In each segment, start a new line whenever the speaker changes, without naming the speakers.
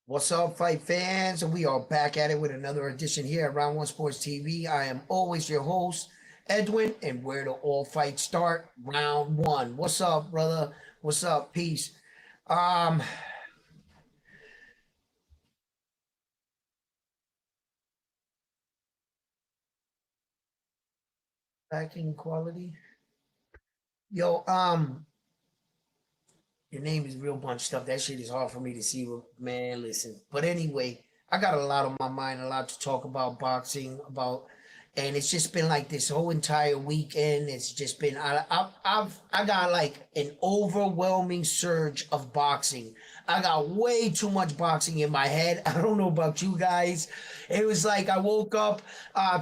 What's up, fight fans? We are back at it with another edition here at Round One Sports TV. I am always your host, Edwin, and where do all fights start? Round one. What's up, brother? What's up? Peace. Um, Backing quality. Yo, your name is real bunch stuff. That shit is hard for me to see, man. Listen, but anyway, I got a lot on my mind, a lot to talk about boxing, and it's just been like this whole entire weekend. It's just been I got like an overwhelming surge of boxing. I got way too much boxing in my head. I don't know about you guys. It was like I woke up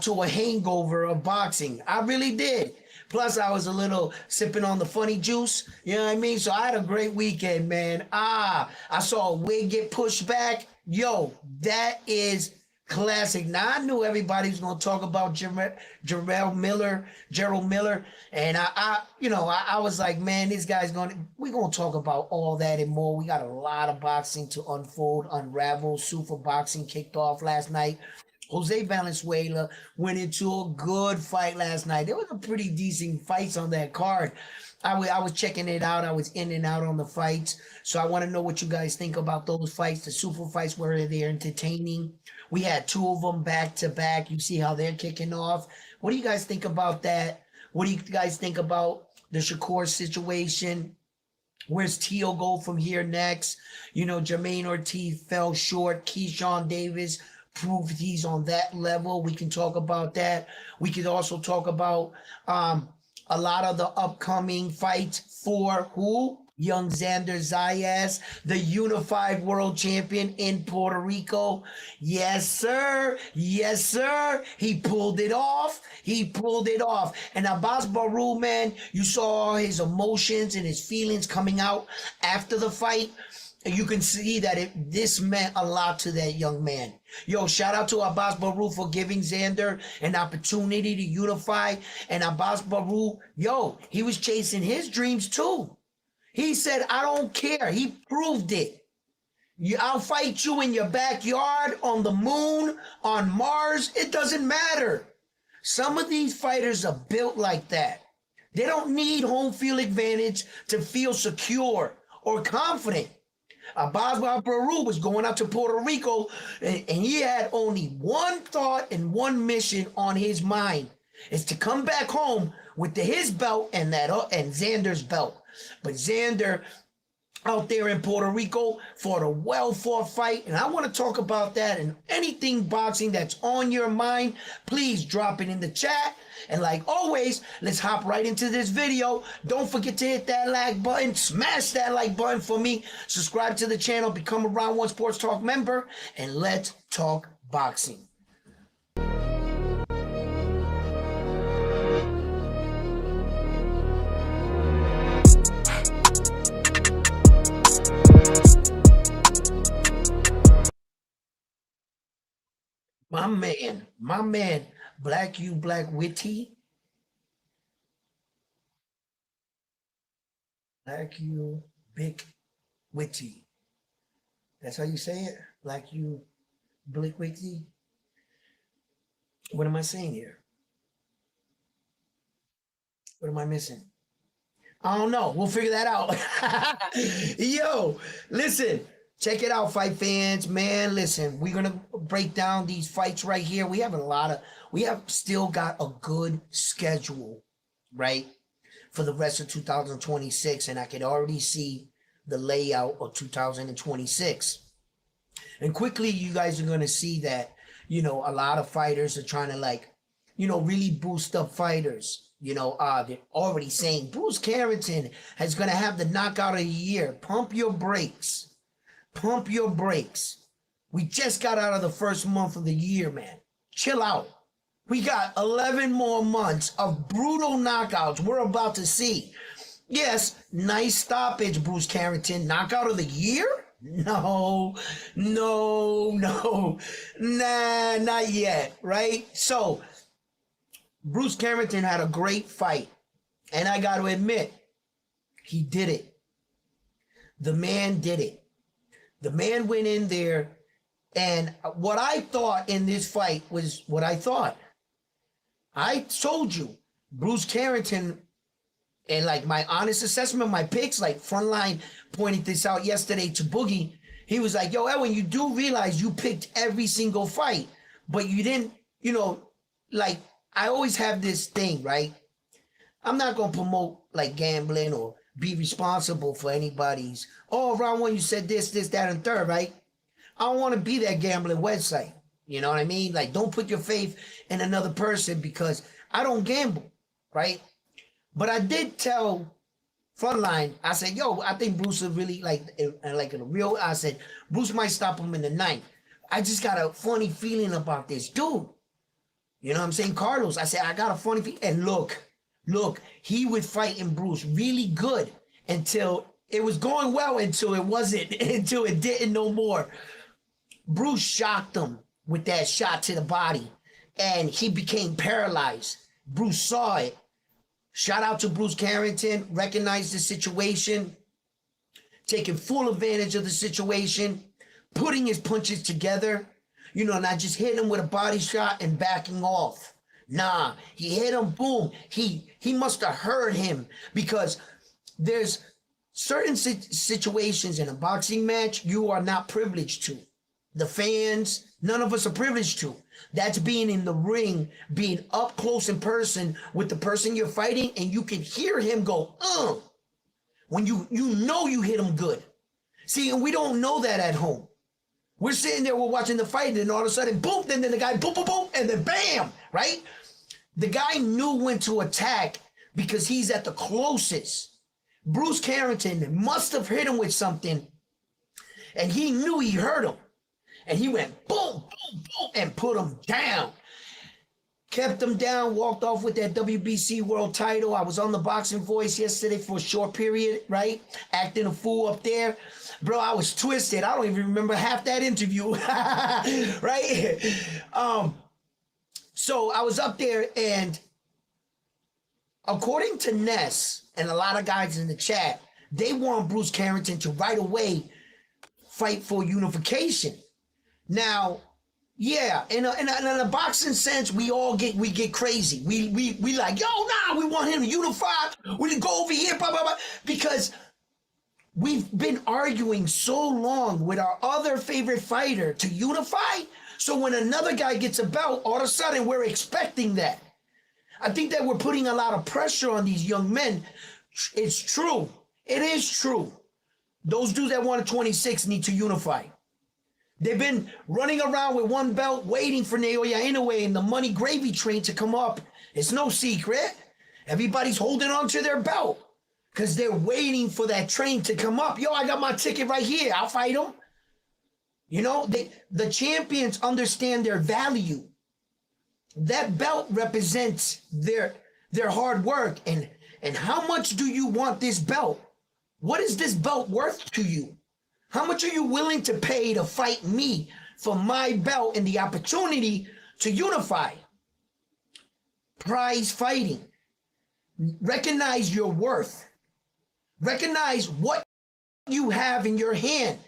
to a hangover of boxing. I really did. Plus, I was a little sipping on the funny juice. You know what I mean? So I had a great weekend, man. I saw a wig get pushed back. Yo, that is classic. Now I knew everybody was gonna talk about Gerald Miller, and I was like, man, this guy's we're gonna talk about all that and more. We got a lot of boxing to unfold, unravel. Super boxing kicked off last night. Jose Valenzuela went into a good fight last night. There was a pretty decent fights on that card. I was checking it out. I was in and out on the fights. So I want to know what you guys think about those fights. The super fights, were they entertaining? We had two of them back to back. You see how they're kicking off. What do you guys think about that? What do you guys think about the Shakur situation? Where's Teal go from here next? You know, Jermaine Ortiz fell short. Keyshawn Davis proved he's on that level. We can talk about that. We could also talk about a lot of the upcoming fights for who? Young Xander Zayas, the unified world champion in Puerto Rico. Yes, sir. Yes, sir. He pulled it off. He pulled it off. And Abass Baru, man, you saw his emotions and his feelings coming out after the fight. You can see that this meant a lot to that young man. Yo, shout out to Abass Baru for giving Xander an opportunity to unify. And Abass Baru, yo, he was chasing his dreams too. He said, I don't care. He proved it. I'll fight you in your backyard, on the moon, on Mars. It doesn't matter. Some of these fighters are built like that. They don't need home field advantage to feel secure or confident. Abass Baru was going out to Puerto Rico, and he had only one thought and one mission on his mind: is to come back home with his belt and Xander's belt. But Xander out there in Puerto Rico fought a well-fought fight, and I want to talk about that and anything boxing that's on your mind. Please drop it in the chat. And like always, let's hop right into this video. Don't forget to hit that like button. Smash that like button for me. Subscribe to the channel. Become a Round One Sports Talk member. And let's talk boxing. My man, Black Witty. Black you Big Witty. That's how you say it? Black you Blick Witty. What am I saying here? What am I missing? I don't know. We'll figure that out. Yo, listen. Check it out, fight fans. Man, listen. We're gonna break down these fights right here. We have still got a good schedule, right? For the rest of 2026. And I can already see the layout of 2026. And quickly, you guys are gonna see that, a lot of fighters are trying to really boost up fighters. They're already saying Bruce Carrington is going to have the knockout of the year. Pump your brakes. Pump your brakes. We just got out of the first month of the year, man. Chill out. We got 11 more months of brutal knockouts we're about to see. Yes, nice stoppage, Bruce Carrington. Knockout of the year? No. Nah, not yet, right? So, Bruce Carrington had a great fight. And I got to admit, he did it. The man did it. The man went in there And what I thought in this fight was what I thought. I told you, Bruce Carrington, and like my honest assessment, my picks, like Frontline pointed this out yesterday to Boogie. He was like, yo, Edwin, you do realize you picked every single fight, but you didn't, like, I always have this thing, right? I'm not going to promote like gambling or be responsible for anybody's, oh, round one, you said this, that, and third, right? I don't want to be that gambling website. You know what I mean? Like, don't put your faith in another person because I don't gamble, right? But I did tell Frontline, I said, yo, I think Bruce is really like in a real, I said, Bruce might stop him in the ninth. I just got a funny feeling about this dude. You know what I'm saying? Carlos, I said, I got a funny feeling. And look, he was fighting Bruce really good until it was going well until it wasn't, until it didn't no more. Bruce shocked him with that shot to the body and he became paralyzed. Bruce saw it. Shout out to Bruce Carrington, recognized the situation, taking full advantage of the situation, putting his punches together, not just hitting him with a body shot and backing off. Nah, he hit him, boom. He must have heard him because there's certain situations in a boxing match you are not privileged to. The fans, none of us are privileged to. That's being in the ring, being up close in person with the person you're fighting, and you can hear him go, when you hit him good. See, and we don't know that at home. We're sitting there, we're watching the fight, and then all of a sudden, boom, then the guy, boom, boom, boom, and then bam, right? The guy knew when to attack because he's at the closest. Bruce Carrington must have hit him with something, and he knew he hurt him. And he went boom, boom, boom, and put him down. Kept him down, walked off with that WBC world title. I was on the Boxing Voice yesterday for a short period, right? Acting a fool up there. Bro, I was twisted. I don't even remember half that interview, right? So I was up there, and according to Ness and a lot of guys in the chat, they want Bruce Carrington to right away fight for unification. Now, yeah, in a boxing sense, we get crazy. We like, yo, nah, we want him to unify. We go over here, blah, blah, blah. Because we've been arguing so long with our other favorite fighter to unify. So when another guy gets a belt, all of a sudden we're expecting that. I think that we're putting a lot of pressure on these young men. It's true. It is true. Those dudes that wanted 26 need to unify. They've been running around with one belt waiting for Naoya Inoue and the money gravy train to come up. It's no secret. Everybody's holding on to their belt because they're waiting for that train to come up. Yo, I got my ticket right here. I'll fight them. The champions understand their value. That belt represents their hard work. And how much do you want this belt? What is this belt worth to you? How much are you willing to pay to fight me for my belt and the opportunity to unify? Prize fighting. Recognize your worth. Recognize what you have in your hand.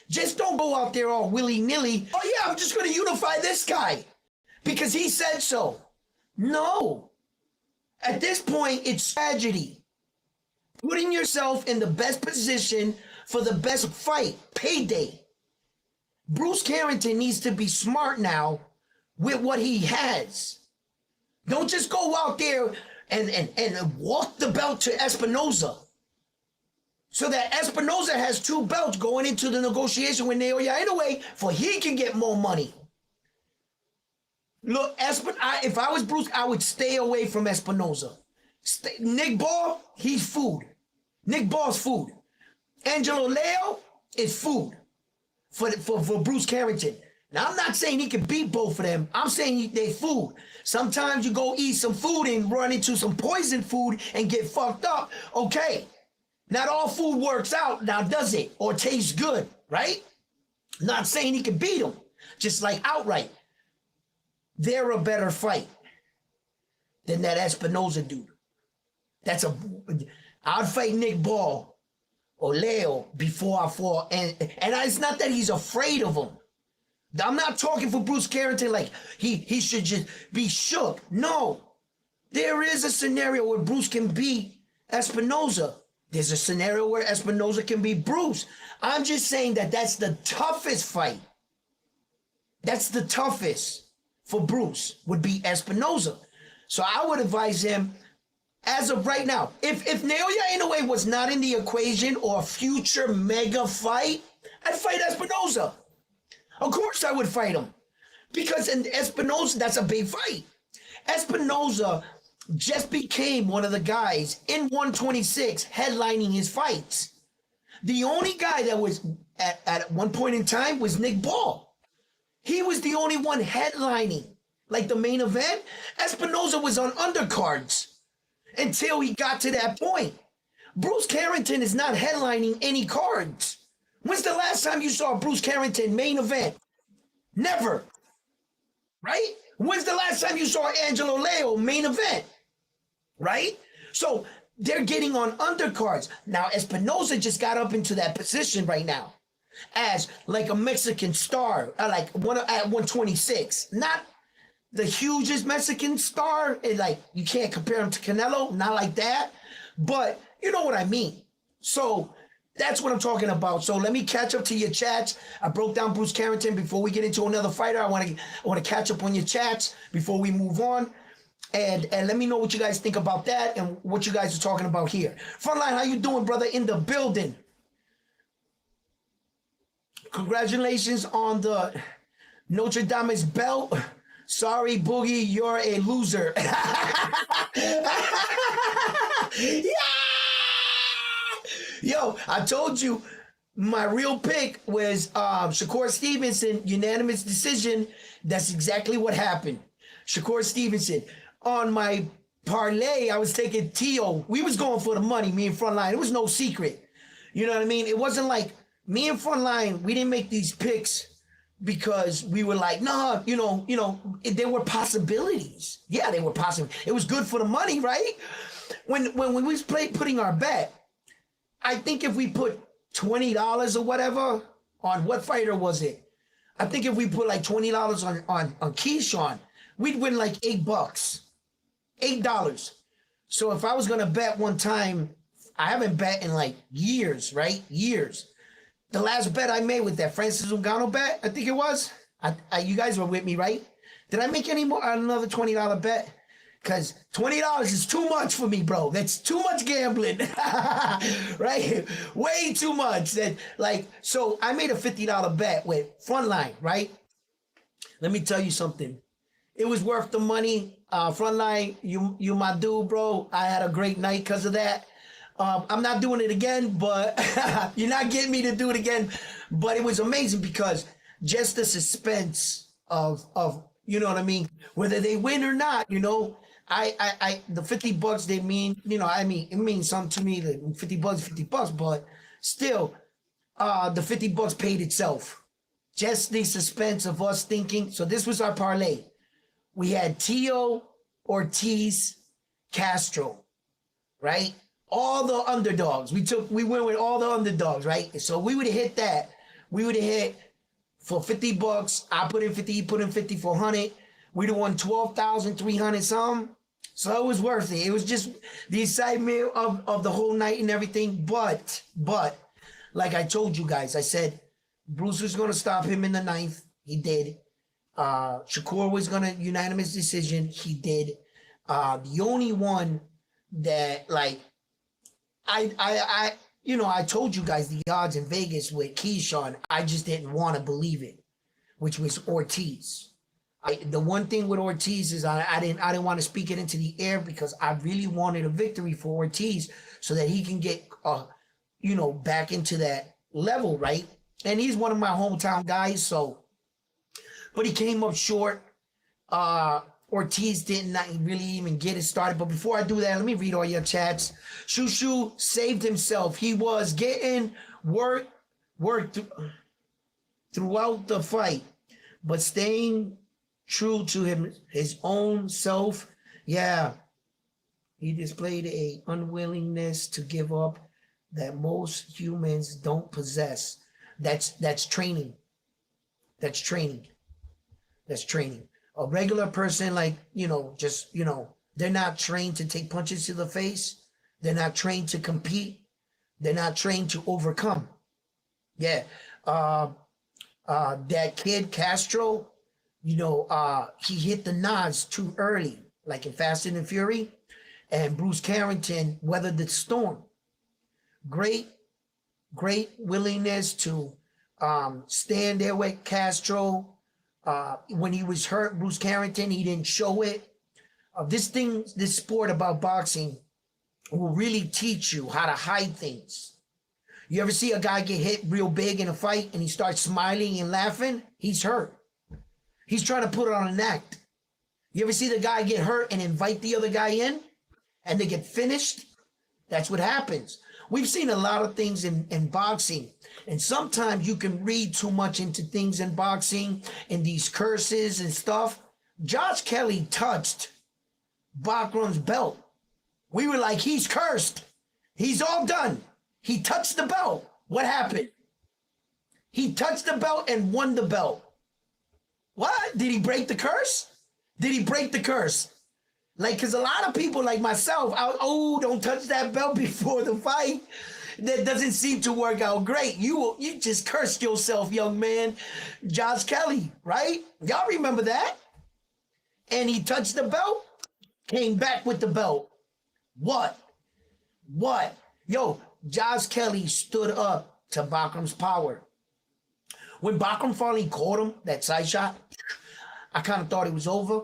Just don't go out there all willy-nilly. Oh yeah, I'm just going to unify this guy because he said so. No. At this point, it's tragedy. Putting yourself in the best position for the best fight, payday. Bruce Carrington needs to be smart now with what he has. Don't just go out there and walk the belt to Espinoza. So that Espinoza has two belts going into the negotiation with Naoya Inoue for he can get more money. Look, if I was Bruce, I would stay away from Espinoza. Nick Ball, he's food. Nick Ball's food. Angelo Leo is food for Bruce Carrington. Now, I'm not saying he can beat both of them. I'm saying they food. Sometimes you go eat some food and run into some poison food and get fucked up. Okay. Not all food works out now, does it? Or tastes good, right? Not saying he can beat them. Just like outright. They're a better fight than that Espinoza dude. I'd fight Nick Ball or Leo before I fought. And it's not that he's afraid of him. I'm not talking for Bruce Carrington like he should just be shook. No, there is a scenario where Bruce can beat Espinoza. There's a scenario where Espinoza can beat Bruce. I'm just saying that that's the toughest fight. That's the toughest for Bruce would be Espinoza. So I would advise him as of right now. If Naoya Inoue was not in the equation or a future mega fight, I'd fight Espinoza. Of course I would fight him. Because in Espinoza, that's a big fight. Espinoza just became one of the guys in 126 headlining his fights. The only guy that was at one point in time was Nick Ball. He was the only one headlining, like the main event. Espinoza was on undercards until he got to that point. Bruce Carrington is not headlining any cards. When's the last time you saw Bruce Carrington main event? Never. Right? When's the last time you saw Angelo Leo main event? Right? So they're getting on undercards. Now Espinoza just got up into that position right now as like a Mexican star, like one at 126. Not the hugest Mexican star. Like you can't compare him to Canelo, not like that. But you know what I mean. So that's what I'm talking about. So let me catch up to your chats. I broke down Bruce Carrington. Before we get into another fighter, I want to catch up on your chats before we move on. And let me know what you guys think about that and what you guys are talking about here. Frontline, how you doing, brother? In the building. Congratulations on the Notre Dame's belt. Sorry, Boogie, you're a loser. Yeah! Yo, I told you my real pick was Shakur Stevenson, unanimous decision. That's exactly what happened. Shakur Stevenson. On my parlay, I was taking Tio. We was going for the money, me and Frontline. It was no secret. You know what I mean? It wasn't like me and Frontline, we didn't make these picks because we were like, nah, there were possibilities. Yeah, they were possible. It was good for the money, right? When we was putting our bet, I think if we put $20 or whatever on what fighter was it? I think if we put like $20 on Keyshawn, we'd win like $8. $8. So if I was gonna bet one time, I haven't bet in like years, right? Years. The last bet I made with that Francis Ngannou bet, I think it was. You guys were with me, right? Did I make another $20 bet? Because $20 is too much for me, bro. That's too much gambling, right? Way too much. So I made a $50 bet with Frontline, right? Let me tell you something. It was worth the money. Frontline, you my dude, bro. I had a great night because of that. I'm not doing it again, but you're not getting me to do it again. But it was amazing because just the suspense of you know what I mean, whether they win or not, I the $50 they mean, it means something to me. Like $50, but still, the $50 paid itself. Just the suspense of us thinking. So this was our parlay. We had Tio, Ortiz, Castro, right? All the underdogs. We went with all the underdogs, right? So we would have hit that. We would have hit for $50. I put in 50, he put in 50 for 100. We'd have won 12,300 something. So it was worth it. It was just the excitement of the whole night and everything. But like I told you guys, I said Bruce was gonna stop him in the 9th. He did. Shakur was gonna unanimous decision. He did. The only one that I told you guys the odds in Vegas with Keyshawn. I just didn't want to believe it, which was Ortiz. The one thing with Ortiz is I didn't want to speak it into the air because I really wanted a victory for Ortiz so that he can get back into that level, right? And he's one of my hometown guys, so. But he came up short. Ortiz did not really even get it started. But before I do that, let me read all your chats. Shushu saved himself. He was getting work throughout the fight, but staying true to his own self. Yeah, he displayed a unwillingness to give up that most humans don't possess. That's training. That's training. That's training. A regular person, like, just, they're not trained to take punches to the face. They're not trained to compete. They're not trained to overcome. Yeah. Uh, that kid Castro, he hit the nods too early, like in Fast and the Fury. And Bruce Carrington weathered the storm. Great, great willingness to stand there with Castro. When he was hurt, Bruce Carrington, he didn't show it. This sport about boxing will really teach you how to hide things. You ever see a guy get hit real big in a fight and he starts smiling and laughing? He's hurt. He's trying to put it on an act. You ever see the guy get hurt and invite the other guy in and they get finished? That's what happens. We've seen a lot of things in boxing, and sometimes you can read too much into things in boxing and these curses and stuff. Josh Kelly touched Backrum's belt. We were like, he's cursed. He's all done. He touched the belt. What happened? He touched the belt and won the belt. What? Did he break the curse? Did he break the curse? Like, because a lot of people like myself, don't touch that belt before the fight. That doesn't seem to work out great. You just cursed yourself, young man. Josh Kelly, right? Y'all remember that? And he touched the belt, came back with the belt. What? Yo, Josh Kelly stood up to Backrum's power. When Backrum finally caught him, that side shot, I kind of thought it was over.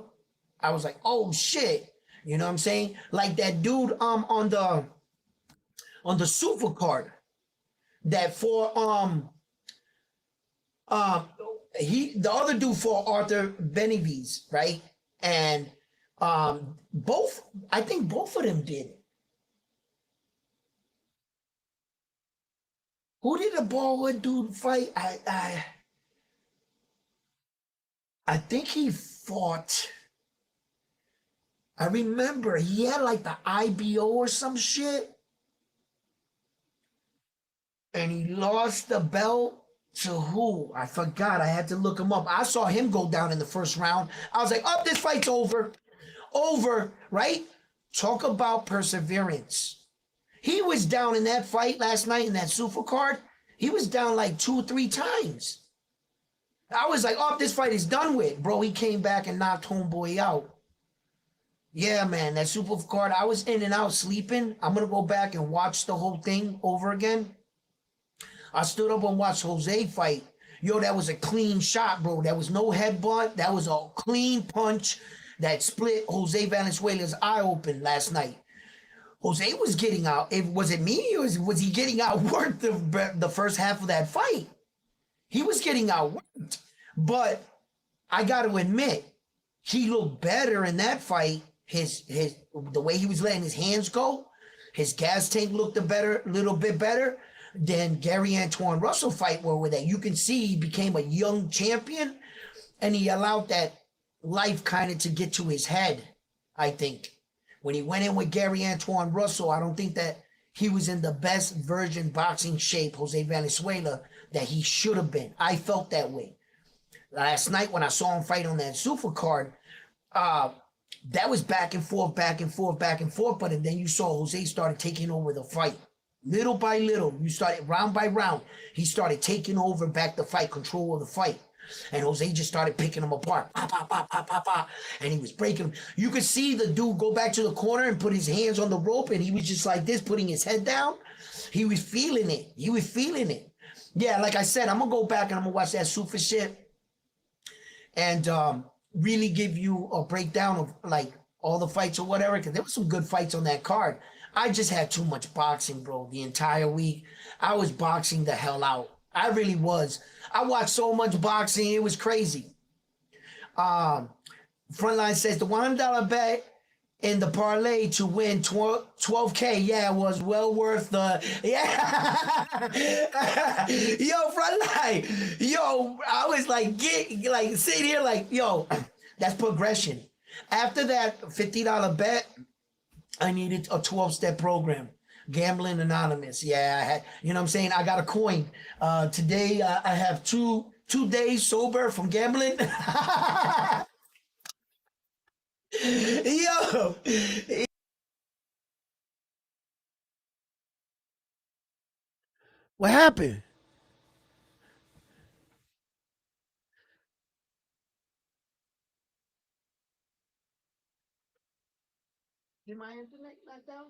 I was like, oh shit. You know what I'm saying? Like that dude on the super card that for the other dude for Arthur Benavides, right? And I think both of them did it. Who did the ballwood dude fight? I think he fought. I remember he had like the IBO or some shit. And he lost the belt to who? I forgot. I had to look him up. I saw him go down in the first round. I was like, oh, this fight's over. Over, right? Talk about perseverance. He was down in that fight last night in that super card. He was down like 2-3 times. I was like, oh, this fight is done with. Bro, he came back and knocked homeboy out. Yeah, man, that super card, I was in and out sleeping. I'm going to go back and watch the whole thing over again. I stood up and watched Jose fight. Yo, that was a clean shot, bro. That was no headbutt. That was a clean punch that split Jose Valenzuela's eye open last night. Jose was getting out. Was it me or was he getting outworked the first half of that fight? He was getting outworked. But I got to admit, he looked better in that fight. The way he was letting his hands go, his gas tank looked a little bit better than Gary Antoine Russell fight where that you can see he became a young champion and he allowed that life kind of to get to his head, I think. When he went in with Gary Antoine Russell, I don't think that he was in the best version boxing shape, Jose Valenzuela, that he should have been. I felt that way. Last night when I saw him fight on that super card, that was back and forth, but then you saw Jose started taking over the fight. Little by little, you started round by round, he started taking over back the fight, control of the fight. And Jose just started picking him apart. Pop, pop, pop, pop, pop, pop. And he was breaking him. You could see the dude go back to the corner and put his hands on the rope, and he was just like this, putting his head down. He was feeling it. Yeah, like I said, I'm going to go back and I'm going to watch that super shit and really give you a breakdown of like all the fights or whatever, because there were some good fights on that card. I just had too much boxing, bro, the entire week. I was boxing the hell out. I really was. I watched so much boxing, it was crazy. Frontline says the $100 bet in the parlay to win 12K. Yeah, it was well worth the. Yeah. Yo, Frontline. Yo, I was like, sitting here like, yo, that's progression. After that $50 bet, I needed a 12-step program. Gambling Anonymous. Yeah, I had, you know what I'm saying? I got a coin. Today I have two 2 days sober from gambling. Yo, what happened? Did my internet not down?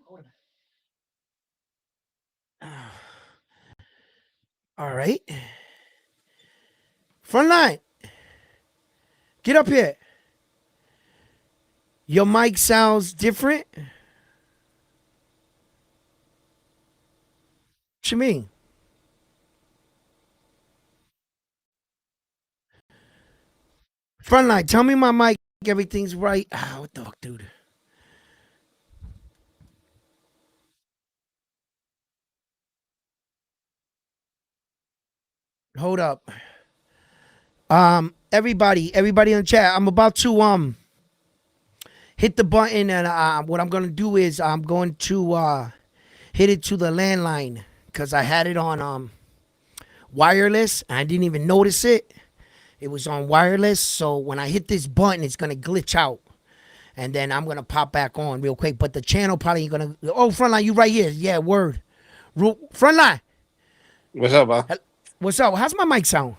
All right. Front line, get up here. Your mic sounds different. What you mean? Front line, tell me my mic, everything's right. Ah, what the fuck, dude? Hold up. Everybody in the chat. I'm about to hit the button, and what I'm gonna do is I'm going to hit it to the landline because I had it on wireless. And I didn't even notice it. It was on wireless, so when I hit this button, it's gonna glitch out, and then I'm gonna pop back on real quick. But the channel probably gonna. Oh, frontline, you right here? Yeah, word. Frontline,
What's up, man?
what's up? How's my mic sound?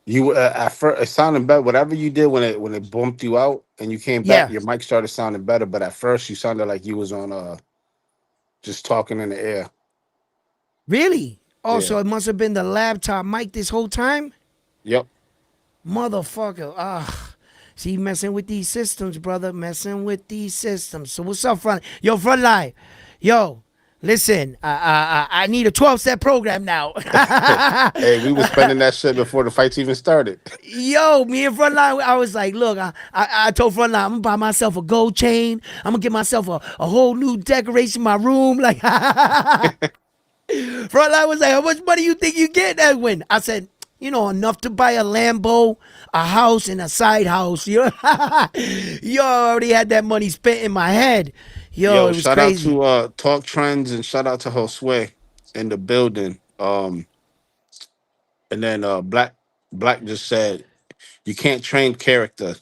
You at first it sounded better. Whatever you did when it bumped you out and you came back,
Yeah,
your mic started sounding better. But at first, you sounded like you was on just talking in the air.
really? Oh,
Yeah.
so it must have been the laptop mic this whole time.
Yep.
Motherfucker. Ah. See, messing with these systems, brother. Messing with these systems. So what's up, front? Yo, front line. Yo, listen. I need a 12-step program now.
Hey, we was spending that shit before the fights even started.
Yo, me and Frontline, I was like, look, I told Frontline, I'm gonna buy myself a gold chain. I'm gonna get myself a whole new decoration in my room. Like, Frontline was like, how much money you think you get, Edwin? I said, enough to buy a Lambo, a house, and a side house. You already had that money spent in my head. Yo,
Yo,
it was
shout out
crazy.
to Talk Trends and shout out to Josue in the building. And then Black just said you can't train character,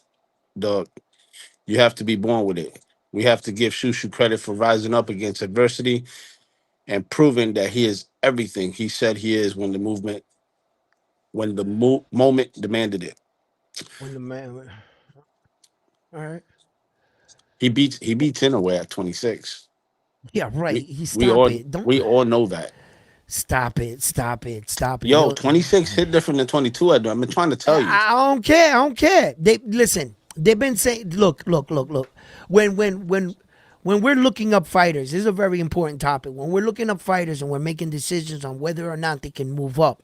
dog. You have to be born with it. We have to give Shushu credit for rising up against adversity and proving that he is everything he said he is when the moment demanded it.
When the man, all right.
He beats Inouye at 26.
Yeah, right.
We
He
we
stop
all
it. Don't
we all know that.
stop it. Stop it. Stop it.
Yo, 26 hit different than 22. I've been trying to tell you.
I don't care. I don't care. They listen. They've been saying, look. When we're looking up fighters, this is a very important topic. When we're looking up fighters and we're making decisions on whether or not they can move up,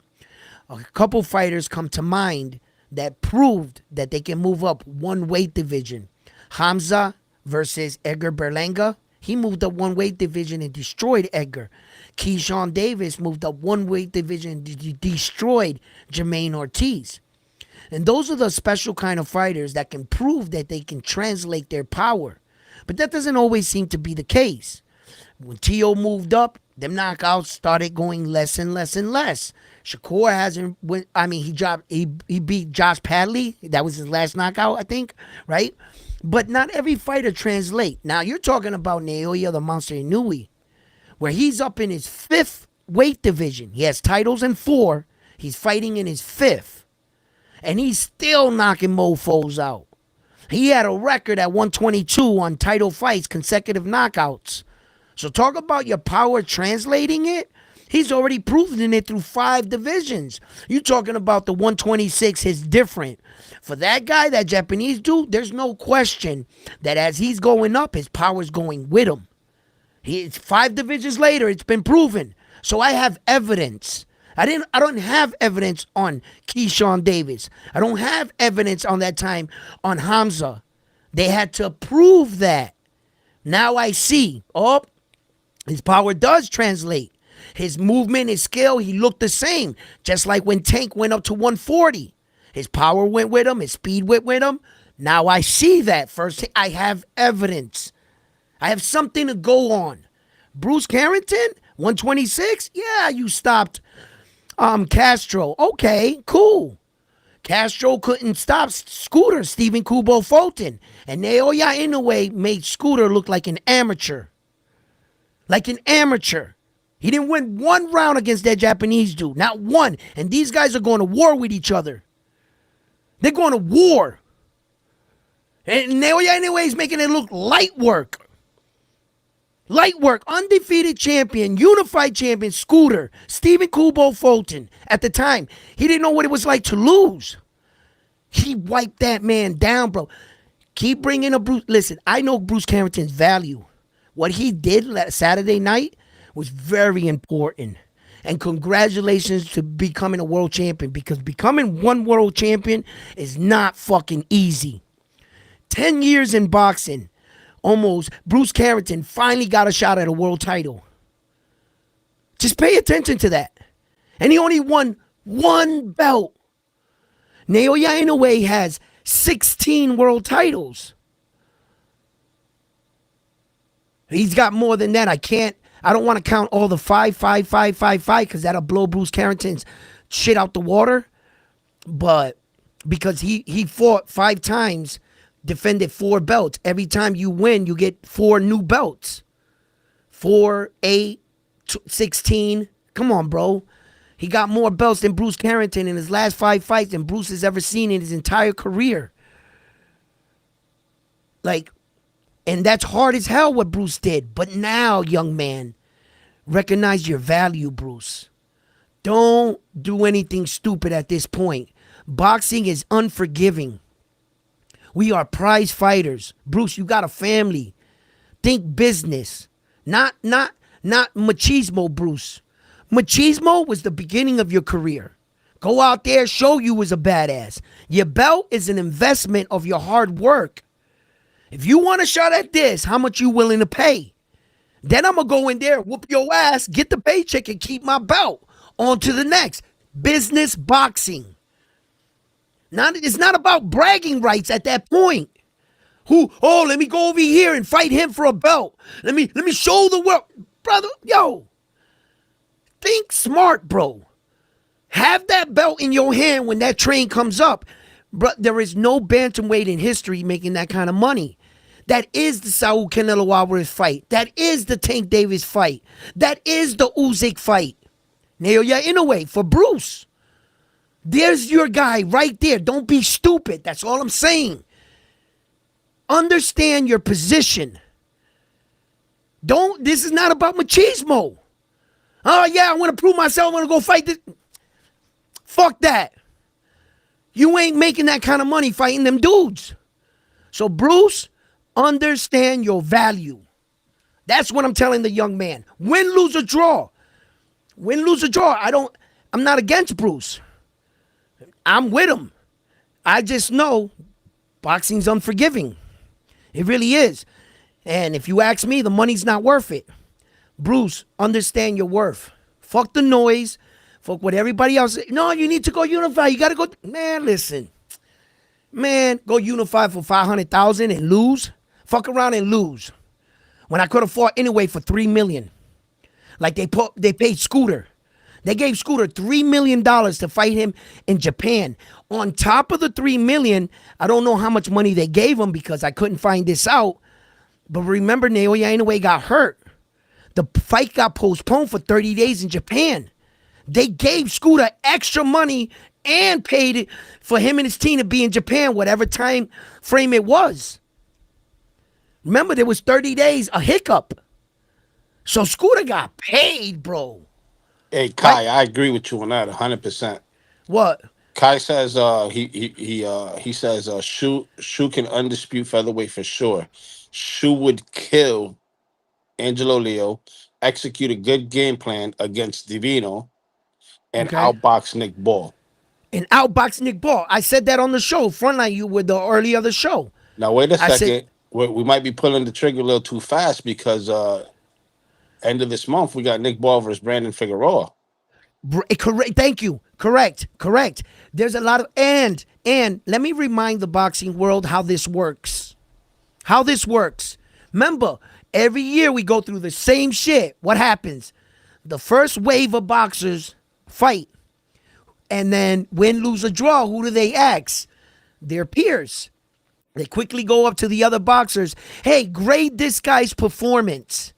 a couple fighters come to mind that proved that they can move up one weight division. Hamza versus Edgar Berlanga. He moved up one weight division and destroyed Edgar. Keyshawn Davis moved up one weight division and destroyed Jermaine Ortiz. And those are the special kind of fighters that can prove that they can translate their power. But that doesn't always seem to be the case. When T.O. moved up, them knockouts started going less and less and less. Shakur hasn't. He beat Josh Padley. That was his last knockout, I think, right? But not every fighter translate. Now you're talking about Naoya the Monster Inoue, where he's up in his fifth weight division. He has titles in four. He's fighting in his fifth, and he's still knocking mofos out. He had a record at 122 on title fights, consecutive knockouts. So talk about your power translating it. He's already proven it through 5 divisions. You talking about the 126 is different. For that guy, that Japanese dude, there's no question that as he's going up, his power's going with him. It's 5 divisions later, it's been proven. So I have evidence. I don't have evidence on Keyshawn Davis. I don't have evidence on that time on Hamza. They had to prove that. Now I see. Oh, his power does translate. His movement, his skill, he looked the same. Just like when Tank went up to 140. His power went with him, his speed went with him. Now I see that first. I have evidence. I have something to go on. Bruce Carrington, 126? Yeah, you stopped Castro. Okay, cool. Castro couldn't stop Scooter, Stephen Kubo Fulton. And Naoya Inoue made Scooter look like an amateur. Like an amateur. He didn't win one round against that Japanese dude. Not one. And these guys are going to war with each other. They're going to war. And Naoya Inoue is making it look light work. Light work. Undefeated champion. Unified champion. Scooter. Stephen Kubo Fulton. At the time, he didn't know what it was like to lose. He wiped that man down, bro. Keep bringing up Bruce. Listen, I know Bruce Carrington's value. What he did Saturday night was very important. And congratulations to becoming a world champion, because becoming one world champion is not fucking easy. 10 years in boxing, almost, Bruce Carrington finally got a shot at a world title. Just pay attention to that. And he only won one belt. Naoya Inoue has 16 world titles. He's got more than that. I don't want to count all the 5, because that'll blow Bruce Carrington's shit out the water. But because he fought 5 times, defended 4 belts. Every time you win, you get 4 new belts. 4, 8, 16. Come on, bro. He got more belts than Bruce Carrington in his last 5 fights than Bruce has ever seen in his entire career. Like, and that's hard as hell what Bruce did. But now, young man, recognize your value, Bruce. Don't do anything stupid at this point. Boxing is unforgiving. We are prize fighters. Bruce, you got a family. Think business. Not machismo, Bruce. Machismo was the beginning of your career. Go out there, show you was a badass. Your belt is an investment of your hard work. If you want a shot at this, how much you willing to pay? Then I'm going to go in there, whoop your ass, get the paycheck, and keep my belt. On to the next. Business boxing. It's not about bragging rights at that point. Let me go over here and fight him for a belt. Let me show the world. Brother, yo. Think smart, bro. Have that belt in your hand when that train comes up. Bro, there is no bantamweight in history making that kind of money. That is the Saul Canelo Alvarez fight. That is the Tank Davis fight. That is the Usyk fight. Naoya Inoue for Bruce. There's your guy right there. Don't be stupid. That's all I'm saying. Understand your position. This is not about machismo. Oh, yeah, I want to prove myself. I want to go fight this. Fuck that. You ain't making that kind of money fighting them dudes. So, Bruce, understand your value. That's what I'm telling the young man. Win, lose, or draw. Win, lose, or draw. I'm not against Bruce. I'm with him. I just know boxing's unforgiving. It really is. And if you ask me, the money's not worth it. Bruce, understand your worth. Fuck the noise. Fuck what everybody else. No, you need to go unify. You got to go. Man, listen. Man, go unify for 500,000 and lose. Fuck around and lose. When I could have fought anyway for $3 million. Like they paid Scooter. They gave Scooter $3 million to fight him in Japan. On top of the $3 million, I don't know how much money they gave him because I couldn't find this out. But remember, Naoya Inoue got hurt. The fight got postponed for 30 days in Japan. They gave Scooter extra money and paid it for him and his team to be in Japan, whatever time frame it was. Remember, there was 30 days, a hiccup. So Scooter got paid, bro.
Hey Kai, I agree with you on that 100%.
What?
Kai says he says Shu can undispute featherweight for sure. Shu would kill Angelo Leo, execute a good game plan against Divino, and outbox Nick Ball.
And outbox Nick Ball. I said that on the show, frontline you with the early of the show.
Now wait a second. We might be pulling the trigger a little too fast because end of this month we got Nick Ball versus Brandon Figueroa.
Correct. Thank you. Correct. There's a lot of and let me remind the boxing world how this works. Remember, every year we go through the same shit. What happens? The first wave of boxers fight. And then win, lose, or draw, who do they ask? Their peers. They quickly go up to the other boxers. Hey, grade this guy's performance.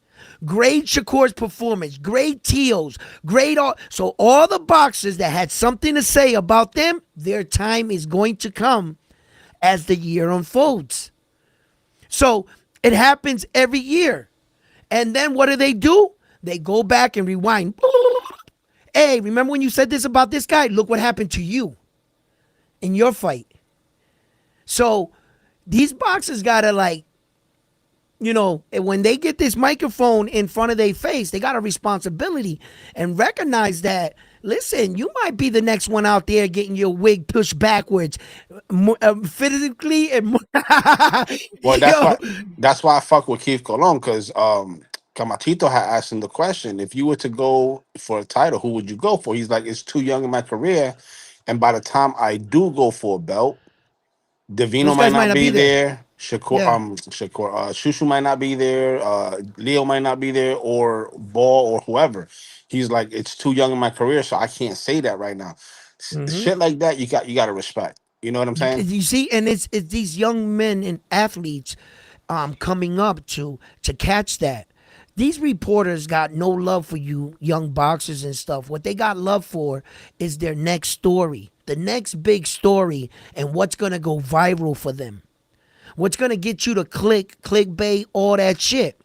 Grade Shakur's performance. Grade Teal's. Grade all. So all the boxers that had something to say about them, their time is going to come as the year unfolds. So it happens every year. And then what do? They go back and rewind. Hey, remember when you said this about this guy? Look what happened to you in your fight. So these boxers gotta when they get this microphone in front of their face, they got a responsibility and recognize that. Listen, you might be the next one out there getting your wig pushed backwards, physically and
Well,
yo.
that's why I fuck with Keith Colon, because Camatito had asked him the question: if you were to go for a title, who would you go for? He's like, it's too young in my career, and by the time I do go for a belt, Davino
Those
might
guys might
not
not
be
be there.
there.
Yeah.
Shushu might not be there. Leo might not be there, or Ball or whoever. He's like, it's too young in my career, so I can't say that right now. Shit like that, you got to respect. You know what I'm saying?
You see, and it's these young men and athletes coming up to catch that. These reporters got no love for you young boxers and stuff. What they got love for is their next story, the next big story, and what's gonna go viral for them. What's gonna get you to clickbait, all that shit.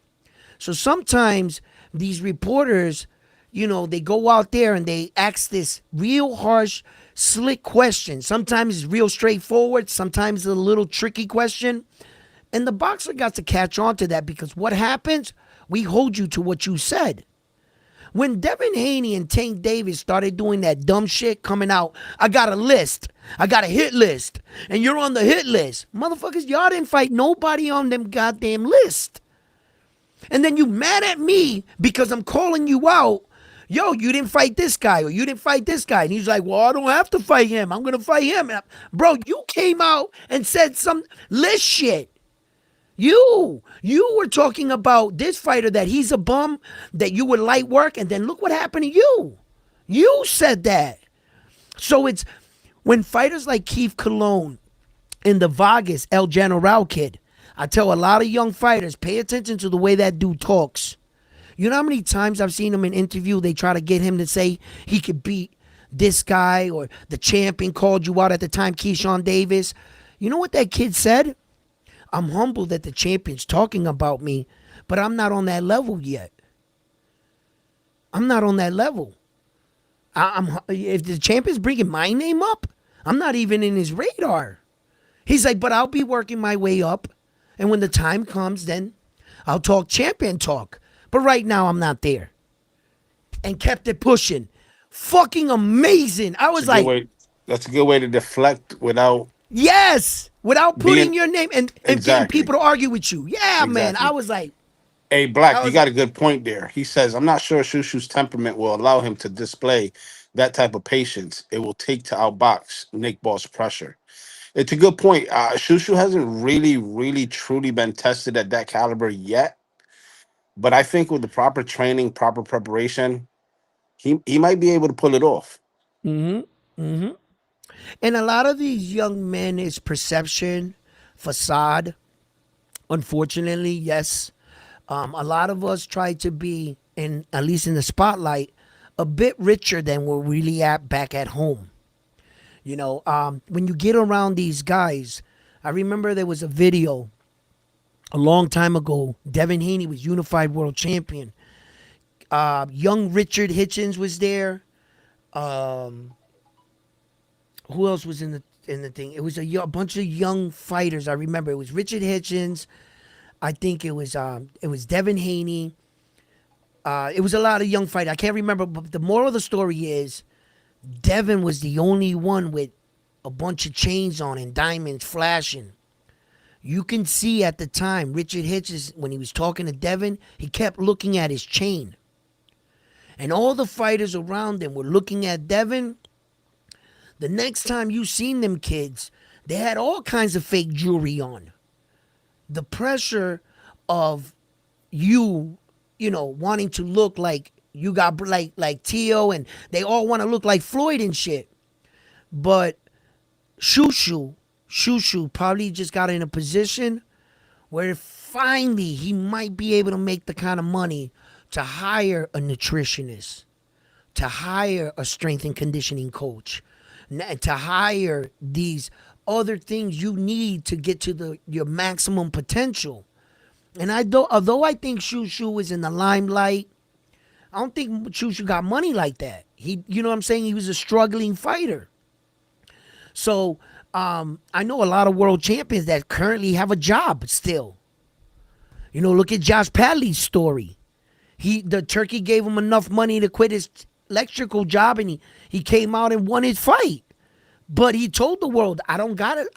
So sometimes these reporters, they go out there and they ask this real harsh, slick question. Sometimes it's real straightforward, sometimes it's a little tricky question. And the boxer got to catch on to that because what happens? We hold you to what you said. When Devin Haney and Tank Davis started doing that dumb shit coming out, I got a list. I got a hit list. And you're on the hit list. Motherfuckers, y'all didn't fight nobody on them goddamn list. And then you mad at me because I'm calling you out. Yo, you didn't fight this guy or you didn't fight this guy. And he's like, well, I don't have to fight him. I'm going to fight him. Bro, you came out and said some list shit. You were talking about this fighter that he's a bum, that you would light work, and then look what happened to you. You said that. So it's when fighters like Keith Colon and the Vargas El General kid, I tell a lot of young fighters, pay attention to the way that dude talks. You know how many times I've seen him in interview, they try to get him to say he could beat this guy or the champion called you out at the time, Keyshawn Davis. You know what that kid said? I'm humbled that the champion's talking about me, but I'm not on that level yet. I'm not on that level. If the champion's bringing my name up, I'm not even in his radar. He's like, but I'll be working my way up, and when the time comes, then I'll talk champion talk. But right now, I'm not there. And kept it pushing. Fucking amazing. I
It's a
was
good
like,
way. That's a good way to deflect without
yes, without putting
being
your name and getting
exactly,
people to argue with you. Yeah, man. I
exactly.
was like,
Hey,
I
Black, you
was,
got a good point there. He says, I'm not sure Shushu's temperament will allow him to display that type of patience it will take to outbox Nick Ball's pressure. It's a good point. Shushu hasn't really, truly been tested at that caliber yet. But I think with the proper training, proper preparation, he might be able to pull it off.
and a lot of these young men is perception, facade. Unfortunately, yes. A lot of us try to be, in at least in the spotlight, a bit richer than we're really at back at home. When you get around these guys, I remember there was a video a long time ago. Devin Haney was unified world champion. Young Richard Hitchens was there. Um, who else was in the thing? It was a bunch of young fighters. I remember it was Richard Hitchens. I think it was Devin Haney. It was a lot of young fighters. I can't remember, but the moral of the story is Devin was the only one with a bunch of chains on and diamonds flashing. You can see at the time, Richard Hitchens, when he was talking to Devin, he kept looking at his chain. And all the fighters around him were looking at Devin. The next time you seen them kids, they had all kinds of fake jewelry on. The pressure of wanting to look like you got like Tio, and they all want to look like Floyd and shit. But Shushu, Shushu probably just got in a position where finally he might be able to make the kind of money to hire a nutritionist, to hire a strength and conditioning coach, to hire these other things you need to get to your maximum potential. And although I think Shushu is in the limelight, I don't think Shushu got money like that. You know what I'm saying? He was a struggling fighter. So I know a lot of world champions that currently have a job still. You know, look at Josh Padley's story. The Turkey gave him enough money to quit his electrical job, and he came out and won his fight. But he told the world, I don't got it.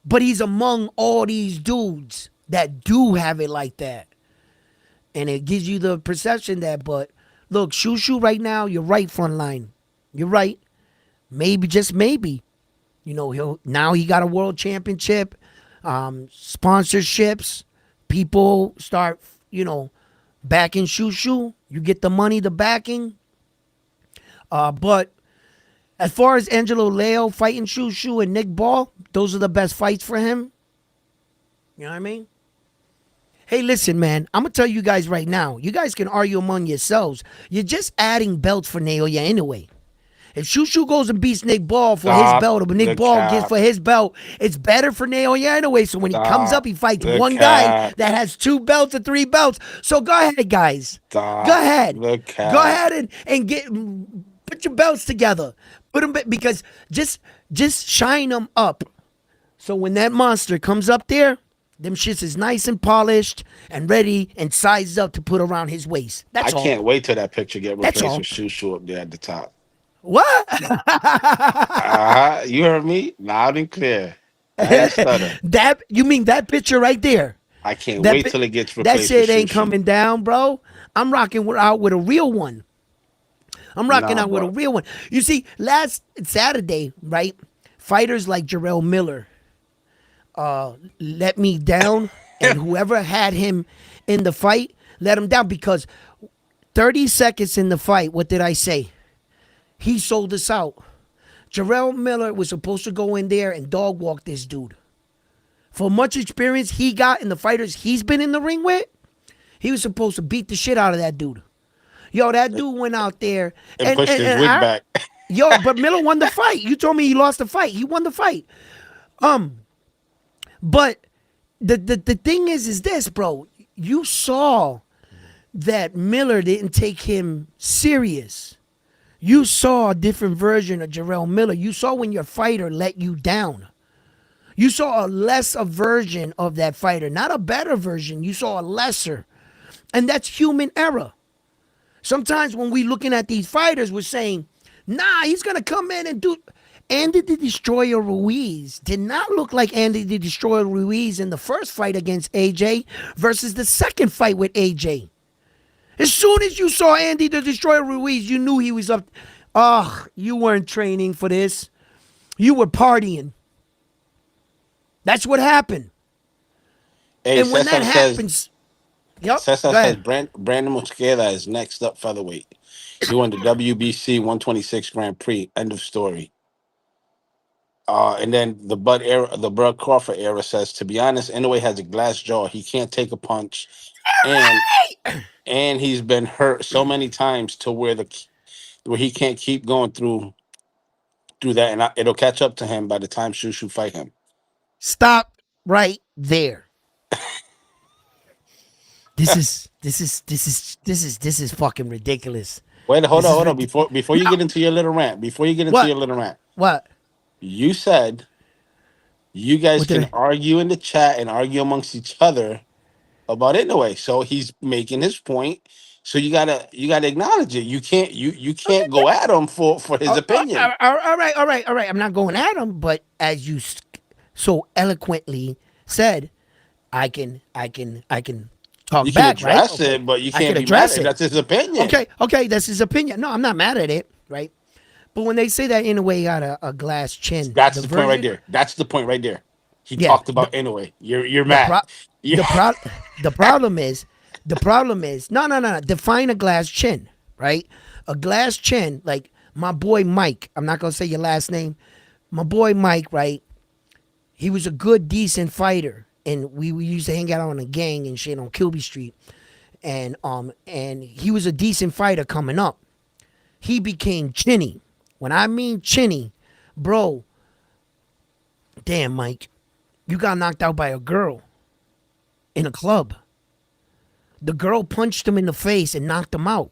But he's among all these dudes that do have it like that. And it gives you the perception that, but look, Shushu right now, you're right, front line. You're right. Maybe, just maybe. You know, he got a world championship, sponsorships. People start, backing Shushu. You get the money, the backing. But as far as Angelo Leo fighting Shushu and Nick Ball, those are the best fights for him. You know what I mean? Hey, listen, man. I'm gonna tell you guys right now. You guys can argue among yourselves. You're just adding belts for Naoya anyway. If Shushu goes and beats Nick Ball for his
Stop
belt, or Nick
the
Ball gets
cap.
for his belt, it's better for Naoya anyway. So when he comes up,
Stop
he fights
the
one guy
cap.
that has 2 belts or 3 belts. So go ahead, guys. Go
Stop
ahead.
the
Go
cap.
ahead and put your belts together. Put them, because just shine them up. So when that monster comes up there, them shits is nice and polished and ready and sized up to put around his waist.
I
That's all.
can't wait till that picture get
That's
replaced
all.
with Shushu up there at the top.
What?
You heard me loud and clear. I ain't stutter.
That, you mean that picture right there?
I can't
That
wait
pi-
till it gets
that
replaced with
shit ain't
Shushu.
coming down, bro. I'm rocking out with a real one. I'm rocking
Nah,
out with a
bro.
real one. You see, last Saturday, right? Fighters like Jarrell Miller let me down, and whoever had him in the fight let him down, because 30 seconds in the fight, what did I say? He sold us out. Jarrell Miller was supposed to go in there and dog walk this dude. For much experience he got in the fighters he's been in the ring with, he was supposed to beat the shit out of that dude. Yo, that dude went out there
And pushed his
and
wig back.
but Miller won the fight. You told me he lost the fight. He won the fight. But the thing is this, bro. You saw that Miller didn't take him serious. You saw a different version of Jarrell Miller. You saw when your fighter let you down. You saw a lesser version of that fighter, not a better version. You saw a lesser. And that's human error. Sometimes when we looking at these fighters, we're saying, nah, he's going to come in and do. Andy the Destroyer Ruiz did not look like Andy the Destroyer Ruiz in the first fight against AJ versus the second fight with AJ. As soon as you saw Andy the Destroyer Ruiz, you knew he was up. Oh, you weren't training for this. You were partying. That's what happened.
Hey,
And when that
Cesar says
happens, yep,
Cesar
go
says
ahead.
Brandon Mosqueda is next up featherweight. He won the WBC 126 Grand Prix. End of story. And then the Bud Crawford era says, to be honest, Inoue has a glass jaw. He can't take a punch, and he's been hurt so many times to where he can't keep going through that, and it'll catch up to him by the time Shushu fight him.
Stop right there. This is fucking ridiculous.
Wait, hold
This
on,
is
hold on.
ridiculous.
Before you
No,
get into your little rant,
what? What?
you said you guys
What did
can
I?
argue in the chat and argue amongst each other about it anyway. So he's making his point. So you gotta acknowledge it. You
Okay,
can't go at him for his opinion.
all right. I'm not going at him, but as you so eloquently said, I can talk
You can
back, right?
address
Okay,
it, but you
I
can't
can
be mad
address
at it.
it.
That's his opinion.
Okay, that's his opinion. No, I'm not mad at it, right? But when they say that in a way, he got a glass chin,
That's
the
the point right
version,
there. That's the point right there. He
yeah,
talked about anyway. You're
the
mad.
pro
You
the pro the problem is the problem is no. Define a glass chin, right? A glass chin, like My boy Mike, I'm not gonna say your last name. My boy Mike, right? He was a good, decent fighter, and we used to hang out on a gang and shit on Kilby Street. And he was a decent fighter coming up. He became chinny. When I mean chinny, bro, damn Mike, you got knocked out by a girl in a club. The girl punched him in the face and knocked him out.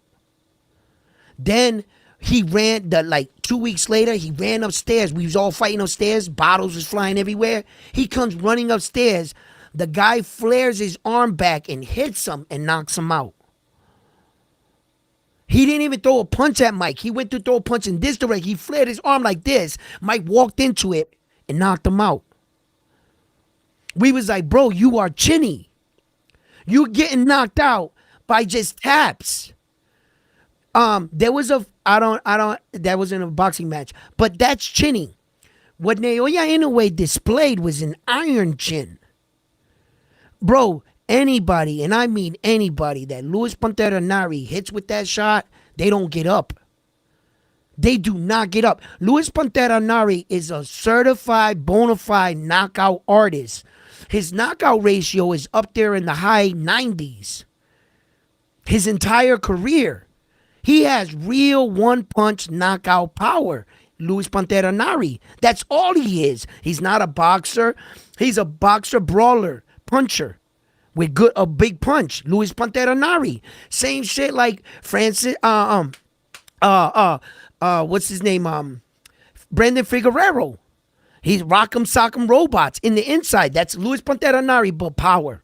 Then he ran the like 2 weeks later, he ran upstairs. We was all fighting upstairs, bottles was flying everywhere. He comes running upstairs. The guy flares his arm back and hits him and knocks him out. He didn't even throw a punch at Mike. He went to throw a punch in this direction. He flared his arm like this. Mike walked into it and knocked him out. We was like, bro, you are chinny. You getting knocked out by just taps. There was a that wasn't a boxing match, but that's chinning. What Naoya Inoue displayed was an iron chin. Bro, anybody, and I mean anybody, that Luis Pantera Nari hits with that shot, they don't get up. They do not get up. Luis Pantera Nari is a certified, bona fide knockout artist. His knockout ratio is up there in the high 90s. His entire career. He has real one-punch knockout power. Luis Pantera Nari. That's all he is. He's not a boxer. He's a boxer brawler, puncher with a big punch. Luis Pantera Nari. Same shit like Francis. What's his name? Brandon Figueroa. He's rock'em sock'em robots in the inside. That's Luis Pantera Nari, but power.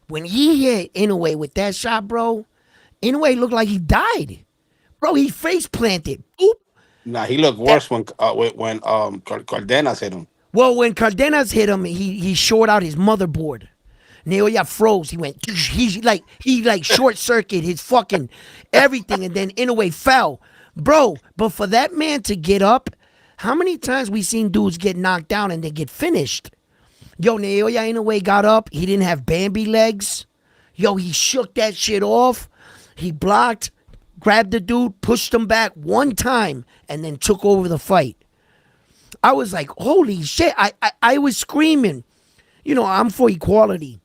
When he hit Inoue with that shot, bro, Inoue looked like he died. Bro, he face planted. Oop.
Nah, he looked
That
worse when Cardenas hit him.
well, when Cardenas hit him, he short out his motherboard. Naoya froze. He went. He short circuit his fucking everything, and then Inoue fell, bro. But for that man to get up, how many times we seen dudes get knocked down and they get finished? Yo, Naoya Inoue got up. He didn't have Bambi legs. Yo, he shook that shit off. He blocked, grabbed the dude, pushed him back one time, and then took over the fight. I was like, holy shit. I was screaming. You know, I'm for equality.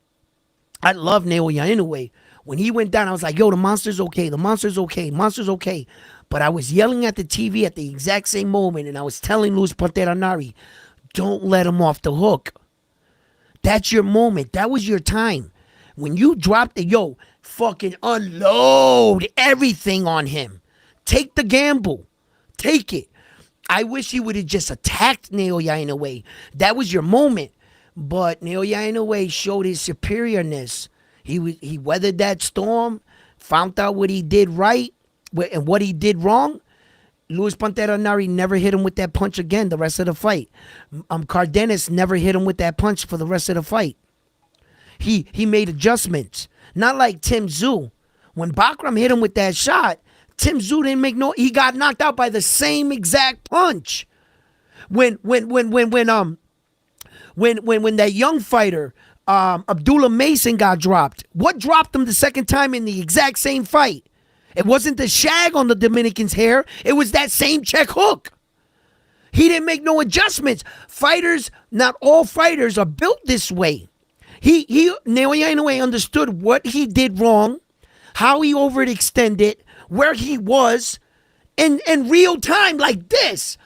I love Naoya Inoue. When he went down, I was like, yo, the monster's okay. The monster's okay. Monster's okay. But I was yelling at the TV at the exact same moment, and I was telling Luis Pantera Nari, don't let him off the hook. That's your moment. That was your time. When you dropped the, yo, fucking unload everything on him. Take the gamble. Take it. I wish he would have just attacked Naoya Inoue. That was your moment. But Naoya Inoue showed his superiorness. He weathered that storm, found out what he did right and what he did wrong. Luis Pantera Nari never hit him with that punch again the rest of the fight. Cardenas never hit him with that punch for the rest of the fight. He made adjustments. Not like Tim Tszyu. When Bakram hit him with that shot, Tim Tszyu didn't make no. He got knocked out by the same exact punch. When that young fighter Abdullah Mason got dropped, what dropped him the second time in the exact same fight? It wasn't the shag on the Dominican's hair. It was that same check hook. He didn't make no adjustments. Fighters, not all fighters are built this way. Naoya Inoue understood what he did wrong, how he overextended, where he was, in real time like this.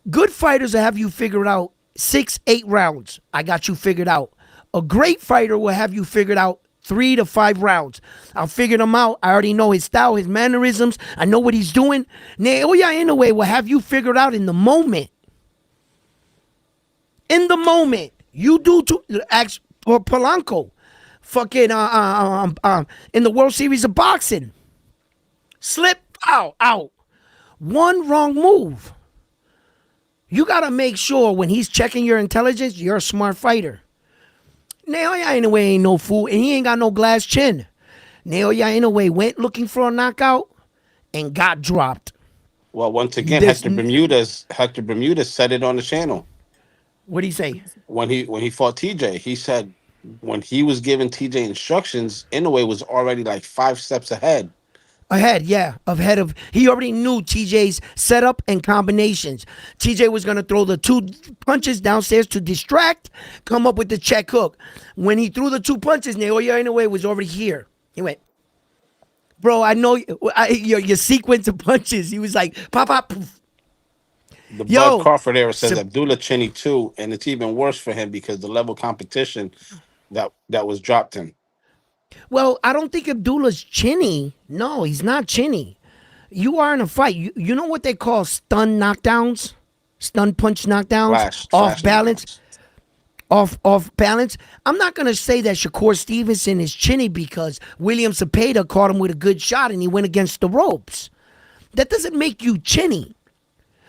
Good fighters will have you figure out 6-8 rounds. I got you figured out. A great fighter will have you figured out 3 to 5 rounds. I figured him out. I already know his style, his mannerisms. I know what he's doing. Naoya Inoue will have you figured out in the moment. In the moment. You do to ask for Polanco. Fucking in the World Series of Boxing. Slip out. One wrong move. You gotta make sure when he's checking your intelligence, you're a smart fighter. Naoya Inoue ain't no fool, and he ain't got no glass chin. Naoya Inoue went looking for a knockout and got dropped.
Well, once again, Hector Bermudez said it on the channel
What'd he say?
when he fought TJ. He said when he was giving TJ instructions, Inoue was already like 5 steps ahead.
Ahead, yeah, ahead of. He already knew TJ's setup and combinations. TJ was gonna throw the two punches downstairs to distract, come up with the check hook. When he threw the two punches, Naoya Inoue was already here. He went, bro, I know your sequence of punches. He was like, pop, pop, poof.
The Bud
Yo,
Crawford era says
so,
Abdullah chinny too, and it's even worse for him because the level competition that was dropped him.
well, I don't think Abdullah's chinny. No, he's not chinny. You are in a fight. You know what they call stun knockdowns? Stun punch knockdowns? Off
Flash
balance?
knockdowns.
Off balance. I'm not gonna say that Shakur Stevenson is chinny because William Cepeda caught him with a good shot and he went against the ropes. That doesn't make you chinny.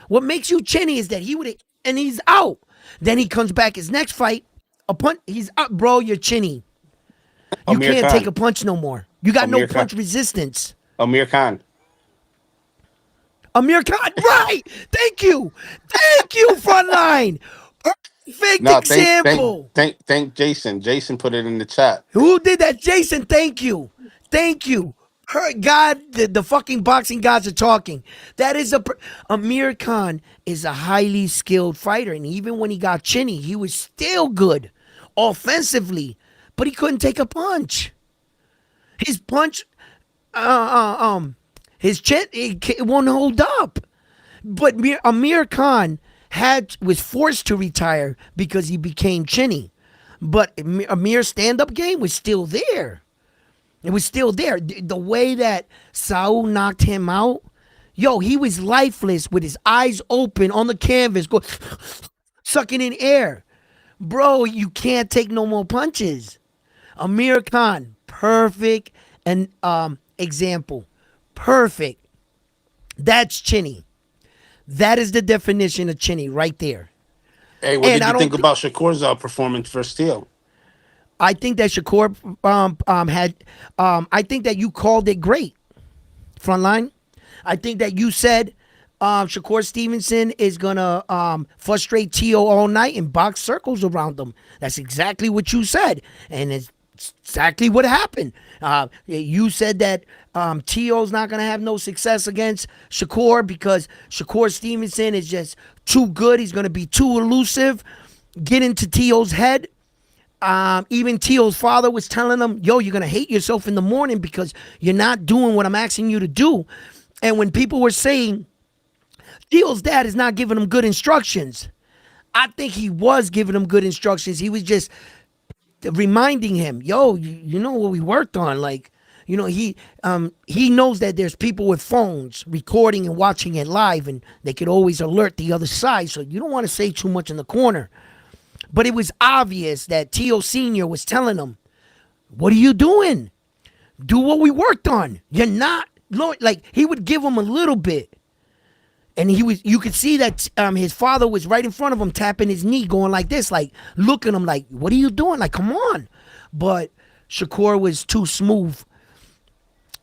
What makes you chinny is that he would and he's out. Then he comes back his next fight. A punch, he's up, bro. You're chinny. You
Amir
can't take
Khan.
a punch no more. You got no
Amir Khan.
punch resistance.
Amir Khan.
Amir Khan, right? Thank you, frontline. Perfect
No, thank thank
example.
thank thank Jason. Jason put it in the chat.
Who did that? Jason, thank you. God, the fucking boxing gods are talking. That is Amir Khan is a highly skilled fighter, and even when he got chinny, he was still good offensively, but he couldn't take a punch. His punch, his chin, it won't hold up. But Amir Khan was forced to retire because he became chinny. But Amir's stand-up game was still there. It was still there. The way that Saul knocked him out, yo, he was lifeless with his eyes open on the canvas, go sucking in air. Bro, you can't take no more punches. Amir Khan, perfect and example. Perfect. That's chinny. That is the definition of chinny right there.
Hey, what
And
did
I
you
don't.
think about Shakur's performance for Steel?
I think that Shakur had. I think that you called it great. Frontline. I think that you said Shakur Stevenson is gonna frustrate Tio all night and box circles around him. That's exactly what you said, and it's exactly what happened. You said that Tio's not gonna have no success against Shakur because Shakur Stevenson is just too good. He's gonna be too elusive. Get into Tio's head. Even Tio's father was telling him, yo, you're going to hate yourself in the morning because you're not doing what I'm asking you to do. And when people were saying Tio's dad is not giving him good instructions, I think he was giving him good instructions. He was just reminding him, yo, you know what we worked on? Like, you know, he knows that there's people with phones recording and watching it live, and they could always alert the other side. So you don't want to say too much in the corner. But it was obvious that Tio Sr. was telling him, what are you doing? Do what we worked on. You're not, like, he would give him a little bit. And you could see that his father was right in front of him, tapping his knee, going like this, like, looking at him like, what are you doing? Like, come on. But Shakur was too smooth.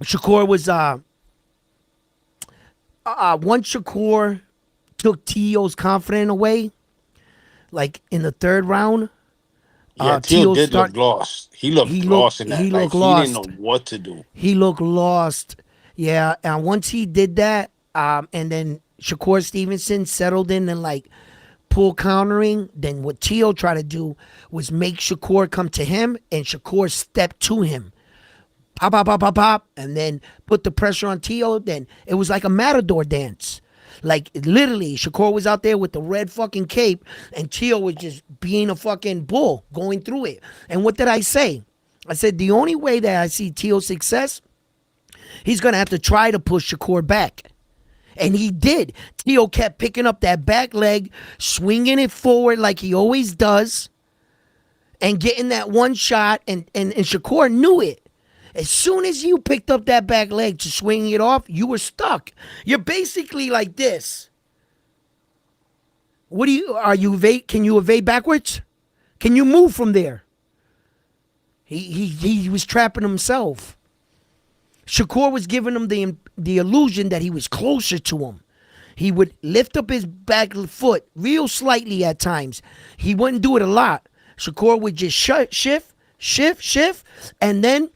Shakur was, once Shakur took Tio's confidence away, like in the third round,
Yeah, Tio did look lost. He looked lost in that.
He
Like
looked
he didn't know
lost.
what to do.
He looked lost. Yeah, and once he did that, and then Shakur Stevenson settled in and like pull countering, then what Tio tried to do was make Shakur come to him and Shakur step to him. Pop, pop, pop, pop, pop, and then put the pressure on Tio. Then it was like a matador dance. Like literally, Shakur was out there with the red fucking cape, and Tio was just being a fucking bull going through it. And what did I say? I said the only way that I see Tio's success, he's gonna have to try to push Shakur back. And he did. Tio kept picking up that back leg, swinging it forward like he always does, and getting that one shot. And Shakur knew it. As soon as you picked up that back leg to swing it off, you were stuck. You're basically like this. Can you evade backwards? Can you move from there? He was trapping himself. Shakur was giving him the illusion that he was closer to him. He would lift up his back foot real slightly at times. He wouldn't do it a lot. Shakur would just shift, and then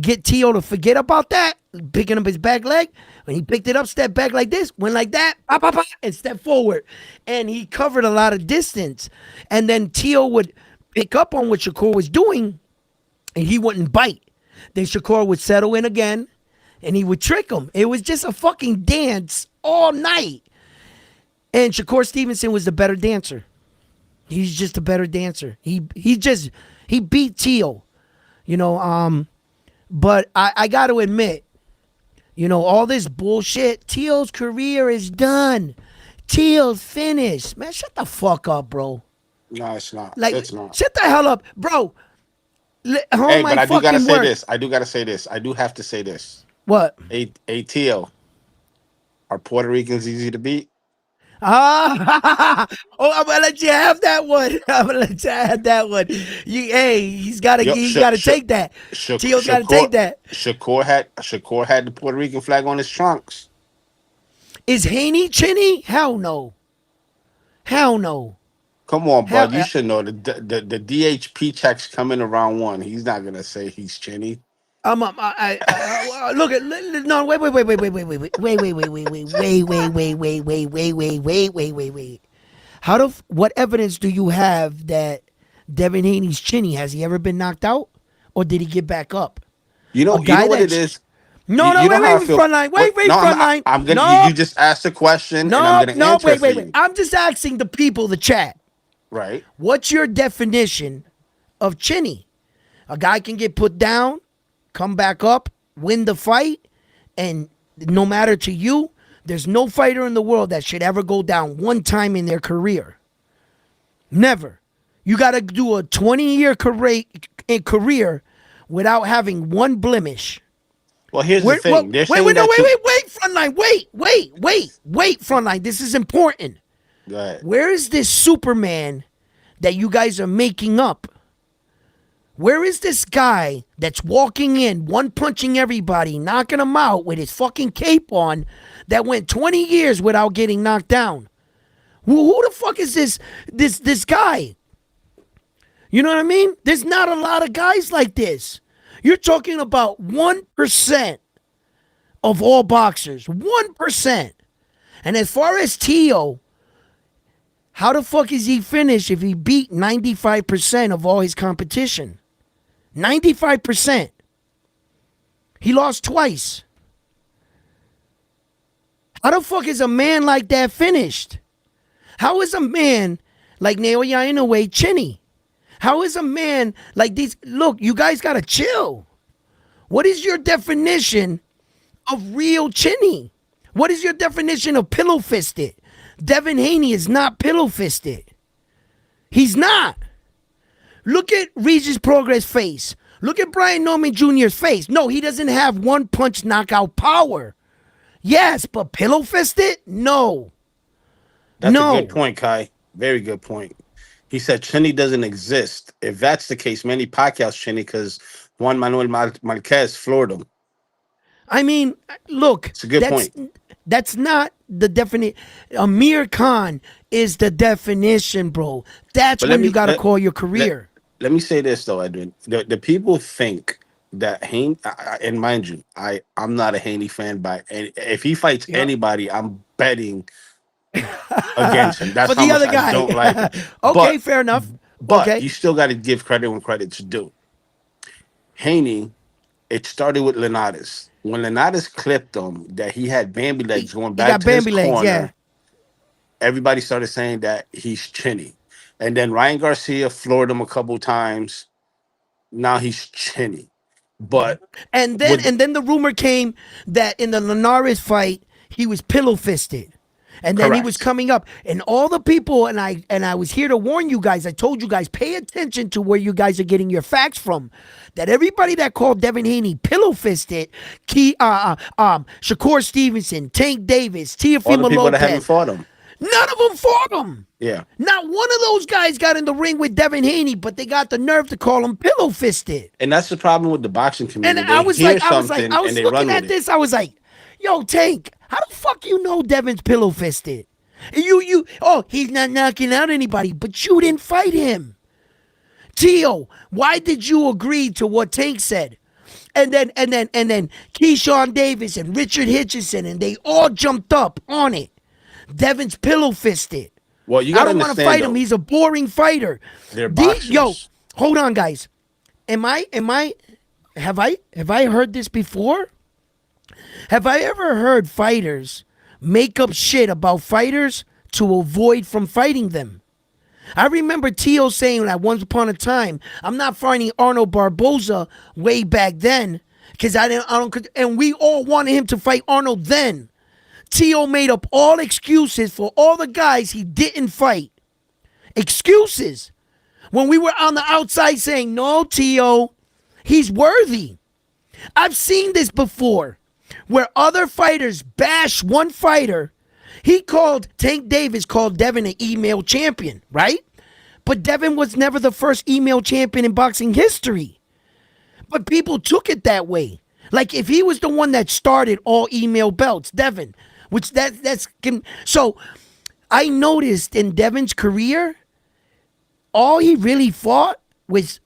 get Tio to forget about that, picking up his back leg. When he picked it up, stepped back like this, went like that, pop, pop, pop, and stepped forward. And he covered a lot of distance. And then Tio would pick up on what Shakur was doing, and he wouldn't bite. Then Shakur would settle in again, and he would trick him. It was just a fucking dance all night. And Shakur Stevenson was the better dancer. He's just a better dancer. He beat Tio, you know. But I got to admit, you know, all this bullshit. Tio's career is done. Tio's finished. Man, shut the fuck up, bro.
No, it's not.
Like,
It's not.
shut the hell up, bro.
Hey, but I do gotta say
word.
this. I do gotta say this. I do have to say this.
What?
ATL. Are Puerto Ricans easy to beat?
Ah, oh, I'm gonna let you have that one. I'm gonna let you have that one. He's gotta take that. Tio's gotta take that.
Shakur had the Puerto Rican flag on his trunks.
Is Haney chinny? Hell no. Hell no.
Come on,
Hell,
bud. You should know the DHP checks coming around one. He's not gonna say he's chinny.
Look at no wait. What evidence do you have that Devin Haney's chinny? Has he ever been knocked out, or did he get back up?
You know what it is.
No,
you know how I feel.
front line. Wait,
no,
front line.
I'm gonna.
No,
You just asked a question,
no,
and I'm gonna answer it for
wait.
you.
I'm just asking the people, the chat.
Right.
What's your definition of chinny? A guy can get put down, come back up, win the fight, and no matter to you, there's no fighter in the world that should ever go down one time in their career. Never. You got to do a 20-year career without having one blemish.
Well, here's the thing.
Wait, frontline. Wait, frontline. This is important.
Go ahead.
Where is this Superman that you guys are making up? Where is this guy that's walking in, one punching everybody, knocking them out with his fucking cape on, that went 20 years without getting knocked down? Who the fuck is this guy? You know what I mean? There's not a lot of guys like this. You're talking about 1% of all boxers. 1%. And as far as Tio, how the fuck is he finished if he beat 95% of all his competition? 95%. He lost twice. How the fuck is a man like that finished? How is a man like Naoya Inoue chinny? How is a man like these? Look, you guys gotta chill. What is your definition of real chinny? What is your definition of pillow fisted? Devin Haney is not pillow fisted. He's not. Look at Regis Progress' face. Look at Brian Norman Jr.'s face. No, he doesn't have one punch knockout power. Yes, but pillow fisted? No.
That's a good point, Kai. Very good point. He said chinny doesn't exist. If that's the case, Manny Pacquiao's chinny because Juan Manuel Marquez floored him.
I mean, look.
It's a good point.
That's not the definition. Amir Khan is the definition, bro. That's when you got to call your career.
Let me say this, though, Edwin. The people think that Haney, and mind you, I'm not a Haney fan, if he fights anybody, I'm betting against him. That's
for the other guy.
I don't like him.
Okay, fair enough.
But you still got to give credit when credit's due. Haney, it started with Linares. When Linares clipped him, that he had Bambi legs going back to his corner, everybody started saying that he's chinny. And then Ryan Garcia floored him a couple times. Now he's chinny. But
and then the rumor came that in the Linares fight, he was pillow fisted. And then he was coming up, and all the people, and I was here to warn you guys. I told you guys, pay attention to where you guys are getting your facts from. That everybody that called Devin Haney pillow fisted, Shakur Stevenson, Tank Davis, Teofimo
all the people
Lopez,
that haven't fought him.
None of them fought him.
Yeah.
Not one of those guys got in the ring with Devin Haney, but they got the nerve to call him pillow fisted.
And that's the problem with the boxing community.
And I was looking at this. I was like, yo, Tank, how the fuck you know Devin's pillow fisted? He's not knocking out anybody, but you didn't fight him. Tio, why did you agree to what Tank said? and then Keyshawn Davis and Richard Hitchison, and they all jumped up on it. Devin's pillow fisted.
Well, you
I
gotta
don't want to
understand
fight him.
though,
He's a boring fighter.
they're
Yo,
boxers.
hold on, guys. Have I heard this before? Have I ever heard fighters make up shit about fighters to avoid from fighting them? I remember Tio saying that once upon a time, I'm not fighting Arnold Barboza way back then because I don't, and we all wanted him to fight Arnold then. Tio made up all excuses for all the guys he didn't fight. Excuses. When we were on the outside saying, no, Tio, he's worthy. I've seen this before where other fighters bash one fighter. Tank Davis called Devin an email champion, right? But Devin was never the first email champion in boxing history. But people took it that way. Like if he was the one that started all email belts, Devin, which that's so I noticed in Devin's career, all he really fought was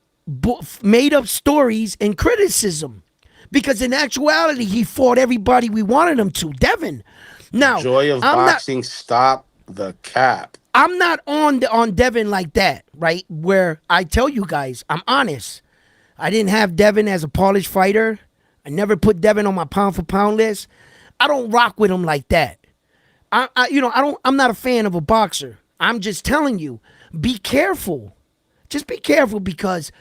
made up stories and criticism. Because in actuality, he fought everybody we wanted him to. Devin. Now,
Joy of boxing, stop the cap.
I'm not on Devin like that, right? Where I tell you guys, I'm honest. I didn't have Devin as a polished fighter. I never put Devin on my pound for pound list. I don't rock with him like that. I'm not a fan of a boxer. I'm just telling you, be careful. Just be careful because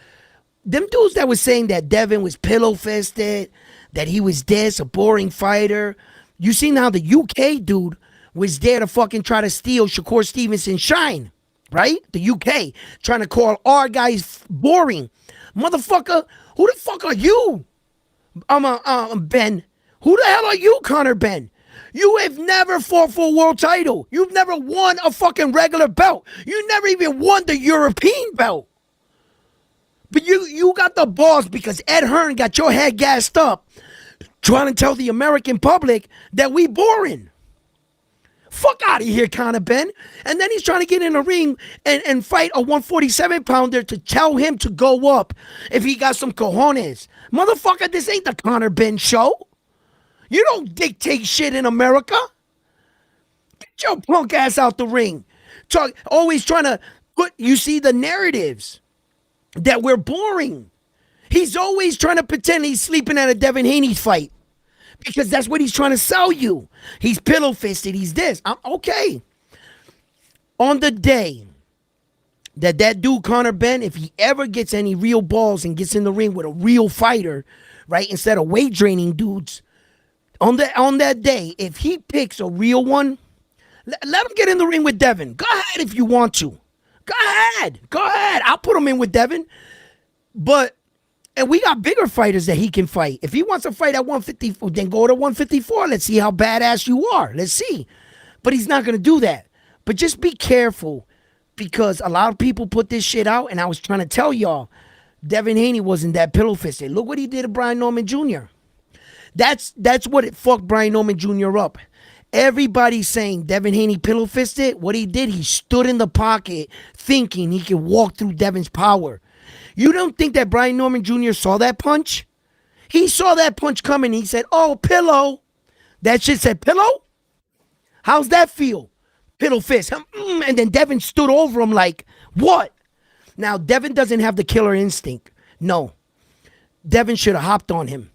them dudes that was saying that Devin was pillow fisted, that he was this, a boring fighter. You seen how the UK dude was there to fucking try to steal Shakur Stevenson's shine, right? The UK trying to call our guys boring. Motherfucker, who the fuck are you? Ben. Who the hell are you, Conor Ben? You have never fought for a world title. You've never won a fucking regular belt. You never even won the European belt. But you got the balls because Ed Hearn got your head gassed up trying to tell the American public that we boring. Fuck out of here, Conor Ben. And then he's trying to get in a ring and fight a 147-pounder to tell him to go up if he got some cojones. Motherfucker, this ain't the Conor Ben show. You don't dictate shit in America. Get your punk ass out the ring. Always trying to you see the narratives that we're boring. He's always trying to pretend he's sleeping at a Devin Haney fight because that's what he's trying to sell you. He's pillow fisted. He's this. I'm okay. On the day that dude Conor Ben, if he ever gets any real balls and gets in the ring with a real fighter, right, instead of weight draining dudes, on that day, if he picks a real one, let him get in the ring with Devin. Go ahead if you want to. Go ahead. I'll put him in with Devin. And we got bigger fighters that he can fight. If he wants to fight at 154, then go to 154. Let's see how badass you are. Let's see. But he's not going to do that. But just be careful because a lot of people put this shit out, and I was trying to tell y'all, Devin Haney wasn't that pillow fisted. Look what he did to Brian Norman Jr. That's what it fucked Brian Norman Jr. up. Everybody's saying Devin Haney pillow fisted. What he did, he stood in the pocket thinking he could walk through Devin's power. You don't think that Brian Norman Jr. saw that punch? He saw that punch coming. He said, oh, pillow. That shit said pillow? How's that feel? Pillow fist. And then Devin stood over him like, what? Now, Devin doesn't have the killer instinct. No. Devin should have hopped on him.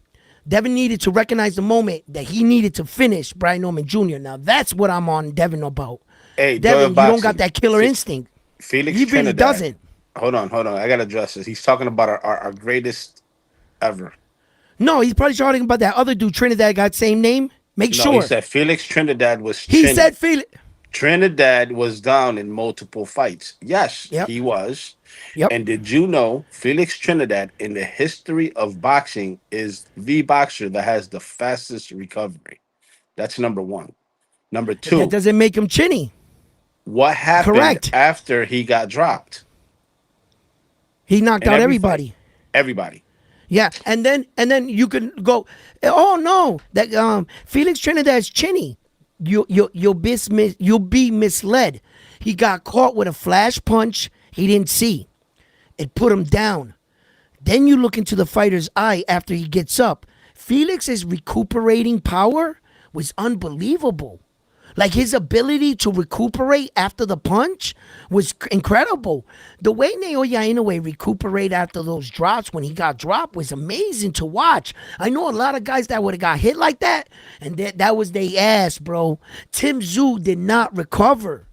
Devin needed to recognize the moment that he needed to finish Brian Norman Jr. Now, that's what I'm on Devin about.
Hey,
Devin, you don't got that killer instinct.
Felix
He really
Trinidad.
doesn't.
Hold on. I got to address this. He's talking about our greatest ever.
No, he's probably talking about that other dude, Trinidad, got same name. Make
No,
sure.
he said Felix Trinidad was
He said Felix.
Trinidad was down in multiple fights. Yes,
Yep.
he was.
Yep.
And did you know Felix Trinidad in the history of boxing is the boxer that has the fastest recovery? That's number one. Number two,
That doesn't make him chinny.
what happened
Correct.
after he got dropped?
He knocked
In
out
every
everybody.
fight. Everybody.
Yeah, and then you can go. Oh no, that Felix Trinidad's chinny. You'll be misled. He got caught with a flash punch he didn't see. It put him down. Then you look into the fighter's eye after he gets up. Felix's recuperating power was unbelievable. Like his ability to recuperate after the punch was incredible. The way Naoya Inoue recuperate after those drops when he got dropped was amazing to watch. I know a lot of guys that would have got hit like that, and that was their ass, bro. Tim Tszyu did not recover.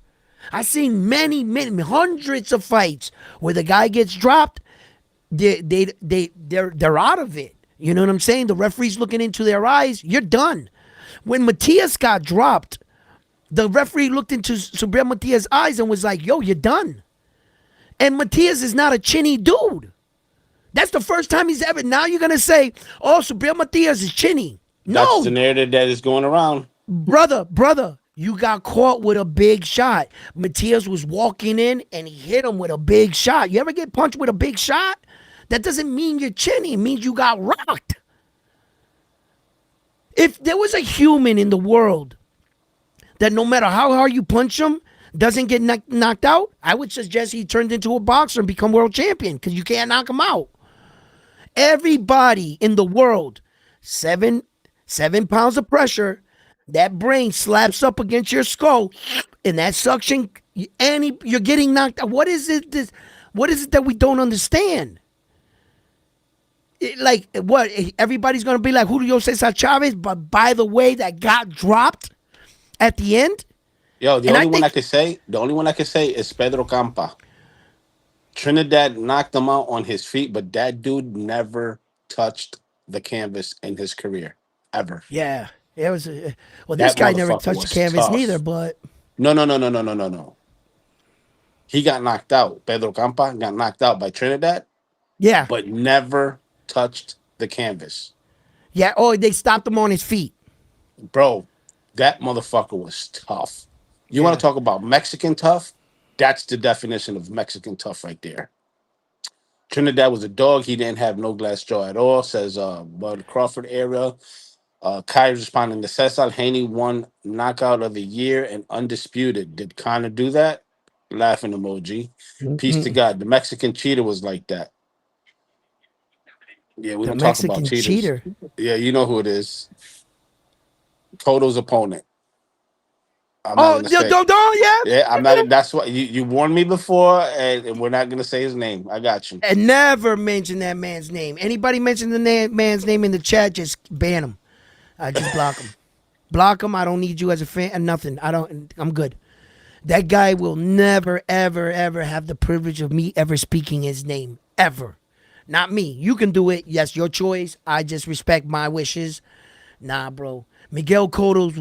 I seen many, hundreds of fights where the guy gets dropped, they're out of it. You know what I'm saying? The referee's looking into their eyes. You're done. When Matias got dropped, the referee looked into Subriel Matias' eyes and was like, "Yo, you're done." And Matias is not a chinny dude. That's the first time he's ever. Now you're gonna say, "Oh, Subriel Matias is chinny."
That's the
No,
narrative that is going around.
brother, you got caught with a big shot. Matias was walking in and he hit him with a big shot. You ever get punched with a big shot? That doesn't mean you're chinny. It means you got rocked. If there was a human in the world that no matter how hard you punch him, doesn't get knocked out, I would suggest he turned into a boxer and become world champion because you can't knock him out. Everybody in the world, seven pounds of pressure, that brain slaps up against your skull, and that suction, you're getting knocked out. What is it? What is it that we don't understand? Like what? Everybody's gonna be like Julio Cesar Chavez, but by the way, that got dropped at the end.
Yo, the
And I
only one I
think,
could say, the only one I could say is Pedro Campa. Trinidad knocked him out on his feet, but that dude never touched the canvas in his career ever.
yeah, it was. Well, this
That
guy never
motherfucker
touched the
was
canvas neither,
tough.
but
No. He got knocked out. Pedro Campa got knocked out by Trinidad,
yeah,
but never touched the canvas.
yeah. Oh, they stopped him on his feet.
Bro, that motherfucker was tough. You want
Yeah.
to talk about Mexican tough? That's the definition of Mexican tough right there. Trinidad was a dog. He didn't have no glass jaw at all, says Bud Crawford era. Kai responding to Cesar Haney won knockout of the year and undisputed. Did Connor do that? Laughing emoji. Peace to
Mm-mm.
God. The Mexican cheater was like that. Yeah, we
The
don't talk about
Mexican
cheaters.
cheater.
Yeah, you know who it is. Koto's opponent. I'm not
Oh,
gonna say.
don't, yeah.
Yeah, I'm not. That's what you warned me before, and we're not gonna say his name. I got you.
And never mention that man's name. Anybody mention the man's name in the chat, just ban him. I just block him. Block him. I don't need you as a fan. And nothing. I don't. I'm good. That guy will never, ever have the privilege of me ever speaking his name. Ever. Not me. You can do it. Yes, your choice. I just respect my wishes. Nah, bro. Miguel Cotto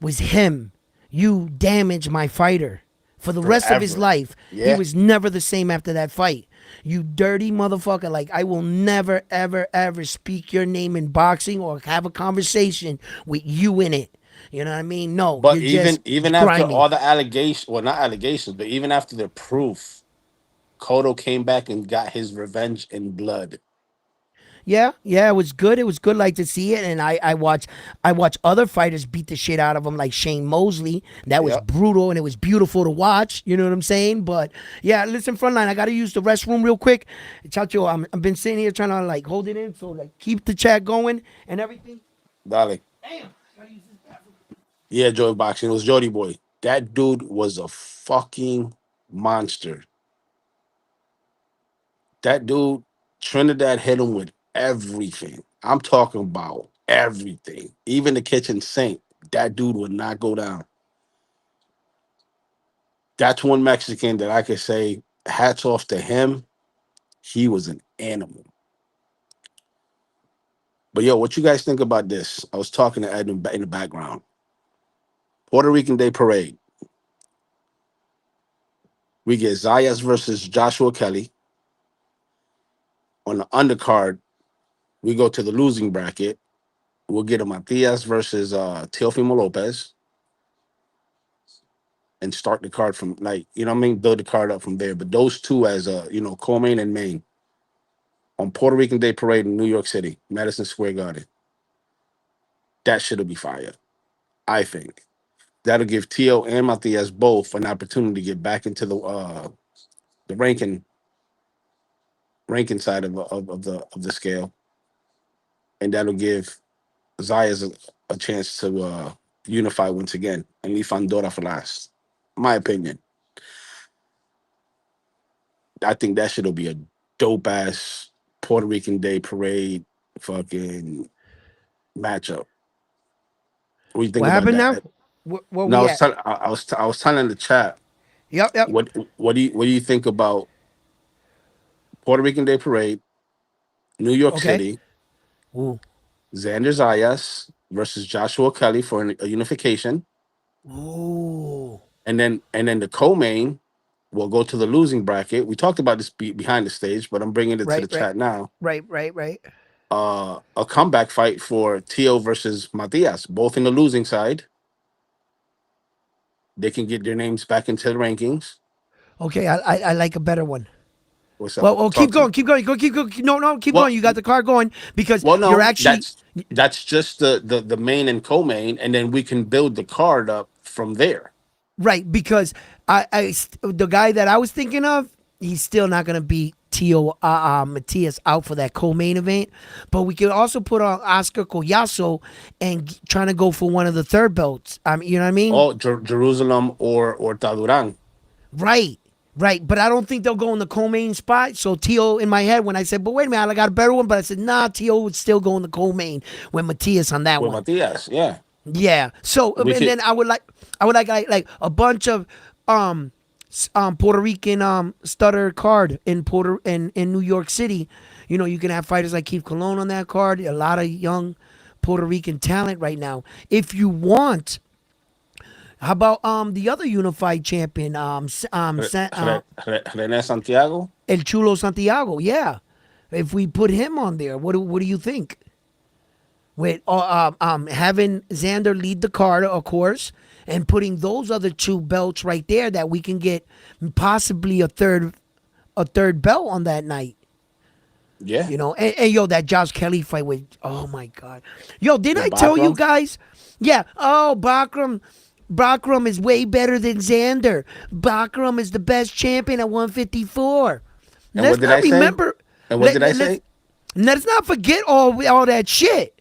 was him. You damaged my fighter. For the rest of his
Forever.
life, he
Yeah.
was never the same after that fight. You dirty motherfucker. Like, I will never, ever speak your name in boxing or have a conversation with you in it. You know what I mean? No,
But
you're just
even after
grimy.
all the allegations, well, not allegations, but even after the proof, Koto came back and got his revenge in blood.
Yeah, it was good. It was good, like to see it, and I watch other fighters beat the shit out of him, like Shane Mosley. That was
Yeah.
brutal, and it was beautiful to watch. You know what I'm saying? But yeah, listen, frontline. I got to use the restroom real quick. Chacho, I've been sitting here trying to like hold it in, so like keep the chat going and everything.
Dale.
Damn, gotta use this bathroom.
Yeah, Joy Boxing. It was Jody Boy. That dude was a fucking monster. That dude, Trinidad hit him with everything. I'm talking about everything. Even the kitchen sink. That dude would not go down. That's one Mexican that I could say hats off to him. He was an animal. But yo, what you guys think about this? I was talking to Ed in the background. Puerto Rican Day Parade. We get Zayas versus Joshua Kelly. On the undercard, we go to the losing bracket. We'll get a Matias versus Teofimo Lopez and start the card from like, you know what I mean? Build the card up from there. But those two as co-main and main on Puerto Rican Day Parade in New York City, Madison Square Garden. That shit'll be fire, I think. That'll give Tio and Matias both an opportunity to get back into the ranking ranking side of the scale, and that'll give Zayas a chance to unify once again and leave Fandora for last. My opinion. I think that shit'll be a dope ass Puerto Rican Day parade fucking matchup. What do you think
What
about
happened now?
that?
Where
No, I
we
was
at?
telling I was telling the chat
Yep, yep.
what do you think about Puerto Rican Day parade, New York
Okay.
City,
Ooh.
Xander Zayas versus Joshua Kelly for a unification,
Ooh.
and then the co-main will go to the losing bracket. We talked about this behind the stage, but I'm bringing it to the
Right, right,
chat now.
right.
A comeback fight for Tio versus Matias, both in the losing side. They can get their names back into the rankings.
Okay, I like a better one.
What's up?
Well,
Talk
keep
to me.
going, keep going, go, keep going. No, no, keep
Well,
going. You got the car going because
well,
you're
no,
actually
that's just the main and co-main, and then we can build the card up from there.
right because the guy that I was thinking of, he's still not gonna beat Tio Matias out for that co-main event. But we could also put on Oscar Collazo and trying to go for one of the third belts. I mean, you know what I mean?
Oh, Jerusalem or Taduran.
Right. Right, but I don't think they'll go in the co-main spot. So Tio in my head when I said, but wait a minute, I got a better one. But I said, nah, Tio would still go in the co-main with Matias on that
With
one.
Matias, yeah.
Yeah. So
We
and
could
then I would like a bunch of Puerto Rican stutter card in in New York City. You know, you can have fighters like Keith Colon on that card. A lot of young Puerto Rican talent right now. If you want, how about the other unified champion
René Santiago.
El Chulo Santiago? Yeah. If we put him on there, what do you think? With having Xander lead the card, of course, and putting those other two belts right there that we can get possibly a third belt on that night.
Yeah.
You know, and yo, that Josh Kelly fight with, oh my God. Yo, didn't
With
I tell you
Bakram.
guys? Yeah, oh, Bakram is way better than Xander. Bakram is the best champion at 154.
And what
Let's
did I
not
say?
remember,
And what did I
let's,
say?
let's not forget all that shit.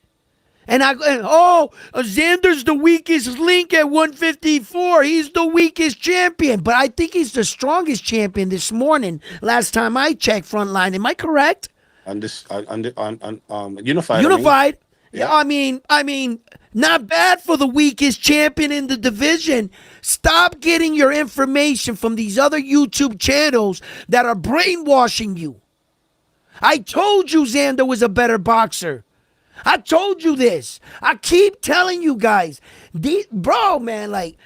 Xander's the weakest link at 154. He's the weakest champion, but I think he's the strongest champion this morning. Last time I checked, Frontline. Am I correct?
On this on unified. I mean,
Unified. Yeah,
yeah.
I mean, not bad for the weakest champion in the division. Stop getting your information from these other YouTube channels that are brainwashing you. I told you Xander was a better boxer. I told you this. I keep telling you guys, bro, man, like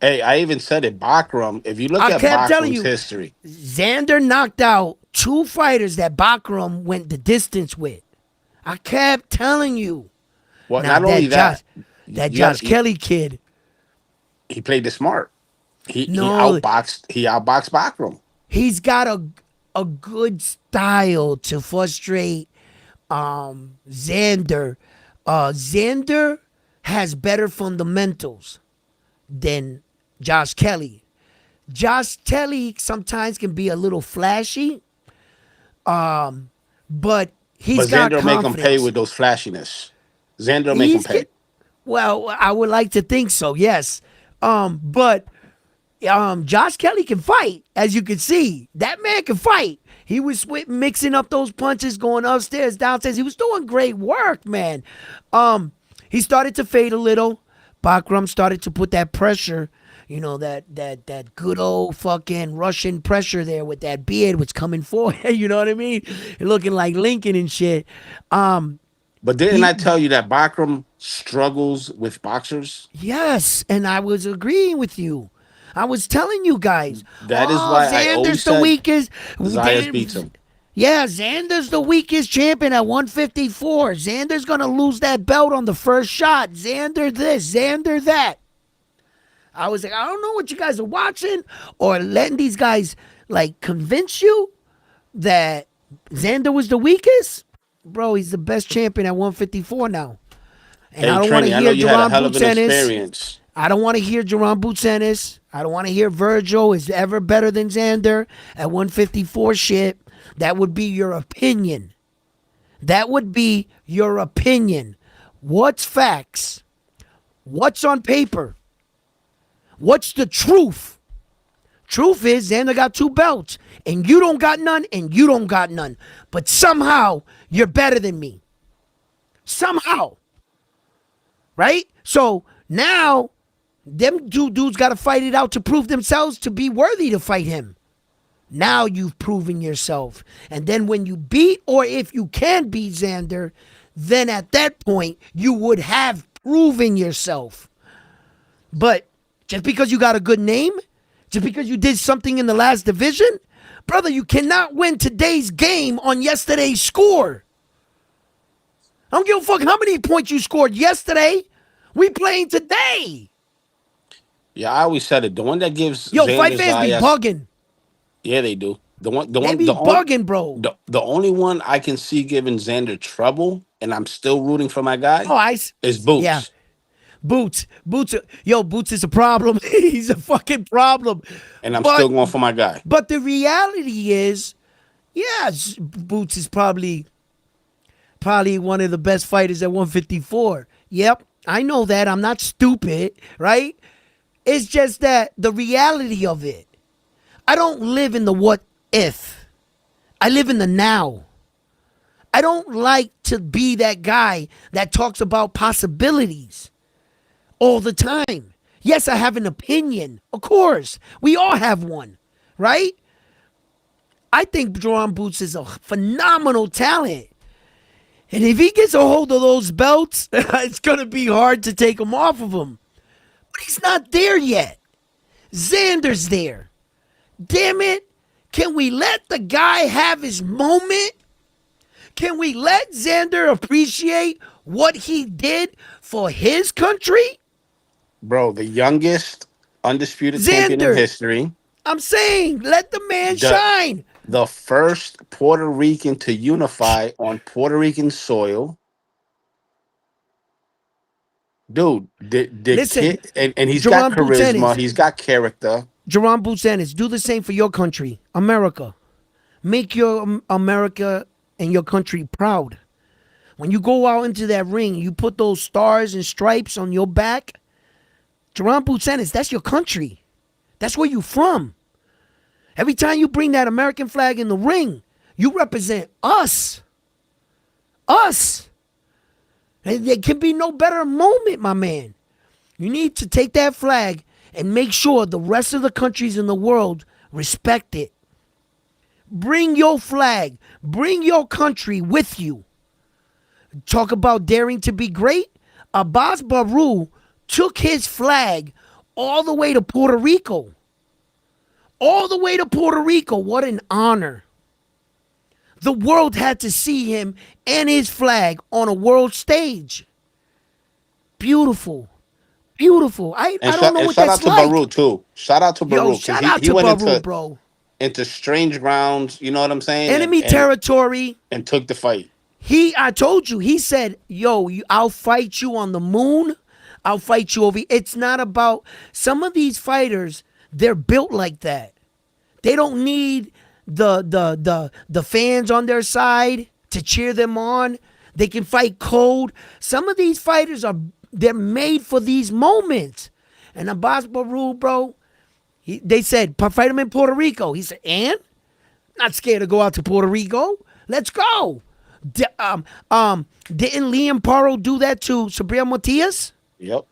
Hey, I even said it. Bakram. If you look
I
at
kept telling
Bakram's
you,
history,
Xander knocked out two fighters that Bakram went the distance with. I kept telling you.
well,
Now
not only
that
you got
Josh Kelly kid,
he played it smart. He
no,
outboxed Bakram.
he's got a good style to frustrate Xander. Xander has better fundamentals than Josh Kelly. Josh Kelly sometimes can be a little flashy, but he's
But
got
Xander will make him pay
confidence.
with those flashiness. Xander will make him
He's
pay.
get well. I would like to think so. Yes, but Josh Kelly can fight, as you can see. That man can fight. He was mixing up those punches, going upstairs, downstairs. He was doing great work, man. He started to fade a little. Bakram started to put that pressure, you know, that good old fucking Russian pressure there with that beard was coming forward. You know what I mean? Looking like Lincoln and shit.
But didn't
He
I tell you that Bakram struggles with boxers?
Yes, and I was agreeing with you. I was telling you guys,
That is
oh,
why I always
Xander's the
said
weakest.
Zayas beats him.
Yeah, Xander's the weakest champion at 154. Xander's gonna lose that belt on the first shot. Xander this, Xander that. I was like, I don't know what you guys are watching or letting these guys like convince you that Xander was the weakest. Bro, he's the best champion at 154 now. And
Hey,
I don't want to
Trini, I know
hear
you had a
Jerron
hell of an
Boots
experience.
I don't want to hear Jerron Boots I don't want to hear Virgil is ever better than Xander at 154 shit. That would be your opinion. That would be your opinion. What's facts? What's on paper? What's the truth? Truth is Xander got 2 belts, and you don't got none, and you don't got none. But somehow you're better than me. Somehow. Right? So now them two dudes got to fight it out to prove themselves to be worthy to fight him. Now you've proven yourself. And then when you beat, or if you can beat Xander, then at that point you would have proven yourself. But just because you got a good name, just because you did something in the last division, brother, you cannot win today's game on yesterday's score. I don't give a fuck how many points you scored yesterday. We playing today.
Yeah, I always said it. The one that gives
Yo, fight
Xander
fans be
Zayas,
bugging.
yeah, they do.
They be bugging, bro.
The only one I can see giving Xander trouble, and I'm still rooting for my
Oh,
guy, is
yeah.
Boots.
Boots, yo, Boots is a problem. He's a fucking problem.
And I'm
But
still going for my guy.
But the reality is, yeah, Boots is probably one of the best fighters at 154. Yep, I know that. I'm not stupid, right? It's just that the reality of it. I don't live in the what if. I live in the now. I don't like to be that guy that talks about possibilities all the time. Yes, I have an opinion. Of course. We all have one, right? I think Jerome Boots is a phenomenal talent. And if he gets a hold of those belts, it's going to be hard to take him off of him. But he's not there yet. Xander's there. Damn it. Can we let the guy have his moment? Can we let Xander appreciate what he did for his country?
Bro, the youngest undisputed champion in
Xander,
history.
I'm saying, let the man shine.
The first Puerto Rican to unify on Puerto Rican soil. Dude, the
Listen,
kid, and he's
Jerome
got charisma,
Boots
he's got character.
Jerome Boots, do the same for your country, America. Make your America and your country proud. When you go out into that ring, you put those stars and stripes on your back. Jerome Boots, that's your country. That's where you from. Every time you bring that American flag in the ring, you represent us. Us. And there can be no better moment, my man. You need to take that flag and make sure the rest of the countries in the world respect it. Bring your flag. Bring your country with you. Talk about daring to be great. Abass Baru took his flag all the way to Puerto Rico. All the way to Puerto Rico. What an honor. The world had to see him and his flag on a world stage. Beautiful. Beautiful. I don't know what
shout out
that's
to
like.
Baru too. Shout out to Baru.
Yo, shout out
He
to
went
Baru, bro.
into strange grounds, you know what I'm saying?
Enemy territory.
And took the fight.
I told you, he said, yo, I'll fight you on the moon. I'll fight you over. It's not about, some of these fighters, they're built like that. They don't need the fans on their side to cheer them on. They can fight cold. Some of these fighters they're made for these moments. And Abass Baru, bro, they said, fight him in Puerto Rico. He said, and? Not scared to go out to Puerto Rico. Let's go. Didn't Liam Paro do that to Sabria Matias?
Yep.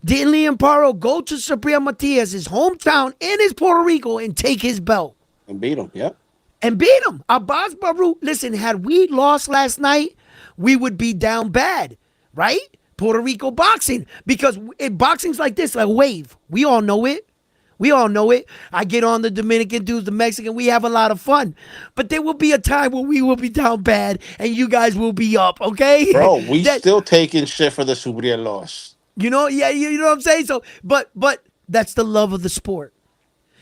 Didn't Liam Paro go to Sabria Matias, his hometown in his Puerto Rico, and take his belt?
And beat him, yep.
And beat him. Abass Baru, listen, had we lost last night, we would be down bad, right? Puerto Rico boxing. Because boxing's like this, like a wave. We all know it. We all know it. I get on the Dominican dudes, the Mexican. We have a lot of fun. But there will be a time where we will be down bad and you guys will be up, okay?
Bro, we still taking shit for the Subria loss.
You know, yeah, you know what I'm saying? So, but that's the love of the sport.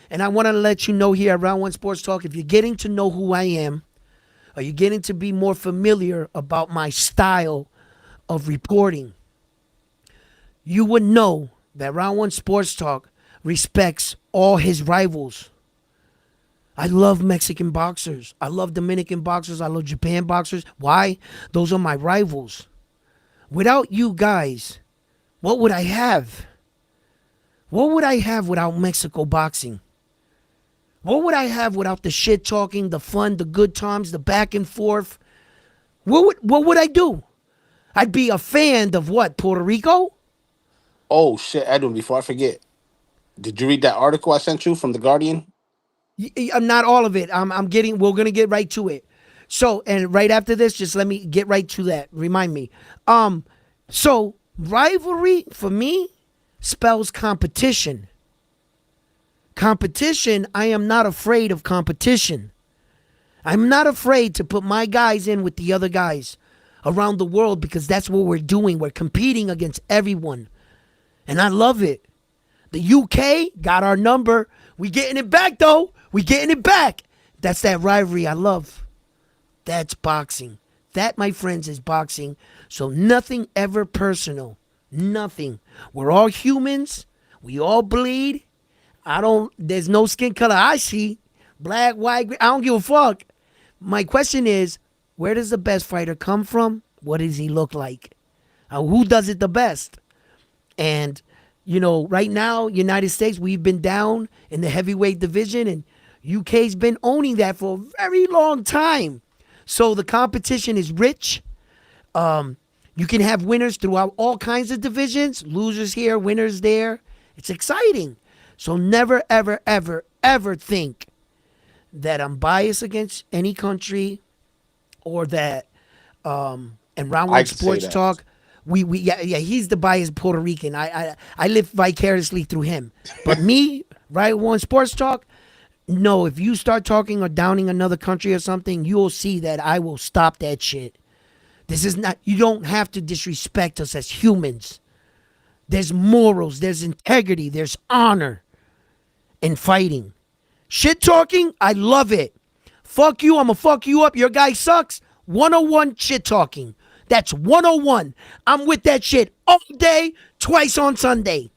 And I want to let you know here at Round One Sports Talk, if you're getting to know who I am, or you're getting to be more familiar about my style of reporting, you would know that Round One Sports Talk respects all his rivals. I love Mexican boxers. I love Dominican boxers. I love Japan boxers. Why? Those are my rivals. Without you guys, what would I have? What would I have without Mexico boxing? What would I have without the shit talking, the fun, the good times, the back and forth? What would I do? I'd be a fan of what? Puerto Rico?
Oh shit, Edwin! Before I forget, did you read that article I sent you from the Guardian?
Not all of it. I'm getting. We're gonna get right to it. So, and right after this, just let me get right to that. Remind me. So rivalry for me spells competition. Competition. I am not afraid of competition. I'm not afraid to put my guys in with the other guys around the world because that's what we're doing. We're competing against everyone, and I love it. The UK got our number. We getting it back though. We getting it back. That's that rivalry I love. That's boxing. That, my friends, is boxing. So nothing ever personal. Nothing. We're all humans. We all bleed. There's no skin color I see. Black, white, I don't give a fuck. My question is, where does the best fighter come from? What does he look like? Who does it the best? And right now, United States, we've been down in the heavyweight division, and UK's been owning that for a very long time. So the competition is rich. You can have winners throughout all kinds of divisions, losers here, winners there. It's exciting. So never, ever, ever, ever think that I'm biased against any country or that and Round One
I could say
Sports
that.
Talk, yeah, he's the biased Puerto Rican. I live vicariously through him. But me, Round One Sports Talk, no, if you start talking or downing another country or something, you'll see that I will stop that shit. This is not, you don't have to disrespect us as humans. There's morals, there's integrity, there's honor in fighting. Shit talking, I love it. Fuck you, I'ma fuck you up. Your guy sucks. 101 shit talking. That's 101. I'm with that shit all day, twice on Sunday.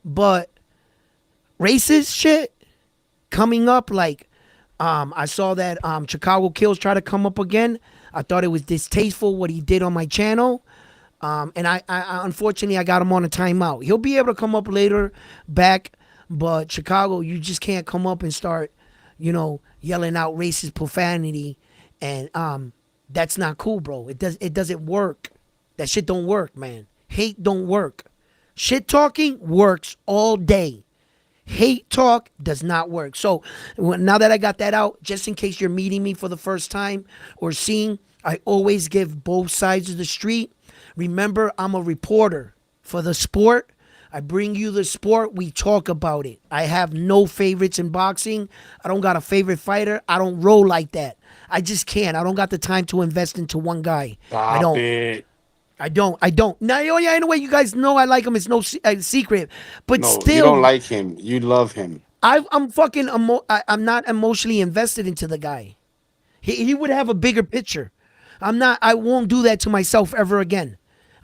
But racist shit coming up, like I saw that Chicago Kills try to come up again. I thought it was distasteful what he did on my channel. And I unfortunately I got him on a timeout. He'll be able to come up later back, but Chicago, you just can't come up and start, yelling out racist profanity, and that's not cool, bro. It doesn't work. That shit don't work, man. Hate don't work. Shit talking works all day. Hate talk does not work. So now that I got that out, just in case you're meeting me for the first time or seeing, I always give both sides of the street. Remember, I'm a reporter for the sport. I bring you the sport. We talk about it. I have no favorites in boxing. I don't got a favorite fighter. I don't roll like that. I just can't. I don't got the time to invest into one guy. I
Stop
don't.
it.
I don't. Now, yeah, in a way, you guys know I like him. It's no secret. But
No, you don't
still,
like him. You love him.
I'm fucking. I'm not emotionally invested into the guy. He would have a bigger picture. I'm not. I won't do that to myself ever again.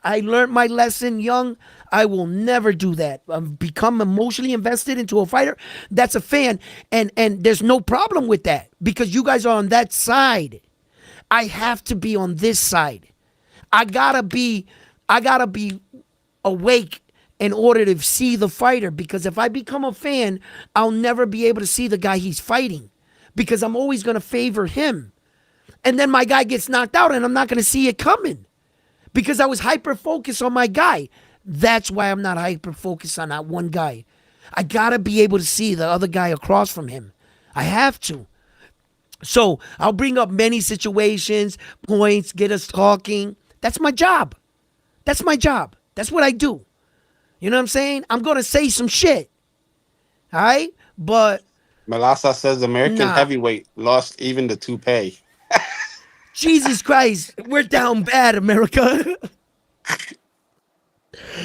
I learned my lesson young. I will never do that. I've become emotionally invested into a fighter that's a fan, and there's no problem with that because you guys are on that side. I have to be on this side. I gotta be. I gotta be awake in order to see the fighter because if I become a fan, I'll never be able to see the guy he's fighting because I'm always gonna favor him. And then my guy gets knocked out and I'm not gonna see it coming because I was hyper focused on my guy. That's why I'm not hyper focused on that one guy. I gotta be able to see the other guy across from him. I have to. So I'll bring up many situations, points, get us talking. That's my job. That's my job. That's what I do. You know what I'm saying? I'm gonna say some shit. All right? But
Melasa says American
nah.
heavyweight lost even the toupee.
Jesus Christ, we're down bad, America.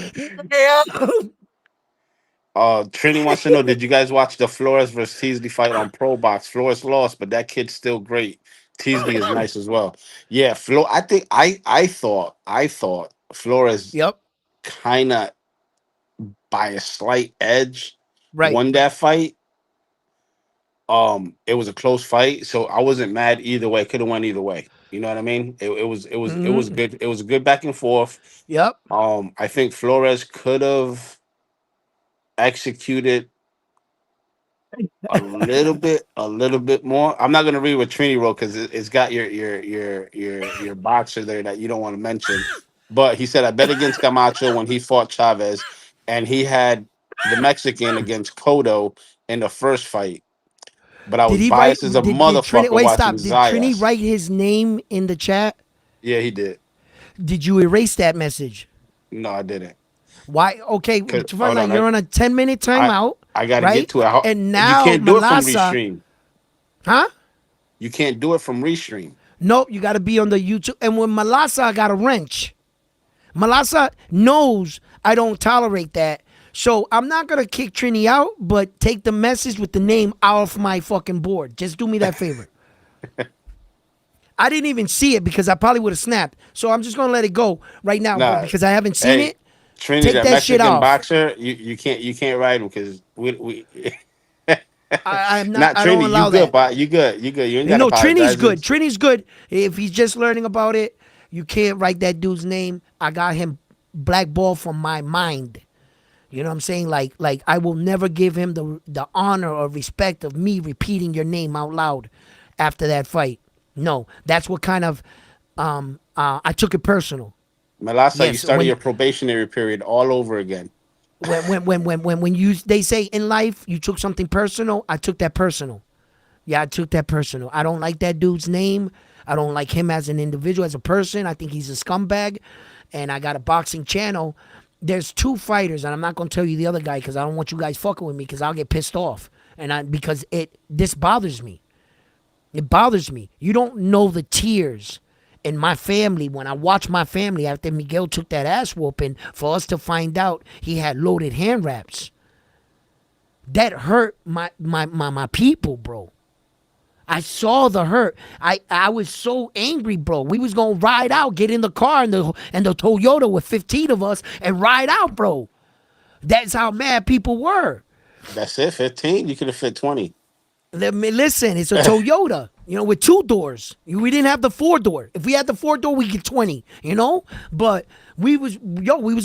Yeah.
Trini wants to know, did you guys watch the Flores versus Teasley fight on Pro Box? Flores lost, but that kid's still great. Teasley is nice as well. Yeah, I think I thought Flores
Yep.
kind of by a slight edge
Right.
won that fight. It was a close fight, so I wasn't mad either way. Could have went either way. You know what I mean? It was
Hmm.
good. It was a good back and forth.
Yep.
I think Flores could have executed a little bit more. I'm not gonna read what Trini wrote because it's got your boxer there that you don't want to mention. But he said I bet against Camacho when he fought Chavez, and he had the Mexican against Cotto in the first fight. But I
Did
was
he write?
biased as a
Did Trini?
motherfucker
Wait,
watching
stop. Did Trini
Zayas.
write his name in the chat?
Yeah, he did.
Did you erase that message?
No, I didn't.
Why? Okay,
Cause
first,
hold
like
on,
you're on a 10-minute
I
timeout,
I got to get
right?
to it.
And
You
now
can't do it from
Malasa,
restream.
huh?
You can't do it from restream.
Nope, you got to be on the YouTube. And when Malasa got a wrench, Malasa knows I don't tolerate that. So I'm not gonna kick Trini out, but take the message with the name off my fucking board. Just do me that favor. I didn't even see it because I probably would have snapped. So I'm just gonna let it go right now. But
Nah,
because I haven't seen
hey,
it,
Trini,
take
that
that shit
Mexican
off.
boxer, you can't ride him because we
I'm not.
not
I don't
Trini. You
allow
good,
that.
but you good. You good. You ain't
You
got to
know, Trini's
apologize.
good. Trini's good. If he's just learning about it, you can't write that dude's name. I got him blackballed from my mind. You know what I'm saying? Like I will never give him the honor or respect of me repeating your name out loud after that fight. No, that's what kind of I took it personal.
Melassa, you
Yes,
started your probationary period all over again.
when you they say in life you took something personal, I took that personal. Yeah, I took that personal. I don't like that dude's name. I don't like him as an individual, as a person. I think he's a scumbag. And I got a boxing channel. There's two fighters, and I'm not gonna tell you the other guy because I don't want you guys fucking with me because I'll get pissed off. And because this bothers me. It bothers me. You don't know the tears in my family when I watched my family after Miguel took that ass whooping for us to find out he had loaded hand wraps. That hurt my people, bro. I saw the hurt. I was so angry, bro. We was gonna ride out, get in the car and the Toyota with 15 of us and ride out, bro. That's how mad people were.
That's it. 15. You could have fit 20.
Let me listen. It's a Toyota, with two doors. We didn't have the four door. If we had the four door, we get 20, But we was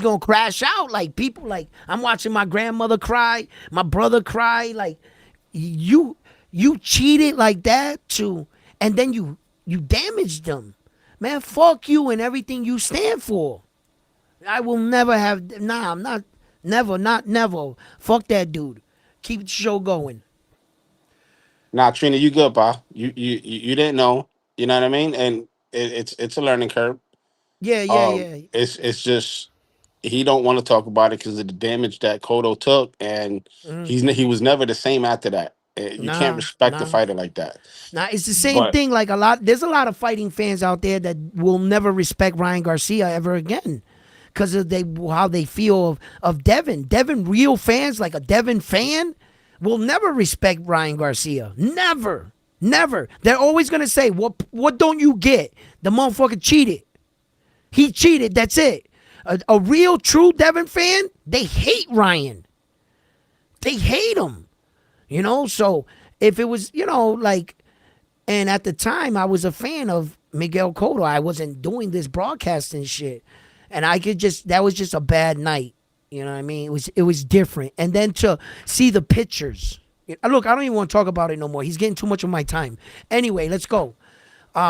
gonna crash out. Like people, like I'm watching my grandmother cry, my brother cry. Like you, you cheated like that too, and then you damaged them, man. Fuck you and everything you stand for. I will never have. Nah, I'm not. Never, not never. Fuck that dude. Keep the show going.
Nah, Trina, you good, pa. You didn't know. You know what I mean? And it's a learning curve.
Yeah, yeah, yeah.
It's just he don't want to talk about it because of the damage that Kodo took, and he was never the same after that. You can't
Nah,
respect the
nah.
fighter like that.
Now it's the same
But
thing. Like there's a lot of fighting fans out there that will never respect Ryan Garcia ever again, because of how they feel of Devin. Devin real fans, like a Devin fan, will never respect Ryan Garcia. Never, never. They're always gonna say, "What don't you get? The motherfucker cheated. He cheated. That's it." A real true Devin fan, they hate Ryan. They hate him. So if it was, like. And at the time, I was a fan of Miguel Cotto. I wasn't doing this broadcasting shit, and that was just a bad night. You know what I mean? It was different. And then to see the pictures. Look, I don't even want to talk about it no more. He's getting too much of my time. Anyway, let's go.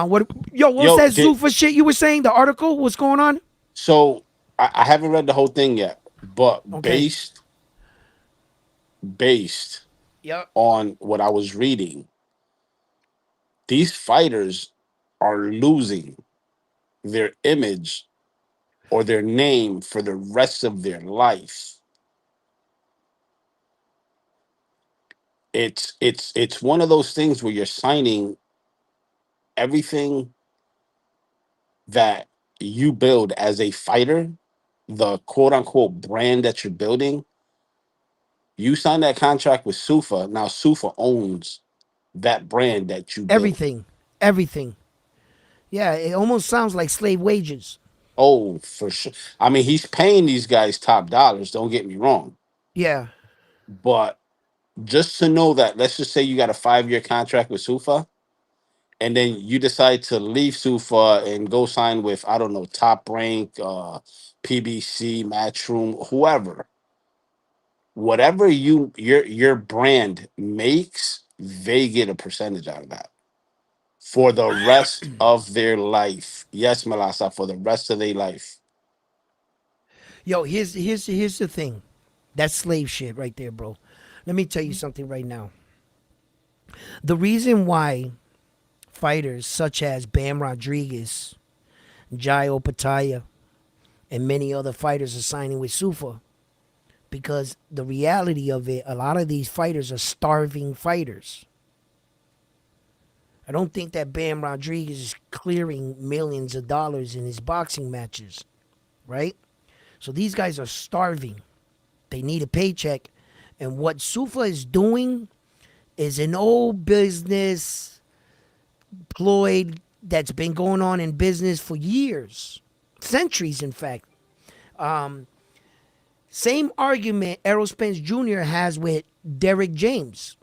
What was
yo,
that Zuffa shit you were saying? The article? What's going on?
so I haven't read the whole thing yet, but
Okay.
based
Yep.
on what I was reading, these fighters are losing their image or their name for the rest of their life. It's one of those things where you're signing everything that you build as a fighter, the quote unquote brand that you're building. You sign that contract with Sufa. Now Sufa owns that brand that you built.
Everything. Everything. Yeah, it almost sounds like slave wages.
Oh, for sure. I mean, he's paying these guys top dollars. Don't get me wrong,
Yeah.
but just to know that, let's just say you got a 5-year contract with Sufa, and then you decide to leave Sufa and go sign with, I don't know, Top Rank, PBC, Matchroom, whoever. Whatever your brand makes, they get a percentage out of that for the rest of their life. Yes, Melasa, for the rest of their life.
Yo, here's the thing. That's slave shit right there, bro. Let me tell you something right now. The reason why fighters such as Bam Rodriguez, Jai Opataya, and many other fighters are signing with Sufa, because the reality of it, a lot of these fighters are starving fighters. I don't think that Bam Rodriguez is clearing millions of dollars in his boxing matches, right? So these guys are starving. They need a paycheck. And what Sufa is doing is an old business ploy that's been going on in business for years, centuries, in fact. Same argument Errol Spence Jr. has with Derrick James.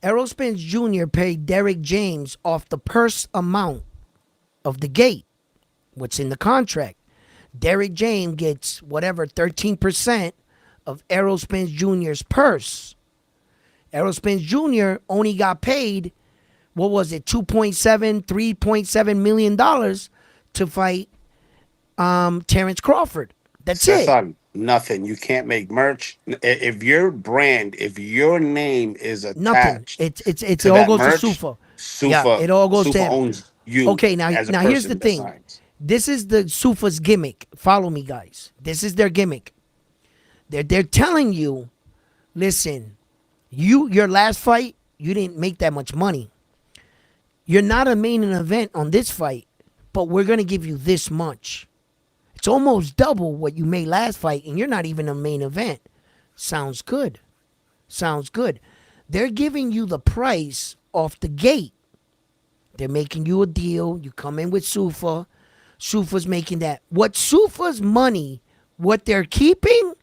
Errol Spence Jr. paid Derrick James off the purse amount of the gate, what's in the contract. Derrick James gets whatever 13% of Errol Spence Jr.'s purse. Errol Spence Jr. only got paid, what was it, $3.7 million to fight Terrence Crawford. That's it.
Cesar, nothing. You can't make merch. If your brand, if your name is
Nothing.
attached
It
to
all
that
goes to
merch,
Sufa. Yeah,
Sufa
it all goes to
Sufa
him.
owns you
Okay, now
as a
here's the
person that
thing.
signs.
This is the Sufa's gimmick. Follow me, guys. This is their gimmick. They're telling you, listen, your last fight, you didn't make that much money. You're not a main event on this fight, but we're gonna give you this much. It's almost double what you made last fight, and you're not even a main event. Sounds good. Sounds good. They're giving you the price off the gate. They're making you a deal. You come in with Sufa. Sufa's making that. What Sufa's money, what they're keeping,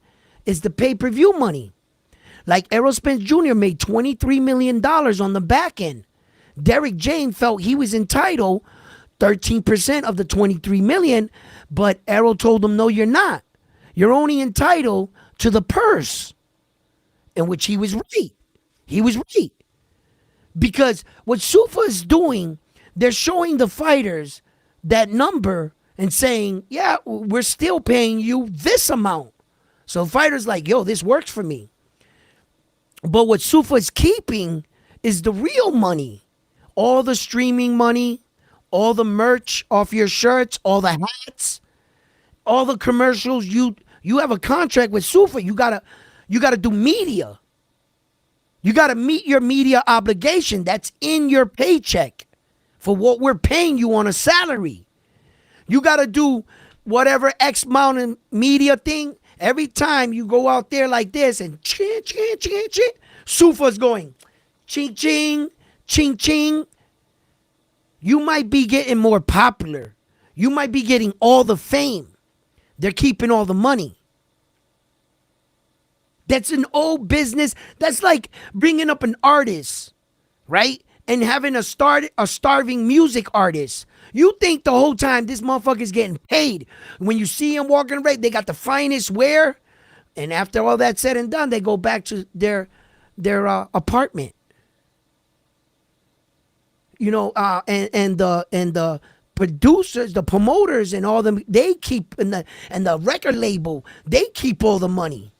is the pay-per-view money. Like Errol Spence Jr. made $23 million on the back end. Derrick James felt he was entitled 13% of the $23 million, but Errol told him, no, you're not. You're only entitled to the purse. In which he was right. He was right. Because what Sufa is doing, they're showing the fighters that number and saying, yeah, we're still paying you this amount. So fighters like, yo, this works for me. But what Sufa is keeping is the real money. All the streaming money, all the merch off your shirts, all the hats, all the commercials. You have a contract with Sufa. You gotta do media. You gotta meet your media obligation. That's in your paycheck for what we're paying you on a salary. You gotta do whatever X amount of media thing. Every time you go out there like this and ching, ching, ching, ching, Sufa's going ching, ching, ching, ching. You might be getting more popular. You might be getting all the fame. They're keeping all the money. That's an old business. That's like bringing up an artist, right? And having a starving music artist. You think the whole time this motherfucker's getting paid. When you see him walking around, they got the finest wear. And after all that's said and done, they go back to their apartment. You know, and the producers, the promoters, and all them, they keep and the record label, they keep all the money.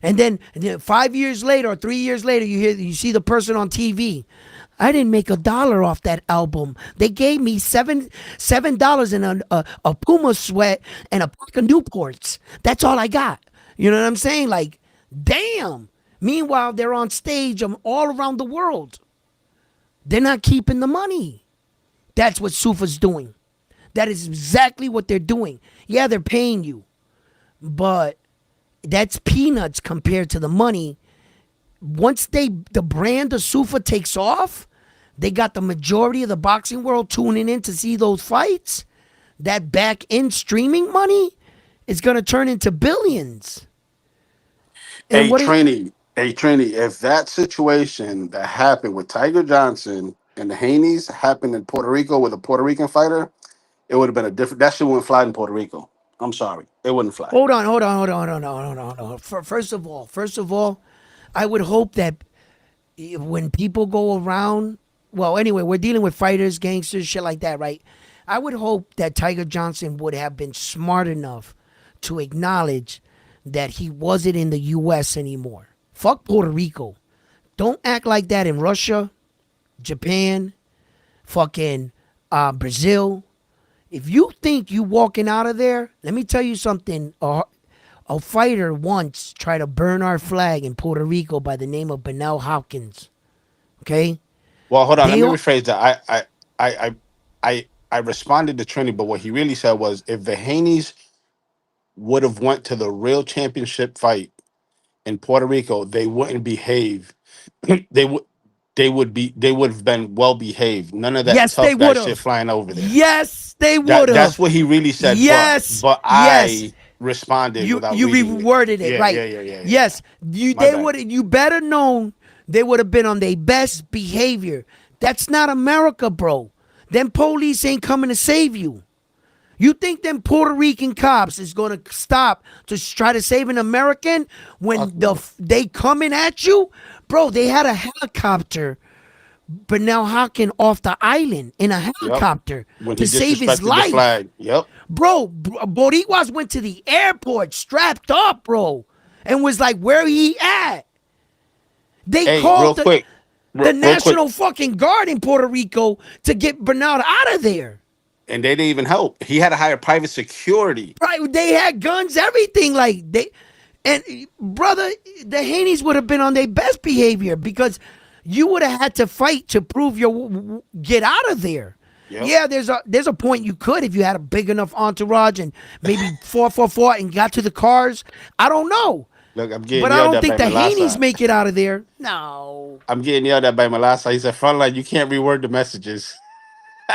And then 5 years later or 3 years later, you see the person on TV. I didn't make $1 off that album. They gave me $7 in a Puma sweat and a pack of Newports. That's all I got. You know what I'm saying? Like, damn. Meanwhile, they're on stage all around the world. They're not keeping the money. That's what Sufa's doing. That is exactly what they're doing. Yeah, they're paying you, but that's peanuts compared to the money. Once the brand of Sufa takes off, they got the majority of the boxing world tuning in to see those fights. That back end streaming money is going to turn into billions. And
Hey, Trini, Hey Trini, if that situation that happened with Tiger Johnson and the Haney's happened in Puerto Rico with a Puerto Rican fighter, it would have been a different. That shit wouldn't fly in Puerto Rico. I'm sorry, it wouldn't fly.
Hold on. First of all, I would hope that when people go around, well, anyway, we're dealing with fighters, gangsters, shit like that, right? I would hope that Tiger Johnson would have been smart enough to acknowledge that he wasn't in the U.S. anymore. Fuck Puerto Rico. Don't act like that in Russia, Japan, fucking Brazil. If you think you walking out of there, let me tell you something. A fighter once tried to burn our flag in Puerto Rico by the name of Benel Hopkins. Okay,
Well, hold on. Let
they
me
all-
rephrase that. I responded to Trini, but what he really said was, if the Haney's would have went to the real championship fight in Puerto Rico, they wouldn't behave. they would. They would have been well behaved. None of that
yes they
tough guy
would
shit
have.
flying over there.
Yes they would
That's
have.
what he really said.
Yes,
But
yes.
I responded without
You
reading it.
reworded it
Yeah,
right.
yeah, yeah, yeah, yeah.
Yes,
My bad.
you better known they would have been on their best behavior. That's not America, bro. Them police ain't coming to save you. You think them Puerto Rican cops is gonna stop to try to save an American when
Fuck no.
they coming at you, bro? They had a helicopter, but now hawking off the island in a
Yep.
helicopter
When
to
he
save his
disrespected the
life.
flag. Yep.
Bro, Boricuas went to the airport strapped up, bro, and was like, where he at? They
Hey, real
called the,
quick.
the
Real quick.
National fucking Guard in Puerto Rico to get Bernard out of there.
And they didn't even help. He had to hire private security.
Right? They had guns, everything. Like they, and brother, the Haney's would have been on their best behavior because you would have had to fight to prove your get out of there.
Yep.
Yeah, there's a point you could if you had a big enough entourage and maybe 444 and got to the cars. I don't know,
Look, I'm getting
but I
yelled
don't
at
think
by
the Haney's
Malasa.
make it out of there. No.
I'm getting yelled at by Malasa. He said, Frontline, you can't reword the messages.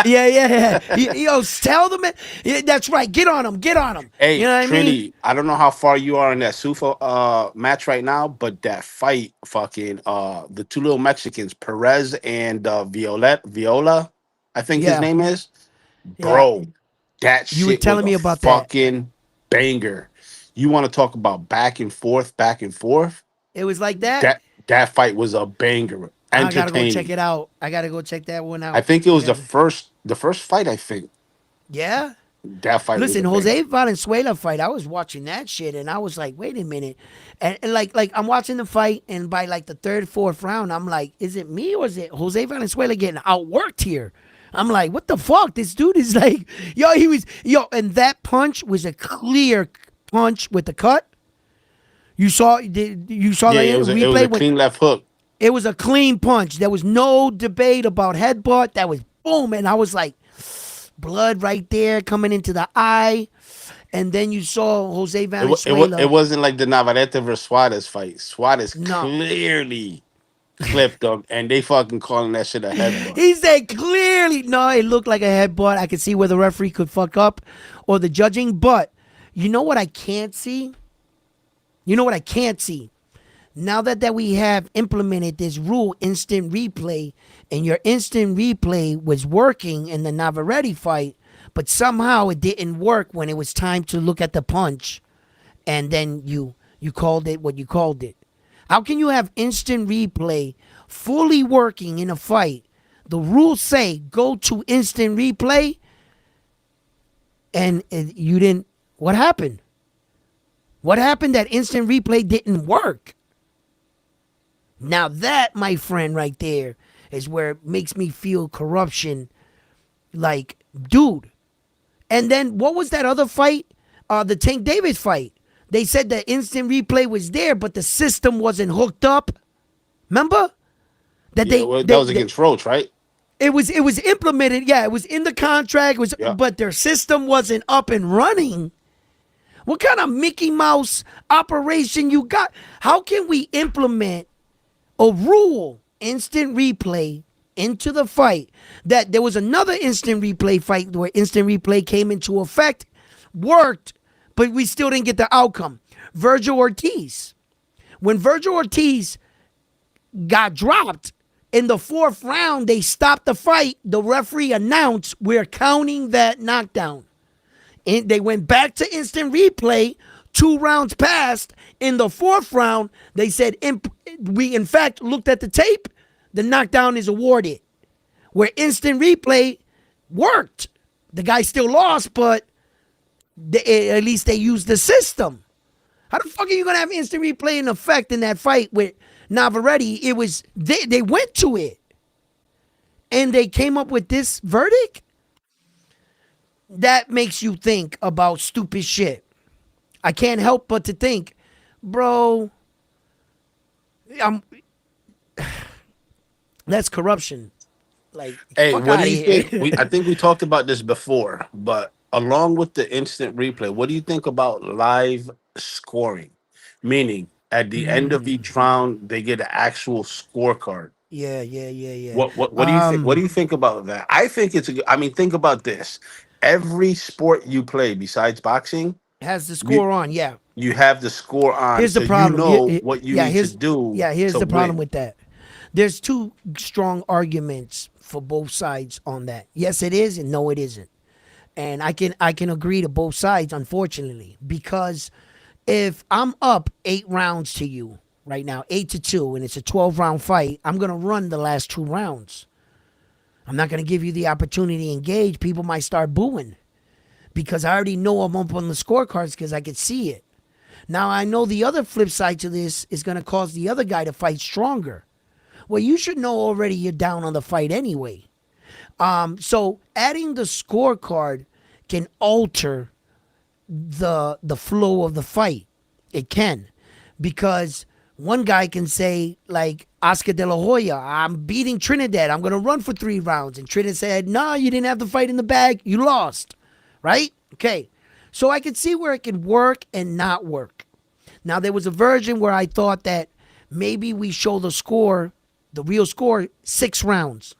Yeah. Yo, tell them it. Yeah, that's right. Get on them. Get on them. You
Hey,
know what I mean?
Trini, I don't know how far you are in that Sufa match right now, but that fight, fucking the two little Mexicans, Perez and Viola, I think his
Yeah.
name is.
Yeah.
Bro, that
You were
shit was
telling
a
me about that.
fucking banger. You want to talk about back and forth, back and forth?
It was like that.
That fight was a banger.
I gotta go check
Entertaining.
it out. I gotta go check that one
I
out.
think it
I
was
gotta.
the first fight, I think.
Yeah.
That fight was a
Listen,
banger.
Jose Valenzuela fight. I was watching that shit, and I was like, wait a minute, and like I'm watching the fight, and by like the third, fourth round, I'm like, is it me or is it Jose Valenzuela getting outworked here? I'm like, what the fuck? This dude is like, and that punch was a clear punch with the cut. You saw the
Yeah, it was
replay
a
when
clean left hook.
it was a clean punch. There was no debate about headbutt. That was boom, and I was like, blood right there coming into the eye. And then you saw Jose Valenzuela.
It wasn't like the Navarrete versus Suarez fight. Suarez
No.
clearly clipped him, and they fucking calling that shit a headbutt.
He said clearly, no, it looked like a headbutt. I could see where the referee could fuck up or the judging. But you know what I can't see? You know what I can't see? Now that we have implemented this rule, instant replay, and your instant replay was working in the Navarrete fight, but somehow it didn't work when it was time to look at the punch, and then you called it what you called it. How can you have instant replay fully working in a fight? The rules say go to instant replay, and you didn't. What happened? What happened that instant replay didn't work? Now that, my friend, right there is where it makes me feel corruption. Like, dude. And then what was that other fight? The Tank Davis fight. They said the instant replay was there, but the system wasn't hooked up. Remember?
That was against Roach, right?
It was implemented. Yeah, it was in the contract. But their system wasn't up and running. What kind of Mickey Mouse operation you got? How can we implement a rule, instant replay, into the fight? That there was another instant replay fight where instant replay came into effect, worked, but we still didn't get the outcome. Virgil Ortiz. When Virgil Ortiz got dropped in the 4th round, they stopped the fight. The referee announced, we're counting that knockdown. And they went back to instant replay. 2 rounds passed. In the 4th round, they said, we in fact looked at the tape. The knockdown is awarded. Where instant replay worked. The guy still lost, but at least they used the system. How the fuck are you going to have instant replay in effect in that fight with Navarrete? It was, they went to it. And they came up with this verdict? That makes you think about stupid shit. I can't help but to think, bro, that's corruption. Like,
Hey,
fuck
what
out
do
of
you
here.
think? I think we talked about this before, but along with the instant replay, what do you think about live scoring? Meaning, at the end of each round, they get an actual scorecard.
Yeah.
What do you think? What do you think about that? I think it's. I mean, think about this. Every sport you play besides boxing,
Has the
you
score on, yeah.
you have the score on,
Here's the
so you
problem.
know what you
Yeah,
need to do
here's
to
the problem
win.
with that. There's 2 strong arguments for both sides on that. Yes, it is, and no, it isn't. And I can agree to both sides, unfortunately, because if I'm up 8 rounds to you right now, 8-2, and it's a 12-round fight, I'm gonna run the last 2 rounds. I'm not gonna give you the opportunity to engage. People might start booing because I already know I'm up on the scorecards because I could see it. Now I know the other flip side to this is gonna cause the other guy to fight stronger. Well, you should know already you're down on the fight anyway. So adding the scorecard can alter the flow of the fight. It can, because one guy can say like Oscar De La Hoya, I'm beating Trinidad. I'm gonna run for 3 rounds, and Trinidad said, "No, you didn't have the fight in the bag. You lost." Right? Okay. So I could see where it could work and not work. Now there was a version where I thought that maybe we show the score, the real score, 6 rounds,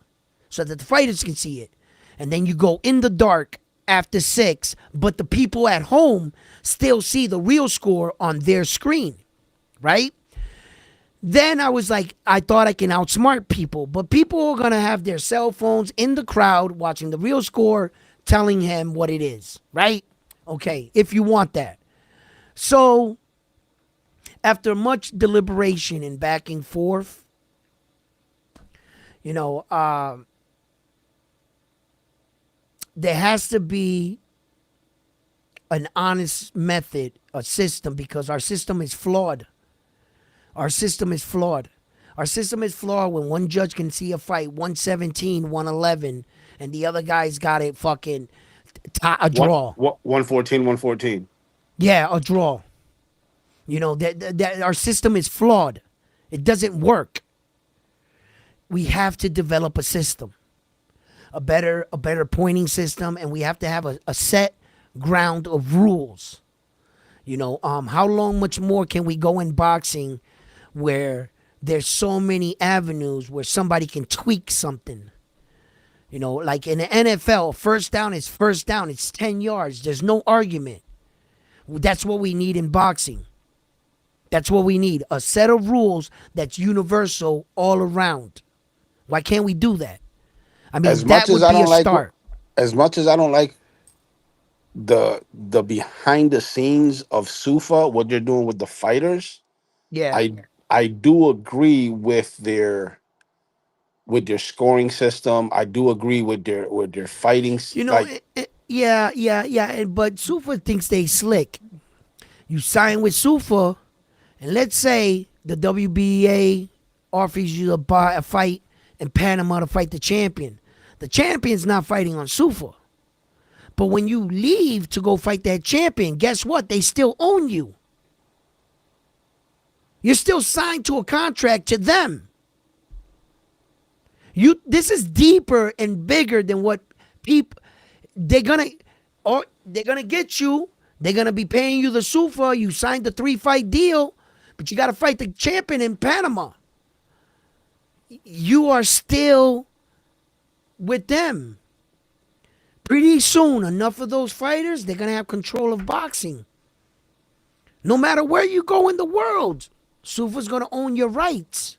so that the fighters can see it. And then you go in the dark after 6, but the people at home still see the real score on their screen, right? Then I was like, I thought I can outsmart people, but people are going to have their cell phones in the crowd watching the real score, telling him what it is, right? Okay, if you want that. So after much deliberation and back and forth, you know, there has to be an honest method, a system, because our system is flawed. Our system is flawed. Our system is flawed when one judge can see a fight 117, 111, and the other guy's got it fucking a draw.
114, 114.
Yeah, a draw. You know, that our system is flawed. It doesn't work. We have to develop a system, a better pointing system, and we have to have a set ground of rules. You know, how long much more can we go in boxing where there's so many avenues where somebody can tweak something? You know, like in the NFL, first down is first down. It's 10 yards. There's no argument. That's what we need in boxing. That's what we need. A set of rules that's universal all around. Why can't we do that? I mean,
As
that
much as
would
I
be a
don't like,
start.
as much as I don't like the behind the scenes of Sufa, what they're doing with the fighters,
Yeah.
I do agree with their scoring system. I do agree with their fighting.
You know,
Like,
yeah. But Sufa thinks they slick. You sign with Sufa, and let's say the WBA offers you a fight in Panama to fight the champion. The champion's not fighting on Sufa. But when you leave to go fight that champion, guess what? They still own you. You're still signed to a contract to them. This is deeper and bigger than what people they're gonna get you. They're gonna be paying you the SUFA. You signed the 3-fight deal, but you gotta fight the champion in Panama. You are still with them. Pretty soon, enough of those fighters, they're gonna have control of boxing. No matter where you go in the world. Sufa's gonna own your rights.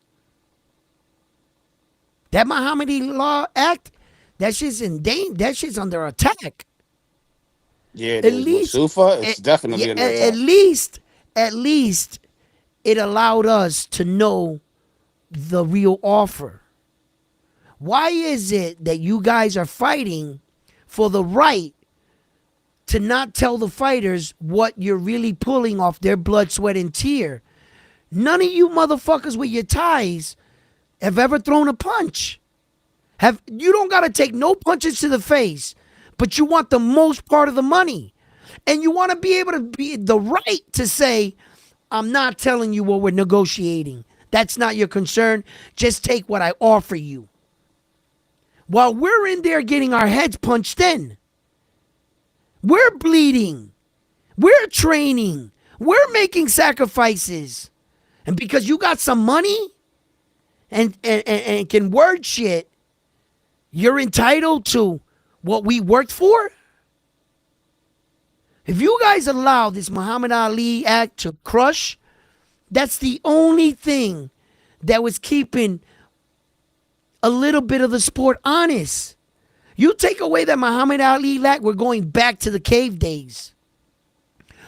That Muhammadi Law Act, that shit's in danger. That shit's under attack.
Yeah, it
At
is. With
least,
Sufa, it's
at,
definitely
yeah,
under
at
attack.
least, at least, it allowed us to know the real offer. Why is it that you guys are fighting for the right to not tell the fighters what you're really pulling off their blood, sweat, and tear? None of you motherfuckers with your ties have ever thrown a punch. You don't gotta take no punches to the face, but you want the most part of the money. And you want to be able to be the right to say, I'm not telling you what we're negotiating. That's not your concern. Just take what I offer you. While we're in there getting our heads punched in, we're bleeding, we're training, we're making sacrifices. And because you got some money and can word shit, you're entitled to what we worked for? If you guys allow this Muhammad Ali Act to crush, that's the only thing that was keeping a little bit of the sport honest. You take away that Muhammad Ali Act, we're going back to the cave days.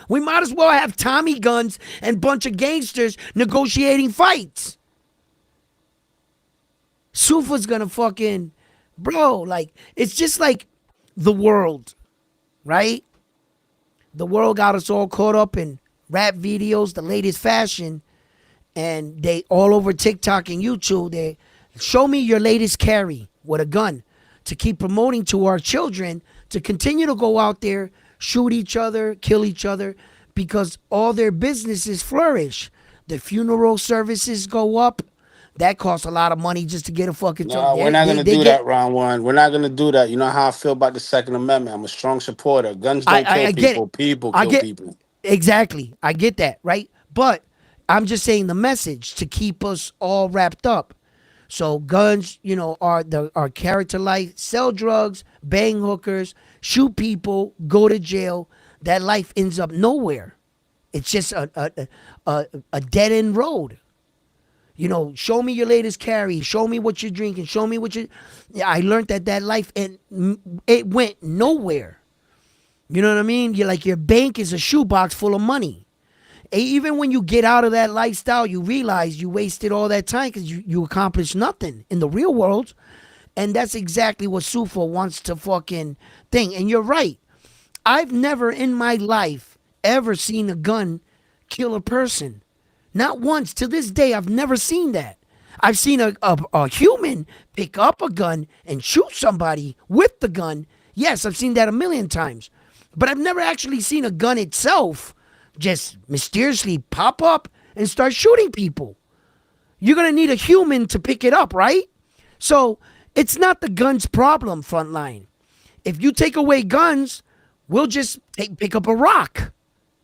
We might as well have Tommy guns and bunch of gangsters negotiating fights. Sufa's gonna fucking, bro, like, it's just like the world, right? The world got us all caught up in rap videos, the latest fashion, and they all over TikTok and YouTube, they show me your latest carry with a gun to keep promoting to our children to continue to go out there, shoot each other, kill each other, because all their businesses flourish. The funeral services go up. That costs a lot of money just to get a fucking.
No, we're not gonna do that, round one. We're not gonna do that. You know how I feel about the Second Amendment. I'm a strong supporter. Guns don't kill
I get it.
people. People
I
kill
get
people.
exactly. I get that, right? But I'm just saying the message to keep us all wrapped up. So guns, are character life, sell drugs, bang hookers, shoot people, go to jail. That life ends up nowhere. It's just a dead end road. Show me your latest carry. Show me what you're drinking. Show me what you. Yeah, I learned that life and it went nowhere. You know what I mean? You're like your bank is a shoebox full of money. Even when you get out of that lifestyle, you realize you wasted all that time because you accomplished nothing in the real world. And that's exactly what Sufa wants to fucking thing. And you're right. I've never in my life ever seen a gun kill a person. Not once. To this day, I've never seen that. I've seen a human pick up a gun and shoot somebody with the gun. Yes, I've seen that a million times. But I've never actually seen a gun itself just mysteriously pop up and start shooting people. You're going to need a human to pick it up, right? So it's not the gun's problem, Frontline. If you take away guns, we'll just pick up a rock.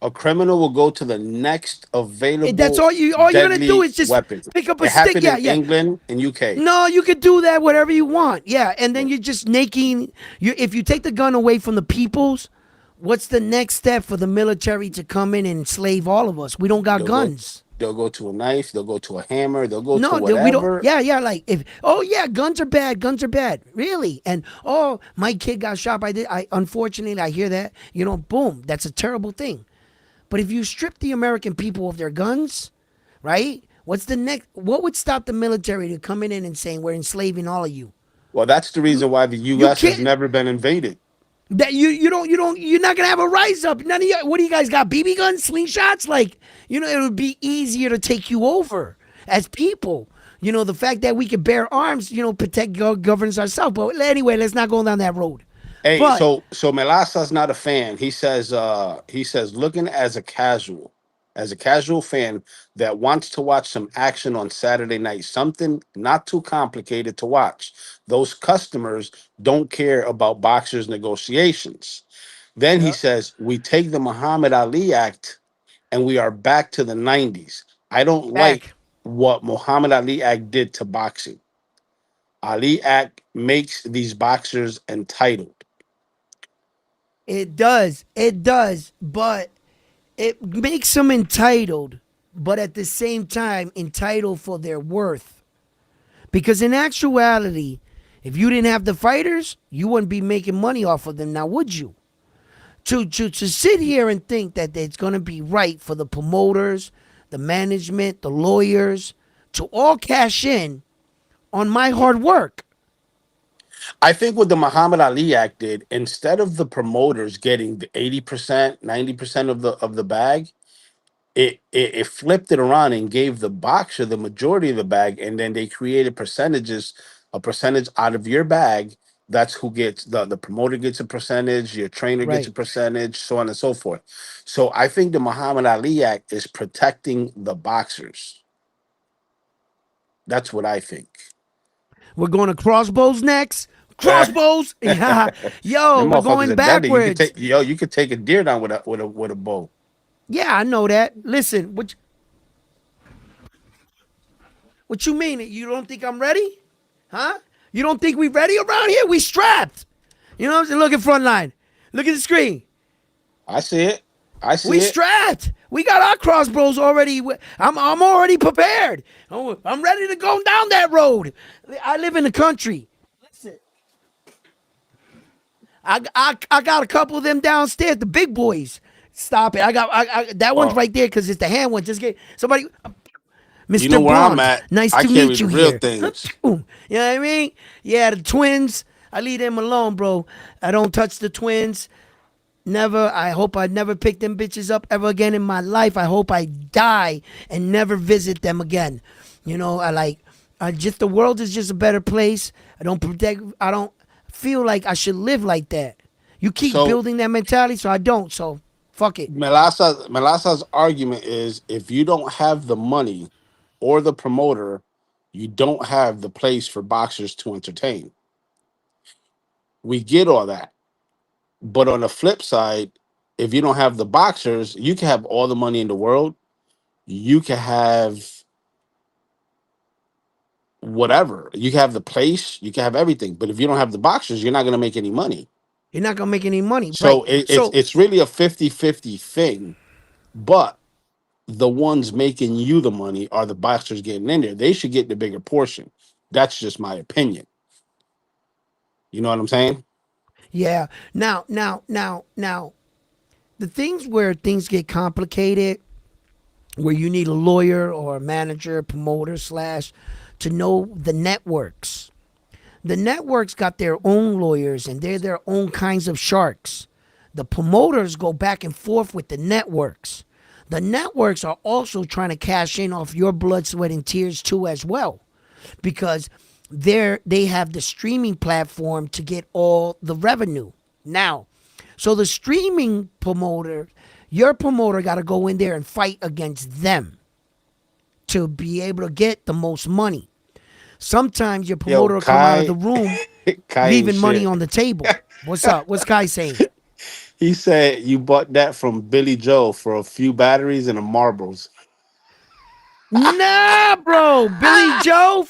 A criminal will go to the next available
That's all you're gonna do
deadly
is just
weapon.
pick up a
It
stick.
happened
Yeah,
in
yeah.
England and UK.
No, you could do that whatever you want. Yeah, and then you're just making you. If you take the gun away from the peoples, what's the next step for the military to come in and enslave all of us? We don't got
They'll go,
guns.
they'll go to a knife. They'll go to a hammer. They'll go to
No, we don't.
whatever.
Yeah, yeah. Like if yeah, guns are bad. Guns are bad. Really? And my kid got shot by this. Unfortunately I hear that. Boom. That's a terrible thing. But if you strip the American people of their guns, right? What's the next? What would stop the military to coming in and saying we're enslaving all of you?
Well, that's the reason why the
You
U.S. has
can't.
never been invaded.
That you're not gonna have a rise up. None of you. What do you guys got? BB guns, slingshots? Like it would be easier to take you over as people. The fact that we can bear arms, protect governs ourselves. But anyway, let's not go down that road.
Hey,
But
so Melasa's not a fan. He says looking as a casual fan that wants to watch some action on Saturday night, something not too complicated to watch. Those customers don't care about boxers' negotiations. Then he
yeah,
says we take the Muhammad Ali Act and we are back to the 90s. I don't like
back.
what Muhammad Ali Act did to boxing. Ali Act makes these boxers entitled.
It does. It does. But it makes them entitled but at the same time entitled for their worth. Because in actuality, if you didn't have the fighters, you wouldn't be making money off of them now, would you? To sit here and think that it's going to be right for the promoters, the management, the lawyers to all cash in on my hard work.
I think what the Muhammad Ali Act did, instead of the promoters getting the 80%, 90% of the bag, it flipped it around and gave the boxer the majority of the bag, and then they created percentages, a percentage out of your bag. That's who gets the promoter gets a percentage, your trainer gets a
Right.
percentage, so on and so forth. So I think the Muhammad Ali Act is protecting the boxers. That's what I think.
We're going to crossbows next.
Them
Crossbows. Yeah. Yo, we're
motherfuckers
going
are deadly. You could
backwards.
take you could take a deer down with a bow.
Yeah, I know that. Listen, what you mean? You don't think I'm ready? Huh? You don't think we ready around here? We strapped. You know what I'm saying? Look at front line. Look at the screen.
I see it. I see
We
it.
strapped. We got our crossbows already. I'm already prepared. Oh, I'm ready to go down that road. I live in the country. Listen, I got a couple of them downstairs, the big boys. Stop it. I that one's
Well,
right there because it's the hand one. Just get somebody.
you know
Mr.
where I'm
Bond,
at.
nice
I
to
carry
meet
the
you
real
here.
things.
You know what I mean? Yeah, the twins. I leave them alone, bro. I don't touch the twins. Never. I hope I never pick them bitches up ever again in my life. I hope I die and never visit them again. You know, I just, the world is just a better place. I don't feel like I should live like that. You keep
So
building that mentality, so I don't. So, fuck it.
Melassa's argument is if you don't have the money or the promoter, you don't have the place for boxers to entertain. We get all that. But on the flip side, if you don't have the boxers, you can have all the money in the world. You can have whatever. You can have the place, you can have everything. But if you don't have the boxers, you're not going to make any money.
You're not gonna make any money,
So
right?
it's
So,
it's really a 50-50 thing. But the ones making you the money are the boxers getting in there. They should get the bigger portion. That's just my opinion. You know what I'm saying?
yeah. Now, the things where things get complicated, where you need a lawyer or a manager, promoter slash, to know the networks. The networks got their own lawyers and they're their own kinds of sharks. The promoters go back and forth with the networks. The networks are also trying to cash in off your blood, sweat, and tears too as well, because they have the streaming platform to get all the revenue now. So the streaming promoter, your promoter got to go in there and fight against them to be able to get the most money. Sometimes your
Yo,
promoter will come out of the
Kai,
room
Kai ain't
leaving money
shit.
on the table. What's up? What's Kai saying?
He said you bought that from Billy Joe for a few batteries and a marbles.
Nah, bro. Billy Joe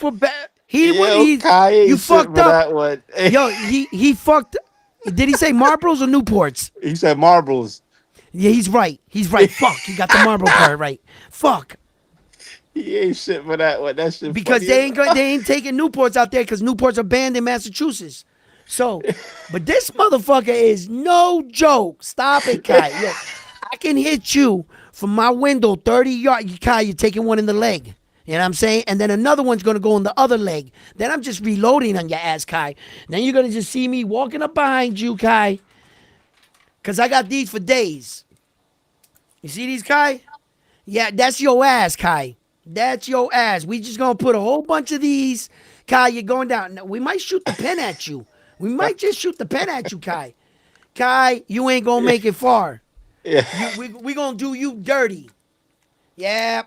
he would
Yo,
he
Kai
you
ain't shit
fucked
for
up.
that one.
Yo, he fucked. Did he say Marlboros or Newports?
He said marbles.
Yeah, he's right. He's right. Fuck, he got the Marlboro part right. Fuck,
He ain't shit for that one. That shit
because
funny as
they ain't taking Newports out there because Newports are banned in Massachusetts. So, but this motherfucker is no joke. Stop it, Kai. Yo, I can hit you from my window 30 yards. Kai, you're taking one in the leg. You know what I'm saying? And then another one's gonna go in the other leg. Then I'm just reloading on your ass, Kai. Then you're gonna just see me walking up behind you, Kai. Cause I got these for days. You see these, Kai? Yeah, that's your ass, Kai. That's your ass. We just gonna put a whole bunch of these. Kai, you're going down. Now, we might shoot the pen at you. We might just shoot the pen at you, Kai. Kai, you ain't gonna make it far.
yeah.
We gonna do you dirty. Yeah.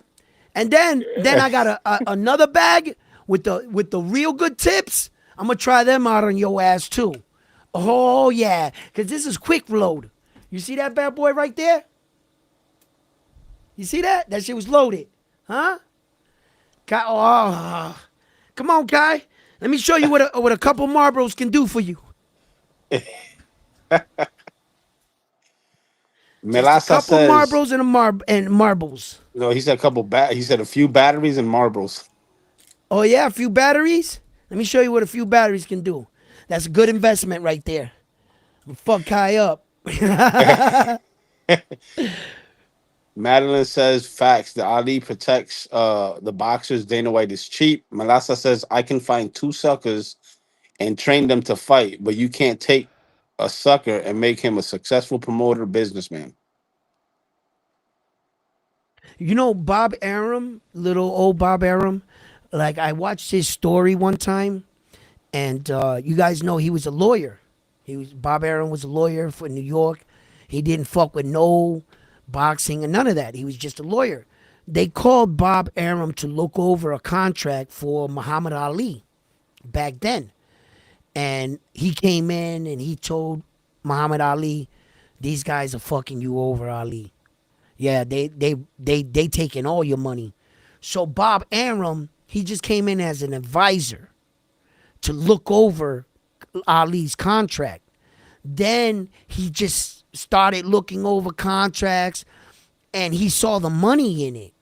And then I got another bag with the real good tips. I'm gonna try them out on your ass too. Oh yeah, cause this is quick load. You see that bad boy right there? You see that? That shit was loaded, huh? Kai, oh, come on, Kai. Let me show you what a couple Marlboros can do for you. Just a
Melasa
couple
says
Marlboros and marbles.
No, he said a couple he said a few batteries and marbles.
Oh yeah, a few batteries. Let me show you what a few batteries can do. That's a good investment right there. Fuck Kai up.
Madeline says facts. The Ali protects the boxers. Dana White is cheap. Melassa says I can find two suckers and train them to fight, but you can't take a sucker and make him a successful promoter businessman.
You know Bob Arum, little old Bob Arum. Like I watched his story one time, and you guys know he was a lawyer. Bob Arum was a lawyer for New York. He didn't fuck with no boxing and none of that. He was just a lawyer. They called Bob Arum to look over a contract for Muhammad Ali back then. And he came in and he told Muhammad Ali, these guys are fucking you over, Ali. Yeah, they taking all your money. So Bob Arum, he just came in as an advisor to look over Ali's contract. Then he just started looking over contracts and he saw the money in it.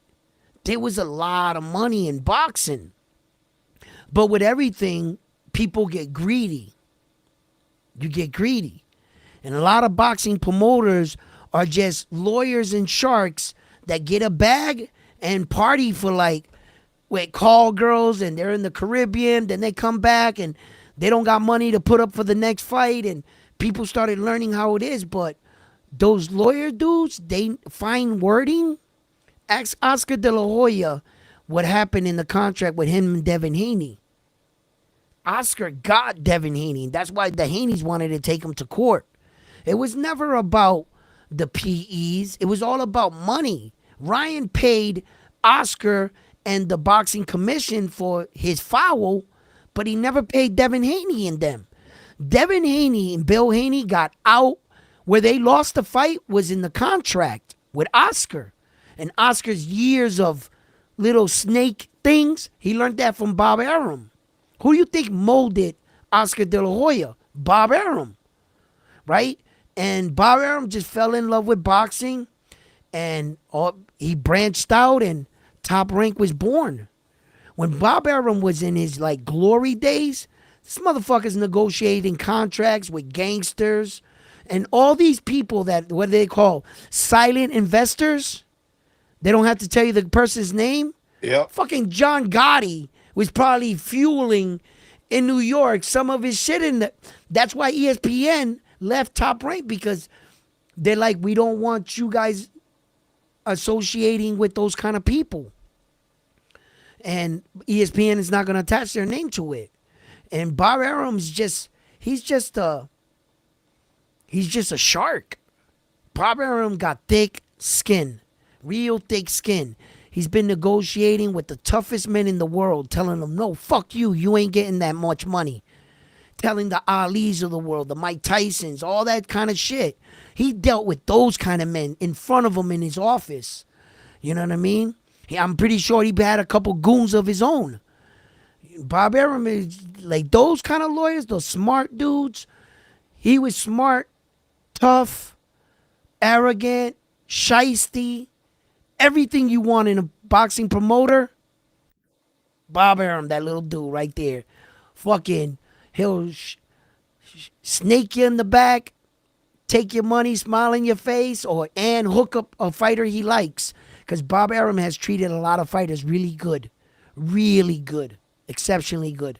There was a lot of money in boxing. But with everything, people get greedy. You get greedy. And a lot of boxing promoters are just lawyers and sharks that get a bag and party for like with call girls, and they're in the Caribbean, then they come back and they don't got money to put up for the next fight, and people started learning how it is. But those lawyer dudes, they find wording. Ask Oscar De La Hoya what happened in the contract with him and Devin Haney. Oscar got Devin Haney. That's why the Haneys wanted to take him to court. It was never about the PEs. It was all about money. Ryan paid Oscar and the boxing commission for his foul, but he never paid Devin Haney and them. Devin Haney and Bill Haney got out. Where they lost the fight was in the contract with Oscar. And Oscar's years of little snake things, he learned that from Bob Arum. Who do you think molded Oscar De La Hoya? Bob Arum, right? And Bob Arum just fell in love with boxing, and he branched out, and Top Rank was born. When Bob Arum was in his like glory days, this motherfucker's negotiating contracts with gangsters and all these people that, what do they call, silent investors? They don't have to tell you the person's name.
Yep.
Fucking John Gotti was probably fueling in New York some of his shit in the. That's why ESPN left Top Rank, because they're like, we don't want you guys associating with those kind of people. And ESPN is not going to attach their name to it. And Bob Arum's he's just a shark. Bob Arum got thick skin, real thick skin. He's been negotiating with the toughest men in the world, telling them, no, fuck you, you ain't getting that much money. Telling the Alis of the world, the Mike Tysons, all that kind of shit. He dealt with those kind of men in front of him in his office. You know what I mean? I'm pretty sure he had a couple goons of his own. Bob Arum is like those kind of lawyers, those smart dudes. He was smart, tough, arrogant, shiesty, everything you want in a boxing promoter. Bob Arum, that little dude right there. Fucking, he'll snake you in the back, take your money, smile in your face, and hook up a fighter he likes. Because Bob Arum has treated a lot of fighters really good, exceptionally good.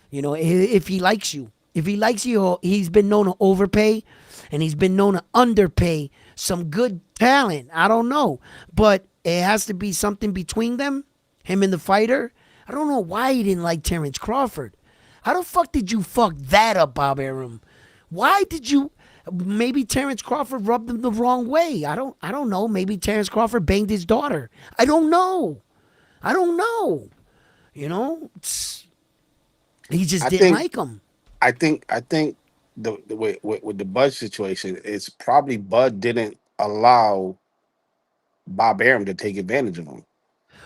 You know, if he likes you. If he likes you, he's been known to overpay, and he's been known to underpay some good talent. I don't know. But it has to be something between them, him and the fighter. I don't know why he didn't like Terrence Crawford. How the fuck did you fuck that up, Bob Arum? Why did you? Maybe Terrence Crawford rubbed him the wrong way. I don't know. Maybe Terrence Crawford banged his daughter. I don't know. You know, he just didn't like him.
I think the with the Bud situation, it's probably Bud didn't allow Bob Arum to take advantage of him.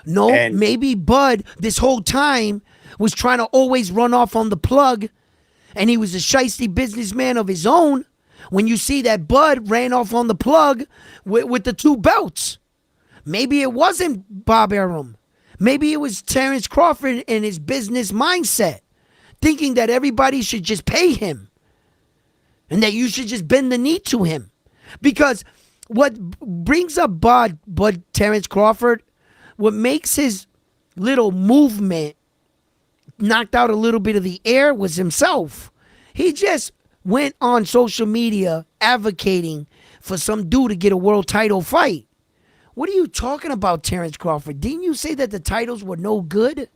No,
And
maybe Bud this whole time was trying to always run off on the plug, and he was a shiesty businessman of his own. When you see that Bud ran off on the plug with the two belts, Maybe it wasn't Bob Arum. Maybe it was Terrence Crawford and his business mindset, thinking that everybody should just pay him and that you should just bend the knee to him. Because what brings up Bud Terrence Crawford, what makes his little movement knocked out a little bit of the air was himself. He just went on social media advocating for some dude to get a world title fight. What are you talking about, Terrence Crawford? Didn't you say that the titles were no good?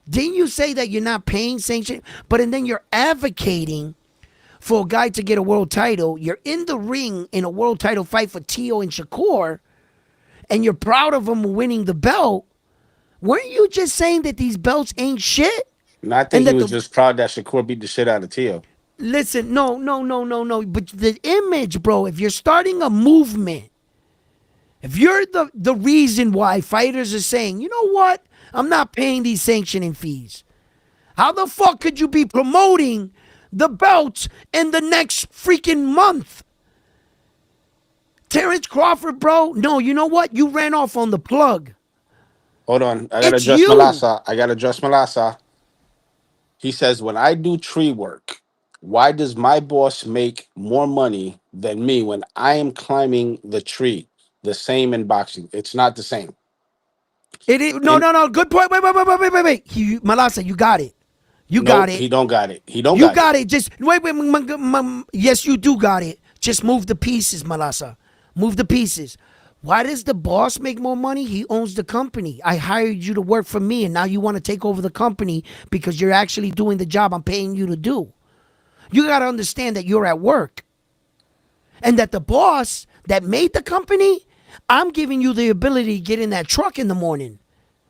Didn't you say that you're not paying sanction? But and then you're advocating for a guy to get a world title. You're in the ring in a world title fight for Tio and Shakur, and you're proud of him winning the belt. Weren't you just saying that these belts ain't shit?
And I think
And
he
that
was
the
just proud that Shakur beat the shit out of Tio.
listen, no. But the image, bro, if you're starting a movement, if you're the reason why fighters are saying, you know what? I'm not paying these sanctioning fees. How the fuck could you be promoting the belts in the next freaking month? Terrence Crawford, bro. No, you know what? You ran off on the plug.
Hold on. I gotta
It's
adjust
you.
Malasa. I gotta adjust Malasa. He says, when I do tree work, why does my boss make more money than me when I am climbing the tree? The same in boxing. It's not the same.
It is no,
And
no, no. Good point. Wait. Malasa, you got it. You got
no,
it.
he don't got it. He don't
You
got it.
got it. Just wait. Yes, you do got it. Just move the pieces, Malasa. Move the pieces. Why does the boss make more money? He owns the company. I hired you to work for me, and now you want to take over the company because you're actually doing the job I'm paying you to do. You got to understand that you're at work and that the boss that made the company, I'm giving you the ability to get in that truck in the morning,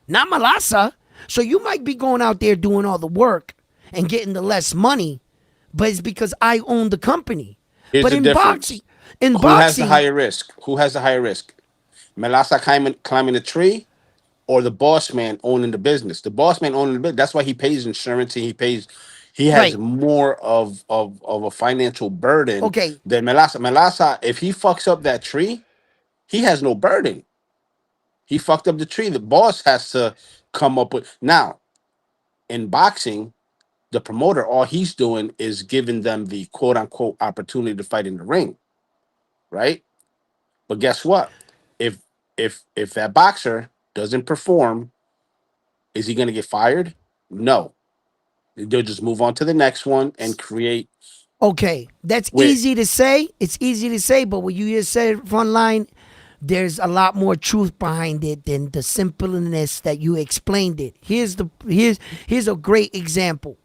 not Malasa. So you might be going out there doing all the work and getting the less money, but it's because I own the company.
Here's
But
the difference.
in
Who has the
boxing,
higher risk? Who has the higher risk? Melasa climbing a tree, or the boss man owning the business? The boss man owning the business. That's why he pays insurance and he pays. He has
right?
more of a financial burden
Okay,
than Melasa. Melasa, if he fucks up that tree, he has no burden. He fucked up the tree. The boss has to come up with now. In boxing, the promoter, all he's doing is giving them the quote unquote opportunity to fight in the ring, right? But guess what? If if that boxer doesn't perform, is he going to get fired? No. They'll just move on to the next one and create
okay, that's
with.
easy to say. It's easy to say, but what you just said, Frontline, there's a lot more truth behind it than the simpleness that you explained it. Here's a great example.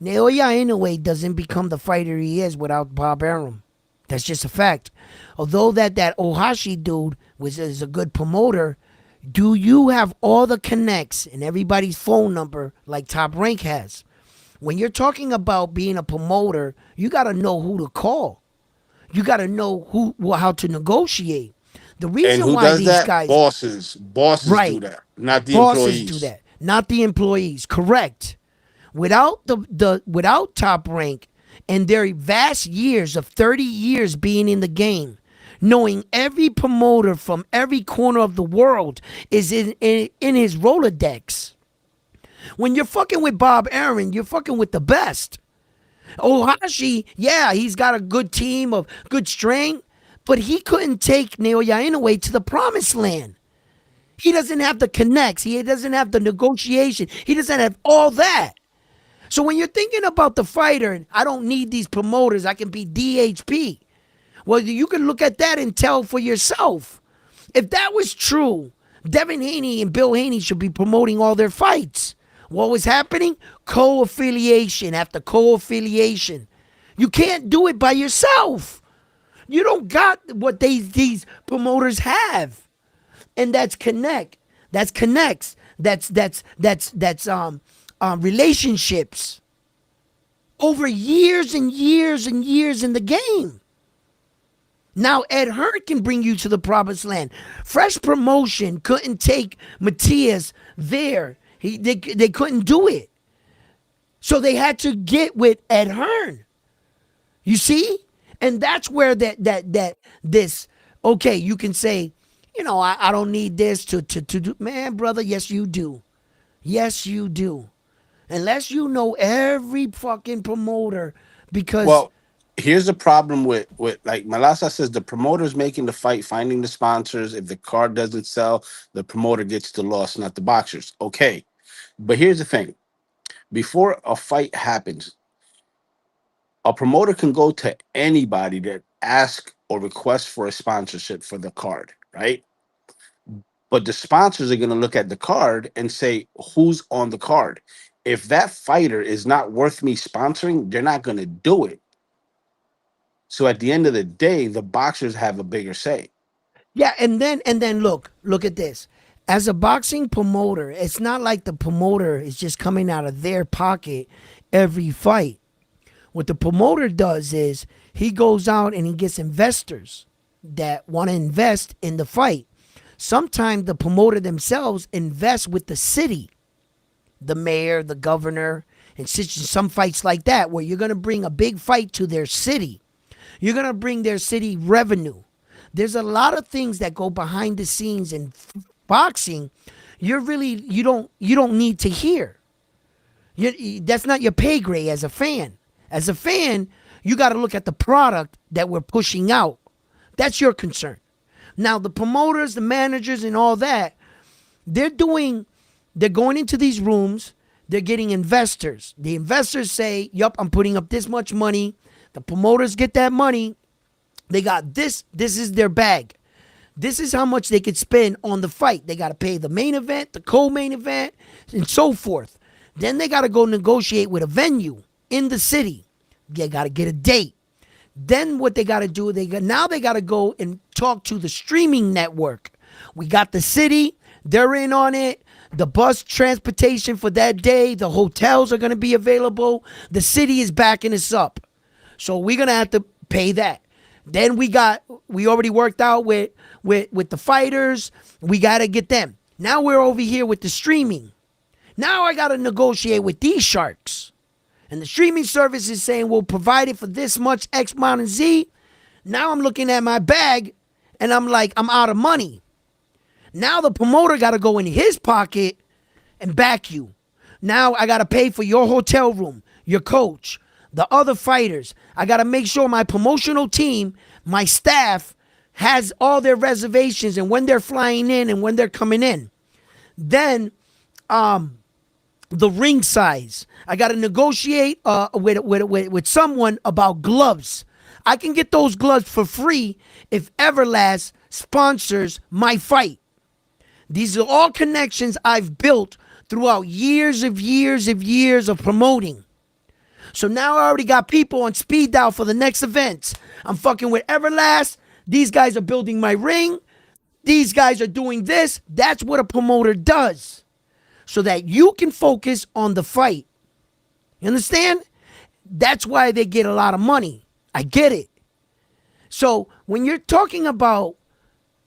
Naoya Inoue doesn't become the fighter he is without Bob Arum. That's just a fact. Although that Ohashi dude is a good promoter, do you have all the connects and everybody's phone number like Top Rank has? When you're talking about being a promoter, you got to know who to call. You got to know how to negotiate. The
And
reason
who
why
does
these
that?
guys,
Bosses do
right,
that, not the
bosses do
employees.
that, not the employees. Correct. Without without Top Rank and their vast years of 30 years being in the game, knowing every promoter from every corner of the world is in his Rolodex. When you're fucking with Bob Arum, you're fucking with the best. Ohashi, yeah, he's got a good team of good strength, but he couldn't take Naoya Inoue to the promised land. He doesn't have the connects. He doesn't have the negotiation. He doesn't have all that. So when you're thinking about the fighter, I don't need these promoters. I can be DHP. Well, you can look at that and tell for yourself. If that was true, Devin Haney and Bill Haney should be promoting all their fights. What was happening? Co-affiliation after co-affiliation. You can't do it by yourself. You don't got what these promoters have. And that's connect. That's connects. That's relationships over years and years and years in the game. Now Ed Hearn can bring you to the promised land. Fresh Promotion couldn't take Matias there. They couldn't do it. So they had to get with Ed Hearn. You see? And that's where this okay, you can say, I don't need this to do. Man, brother, yes, you do. Yes, you do. Unless you know every fucking promoter, because
Well, here's the problem with like Malasa says, the promoter's making the fight, finding the sponsors. If the card doesn't sell, the promoter gets the loss, not the boxers. Okay, but here's the thing: before a fight happens, a promoter can go to anybody that ask or request for a sponsorship for the card, right? But the sponsors are going to look at the card and say, who's on the card? If that fighter is not worth me sponsoring, they're not going to do it. So at the end of the day, the boxers have a bigger say.
yeah, and then look at this. As a boxing promoter, it's not like the promoter is just coming out of their pocket every fight. What the promoter does is he goes out and he gets investors that want to invest in the fight. Sometimes the promoter themselves invest with the city, the mayor, the governor, and some fights like that where you're going to bring a big fight to their city. You're going to bring their city revenue. There's a lot of things that go behind the scenes in boxing. You don't need to hear. That's not your pay grade as a fan. As a fan, you got to look at the product that we're pushing out. That's your concern. Now, the promoters, the managers, and all that, they're going into these rooms. They're getting investors. The investors say, yup, I'm putting up this much money. The promoters get that money. They got this. This is their bag. This is how much they could spend on the fight. They got to pay the main event, the co-main event, and so forth. Then they got to go negotiate with a venue in the city. They got to get a date. Then what they got to do, now they got to go and talk to the streaming network. We got the city. They're in on it. The bus transportation for that day. The hotels are going to be available. The city is backing us up. So we're going to have to pay that. Then we already worked out with the fighters. We got to get them. Now we're over here with the streaming. Now I got to negotiate with these sharks. And the streaming service is saying we'll provide it for this much X amount and Z. Now I'm looking at my bag and I'm like, I'm out of money. Now the promoter got to go in his pocket and back you. Now I got to pay for your hotel room, your coach, the other fighters. I got to make sure my promotional team, my staff, has all their reservations and when they're flying in and when they're coming in. Then, the ring size. I got to negotiate with someone about gloves. I can get those gloves for free if Everlast sponsors my fight. These are all connections I've built throughout years of promoting. So now I already got people on speed dial for the next events. I'm fucking with Everlast. These guys are building my ring. These guys are doing this. That's what a promoter does. So that you can focus on the fight. You understand? That's why they get a lot of money. I get it. So when you're talking about,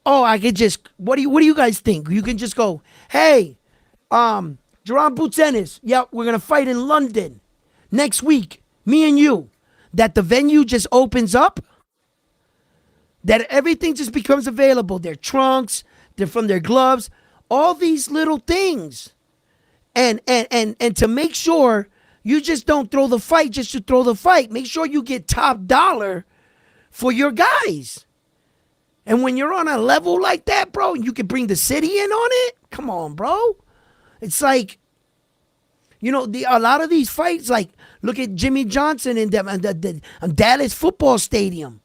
oh, I could just, what do you guys think? You can just go, hey, Jerome Boots Ennis, yep, we're gonna fight in London next week, me and you. That the venue just opens up, that everything just becomes available. Their trunks, they're from their gloves, all these little things. And to make sure you just don't throw the fight just to throw the fight. Make sure you get top dollar for your guys. And when you're on a level like that, bro, you can bring the city in on it. Come on, bro. It's like, a lot of these fights, like, look at Jimmy Johnson in the Dallas football stadium.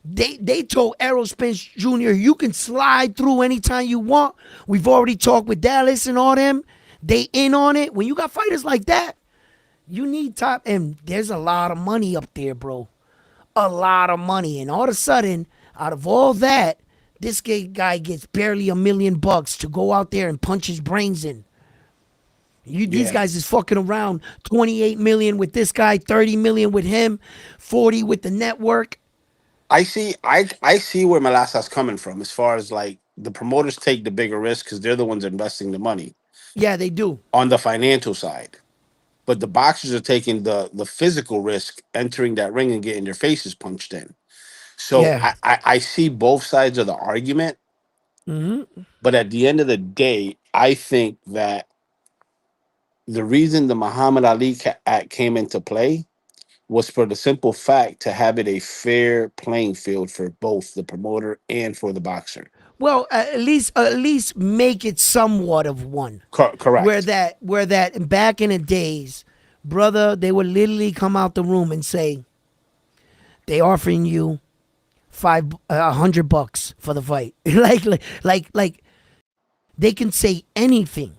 They told Errol Spence Jr., you can slide through anytime you want. We've already talked with Dallas and all them. They in on it. When you got fighters like that, you need top. And there's a lot of money up there, bro. A lot of money. And all of a sudden, out of all that, this guy gets barely $1 million to go out there and punch his brains in. These guys is fucking around. 28 million with this guy, 30 million with him, 40 with the network.
I see where Malasa's coming from as far as like the promoters take the bigger risk because they're the ones investing the money
Yeah, they do.
on the financial side. But the boxers are taking the physical risk entering that ring and getting their faces punched in. So
Yeah.
I see both sides of the argument. But at the end of the day, I think that the reason the Muhammad Ali Act came into play was for the simple fact to have it a fair playing field for both the promoter and for the boxer.
Well, at least make it somewhat of one. Where
Correct.
that back in the days, brother, they would literally come out the room and say they offering you $100 for the fight. like they can say anything.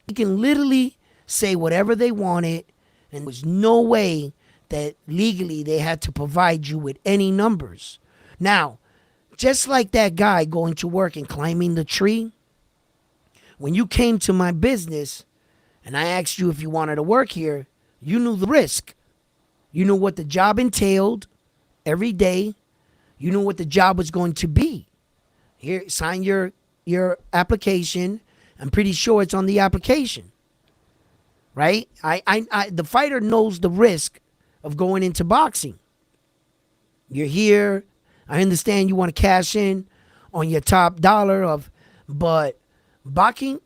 They can literally say whatever they wanted, and there was no way that legally they had to provide you with any numbers. Now, just like that guy going to work and climbing the tree, when you came to my business and I asked you if you wanted to work here, you knew the risk. You knew what the job entailed every day. You knew what the job was going to be. Here, sign your application. I'm pretty sure it's on the application, right? The fighter knows the risk of going into boxing. You're here. I understand you want to cash in on your top dollar but boxing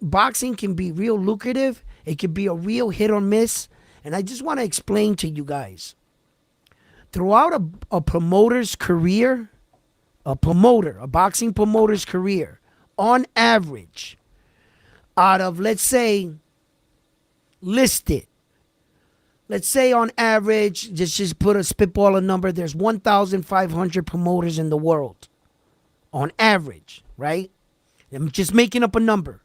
can be real lucrative. It can be a real hit or miss. And I just want to explain to you guys, throughout a promoter's career, a boxing promoter's career, on average, out of, let's say on average, just put a spitball a number, there's 1,500 promoters in the world. On average, right? I'm just making up a number.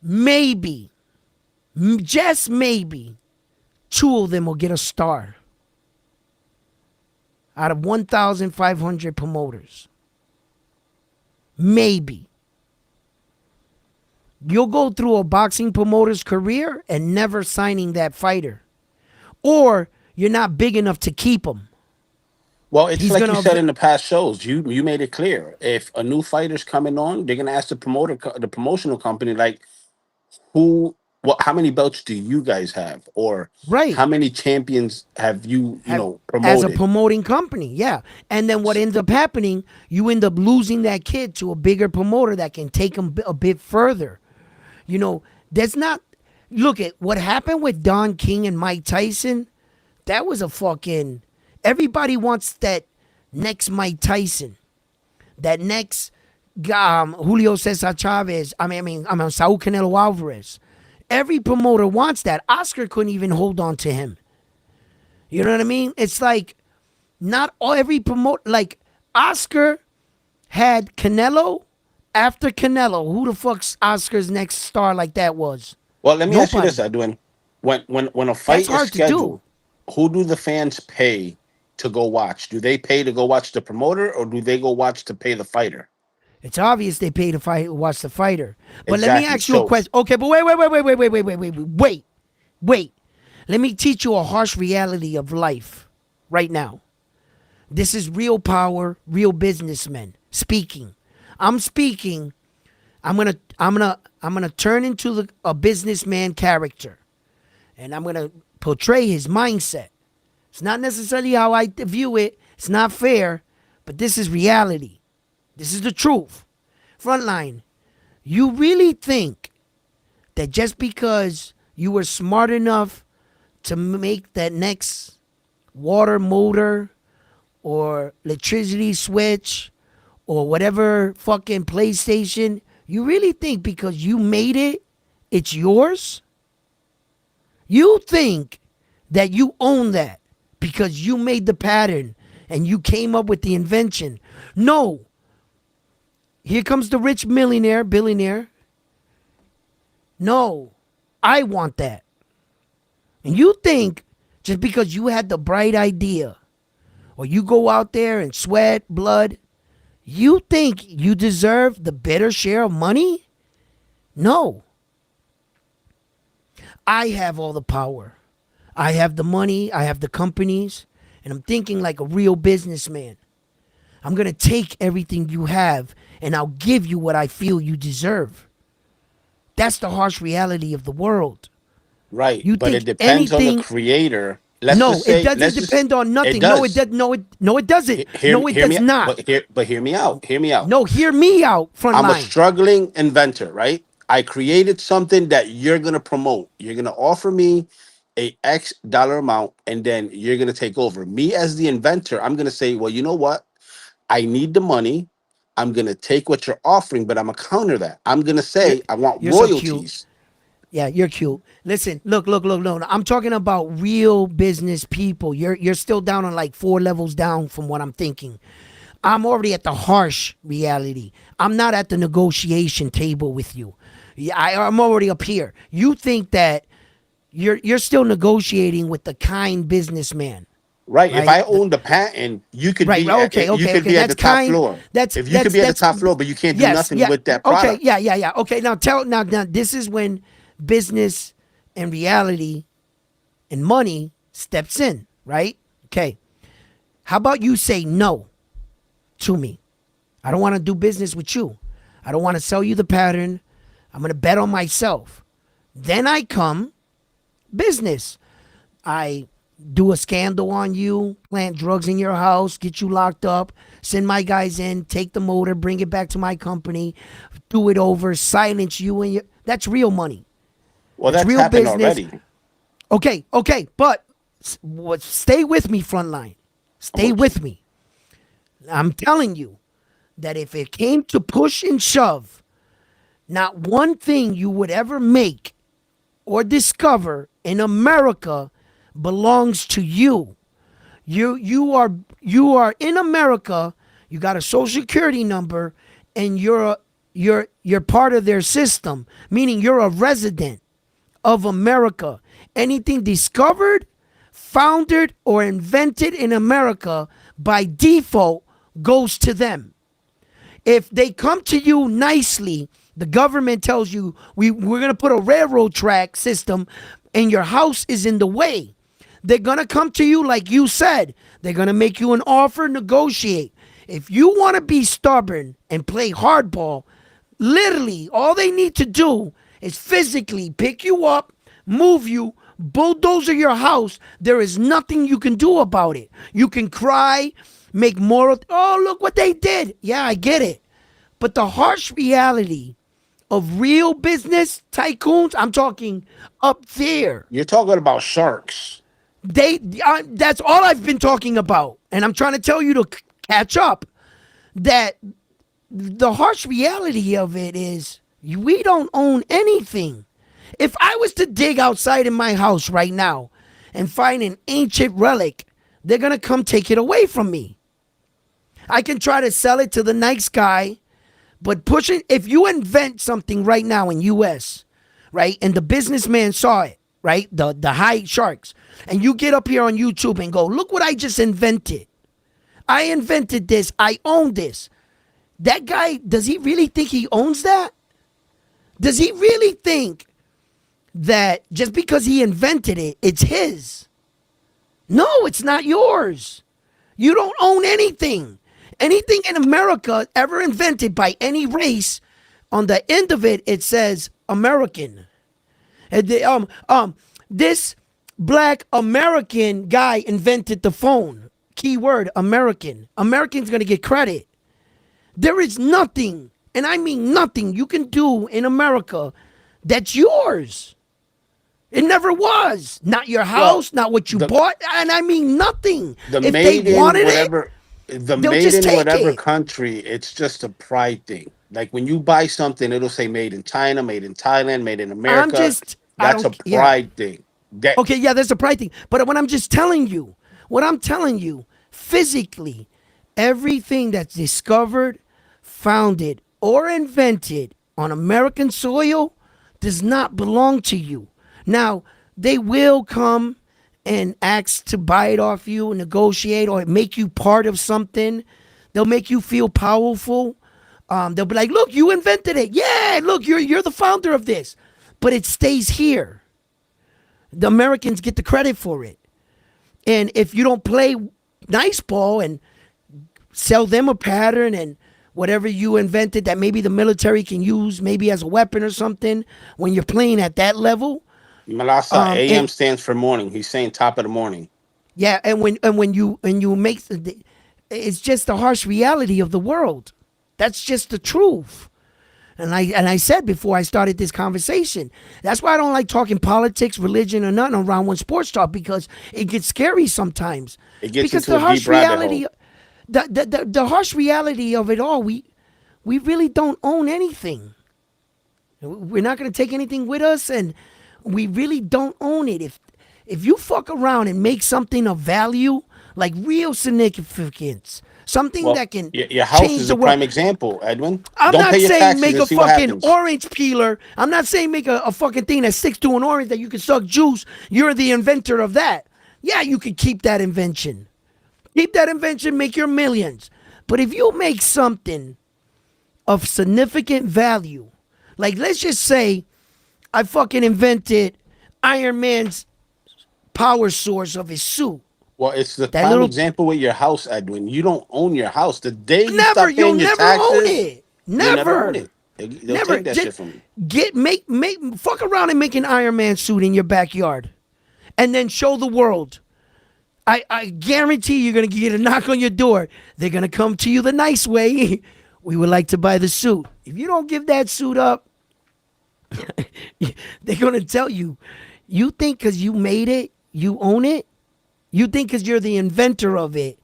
Maybe, just maybe, 2 of them will get a star out of 1,500 promoters. Maybe. You'll go through a boxing promoter's career and never signing that fighter. Or you're not big enough to keep him.
Well, it's
He's
like you
gonna
said in the past shows. You made it clear. If a new fighter's coming on, they're gonna ask the the promotional company, like, how many belts do you guys have, or
right
how many champions have you,
have as a
promoted?
promoting company, yeah. And then what ends up happening, you end up losing that kid to a bigger promoter that can take him a bit further. There's not. Look at what happened with Don King and Mike Tyson. That was a fucking. Everybody wants that next Mike Tyson, that next Julio Cesar Chavez. I mean, Saul Canelo Alvarez. Every promoter wants that. Oscar couldn't even hold on to him. You know what I mean? It's like not every promoter. Like Oscar had Canelo. After Canelo, who the fuck's Oscar's next star like that was?
Well, let me ask you this,
Nobody.
Edwin. When a
That's
fight is
hard to do.
scheduled, who do the fans pay to go watch? Do they pay to go watch the promoter, or do they go watch to pay the fighter?
It's obvious they pay to watch the fighter. But let me
Exactly.
ask you a
So,
question. Okay, but wait. Let me teach you a harsh reality of life right now. This is real power, real businessmen speaking. I'm speaking. I'm gonna turn into a businessman character, and I'm gonna portray his mindset. It's not necessarily how I view it. It's not fair, but this is reality. This is the truth. Frontline, you really think that just because you were smart enough to make that next water motor or electricity switch or whatever fucking PlayStation, you really think because you made it, it's yours? You think that you own that because you made the pattern and you came up with the invention. No. Here comes the rich billionaire. No, I want that. And you think just because you had the bright idea or you go out there and sweat blood, you think you deserve the better share of money? No. I have all the power. I have the money. I have the companies. And I'm thinking like a real businessman. I'm going to take everything you have and I'll give you what I feel you deserve. That's the harsh reality of the world.
right,
You
but
think
it depends on the
anything.
creator let's
No,
just
it
say,
doesn't depend on
it
nothing. No, it
does.
does. No, it doesn't. No, it
Hear
does
me,
not.
but hear me out. Hear me out.
No, hear me out,
I'm a
frontline.
struggling inventor, right? I created something that you're gonna promote. You're gonna offer me a X dollar amount, and then you're gonna take over. Me as the inventor, I'm gonna say, well, you know what? I need the money. I'm gonna take what you're offering, but I'm gonna counter that. I'm gonna
You're
say I want
you're so cute.
royalties.
Yeah, you're cute. Listen, look. No, I'm talking about real business people. You're still down on like 4 levels down from what I'm thinking. I'm already at the harsh reality. I'm not at the negotiation table with you. Yeah, I'm already up here. You think that you're still negotiating with the kind businessman,
Right. If
right?
I own the patent,
Right. Okay.
you
Okay.
could
Okay.
be at
That's
the top
kind.
floor.
That's
If you could
that's
be at the
that's
top floor, but you can't do
yes.
nothing
Yeah.
with that
Okay.
product.
Yeah. Okay. Now this is when business and reality and money steps in, right? Okay. How about you say no to me? I don't want to do business with you. I don't want to sell you the pattern. I'm going to bet on myself. Then I come business. I do a scandal on you, plant drugs in your house, get you locked up, send my guys in, take the motor, bring it back to my company, do it over, silence you and your. That's real money.
Well,
That's
that's
real
happened
business.
already.
Okay, but stay with me, frontline.
I'm
Stay
with you.
with me. I'm telling you that if it came to push and shove, not one thing you would ever make or discover in America belongs to you. You are in America. You got a social security number, and you're part of their system. Meaning you're a resident of America. Anything discovered, founded, or invented in America by default goes to them. If they come to you nicely, the government tells you we're going to put a railroad track system and your house is in the way. They're going to come to you like you said. They're going to make you an offer, negotiate. If you want to be stubborn and play hardball, literally all they need to do is physically pick you up, move you, bulldozer your house. There is nothing you can do about it. You can cry, make moral, oh, look what they did. Yeah, I get it. But the harsh reality of real business tycoons, I'm talking up there.
You're talking about sharks.
That's all I've been talking about. And I'm trying to tell you to catch up that the harsh reality of it is we don't own anything. If I was to dig outside in my house right now and find an ancient relic, they're going to come take it away from me. I can try to sell it to the nice guy, but if you invent something right now in US, right, and the businessman saw it, right, the high sharks, and you get up here on YouTube and go, look what I just invented. I invented this. I own this. That guy, does he really think he owns that? Does he really think that just because he invented it, it's his? No, it's not yours. You don't own anything. Anything in America ever invented by any race, on the end of it, it says American. And this black American guy invented the phone. Keyword American. American's gonna get credit. There is nothing, and I mean nothing, you can do in America that's yours. It never was. Not your
Well,
house, not what you
the
bought, and I mean nothing.
the
If they
made in
wanted it,
whatever the
they'll
made
just
in
take
whatever
it.
country, it's just a pride thing. Like when you buy something, it'll say made in China, made in Thailand, made in
I'm
America.
just, I
That's a
don't, yeah.
pride thing. That
Okay, yeah, there's a pride thing. But what I'm telling you, physically, everything that's discovered, founded, or invented on American soil does not belong to you. Now, they will come and ask to buy it off you, negotiate, or make you part of something. They'll make you feel powerful. They'll be like, "Look, you invented it. Yeah, look, you're the founder of this." But it stays here. The Americans get the credit for it. And if you don't play nice ball and sell them a pattern and whatever you invented that maybe the military can use maybe as a weapon or something, when you're playing at that level,
Melasa, AM
And
stands for morning. He's saying top of the morning.
yeah, and you make it's just the harsh reality of the world. That's just the truth. And I said before I started this conversation, that's why I don't like talking politics, religion, or nothing around when sports talk, because it gets scary sometimes.
It gets
Because
into
the
a deep
harsh
rabbit
reality,
hole.
the harsh reality of it all, we really don't own anything. We're not going to take anything with us, and we really don't own it. If you fuck around and make something of value, like real significance, something
Well,
that can
your house
change
is
the
a
world.
prime example, Edwin.
I'm
Don't pay
not
your
saying
taxes
make
and
a
see what
fucking
happens.
orange peeler. I'm not saying make a fucking thing that sticks to an orange that you can suck juice. You're the inventor of that. Yeah, you could keep that invention. Keep that invention, make your millions. But if you make something of significant value, like let's just say I fucking invented Iron Man's power source of his suit.
Well, it's the
That
prime
little
example with your house, Edwin. You don't own your house. The day you
never,
stop
you'll
paying your
never own
taxes,
it.
you'll never own
Never.
it. They'll
Never.
take that
Just
shit from you.
make fuck around and make an Iron Man suit in your backyard. And then show the world. I guarantee you're gonna get a knock on your door. They're gonna come to you the nice way. We would like to buy the suit. If you don't give that suit up, they're gonna tell you, you think because you made it, you own it. You think because you're the inventor of it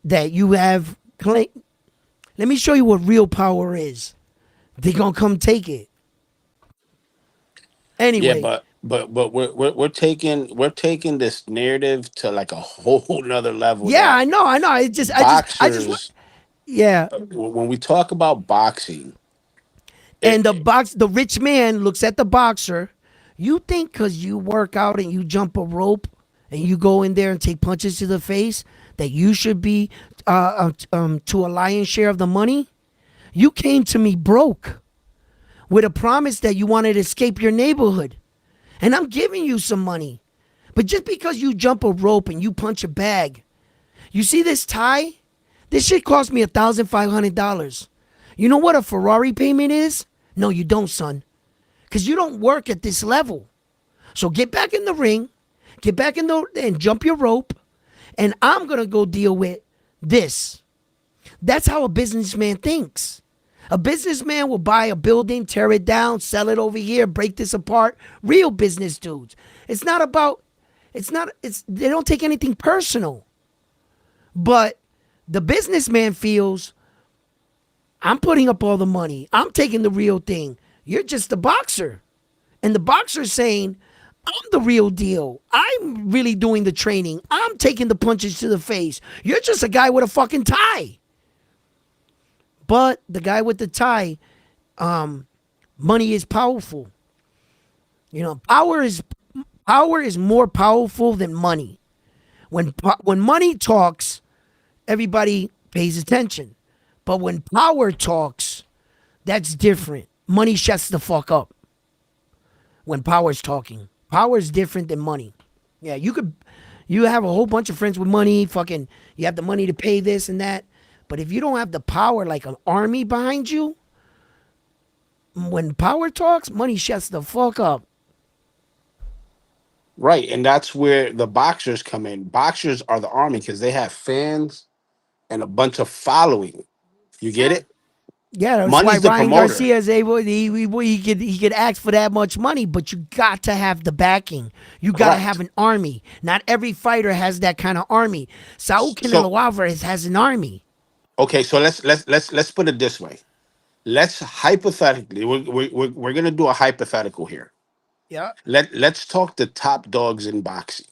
that you have claim. Let me show you what real power is. They're gonna come take it
Yeah,
anyway.
but we're taking this narrative to like a whole nother level
Yeah,
that
I know. I just
boxers,
yeah.
when we talk about boxing,
And
it,
the rich man looks at the boxer. You think because you work out and you jump a rope and you go in there and take punches to the face that you should be to a lion's share of the money? You came to me broke with a promise that you wanted to escape your neighborhood, and I'm giving you some money. But just because you jump a rope and you punch a bag, you see this tie? This shit cost me $1,500. You know what a Ferrari payment is? No, you don't, son. Because you don't work at this level. So get back in the ring, get back in the and jump your rope, and I'm gonna go deal with this. That's how a businessman thinks. A businessman will buy a building, tear it down, sell it over here, break this apart. Real business dudes. It's not about, they don't take anything personal. But the businessman feels, I'm putting up all the money. I'm taking the real thing. You're just a boxer. And the boxer's saying, I'm the real deal. I'm really doing the training. I'm taking the punches to the face. You're just a guy with a fucking tie. But the guy with the tie, money is powerful. You know, power is more powerful than money. When money talks, everybody pays attention. But when power talks, that's different. Money shuts the fuck up. When power's talking, power is different than money. Yeah, you have a whole bunch of friends with money. Fucking, you have the money to pay this and that. But if you don't have the power, like an army behind you, when power talks, money shuts the fuck up.
right, and that's where the boxers come in. Boxers are the army because they have fans and a bunch of following. You get
Yeah.
it?
Yeah, that's why
Money's the
Ryan
promoter.
Garcia is able. He could ask for that much money, but you got to have the backing. You got to have
Correct.
an army. Not every fighter has that kind of army. Saul
So
Canelo Alvarez has an army.
okay, so let's put it this way. Let's hypothetically, we're gonna do a hypothetical here.
Yeah.
Let's talk the top dogs in boxing,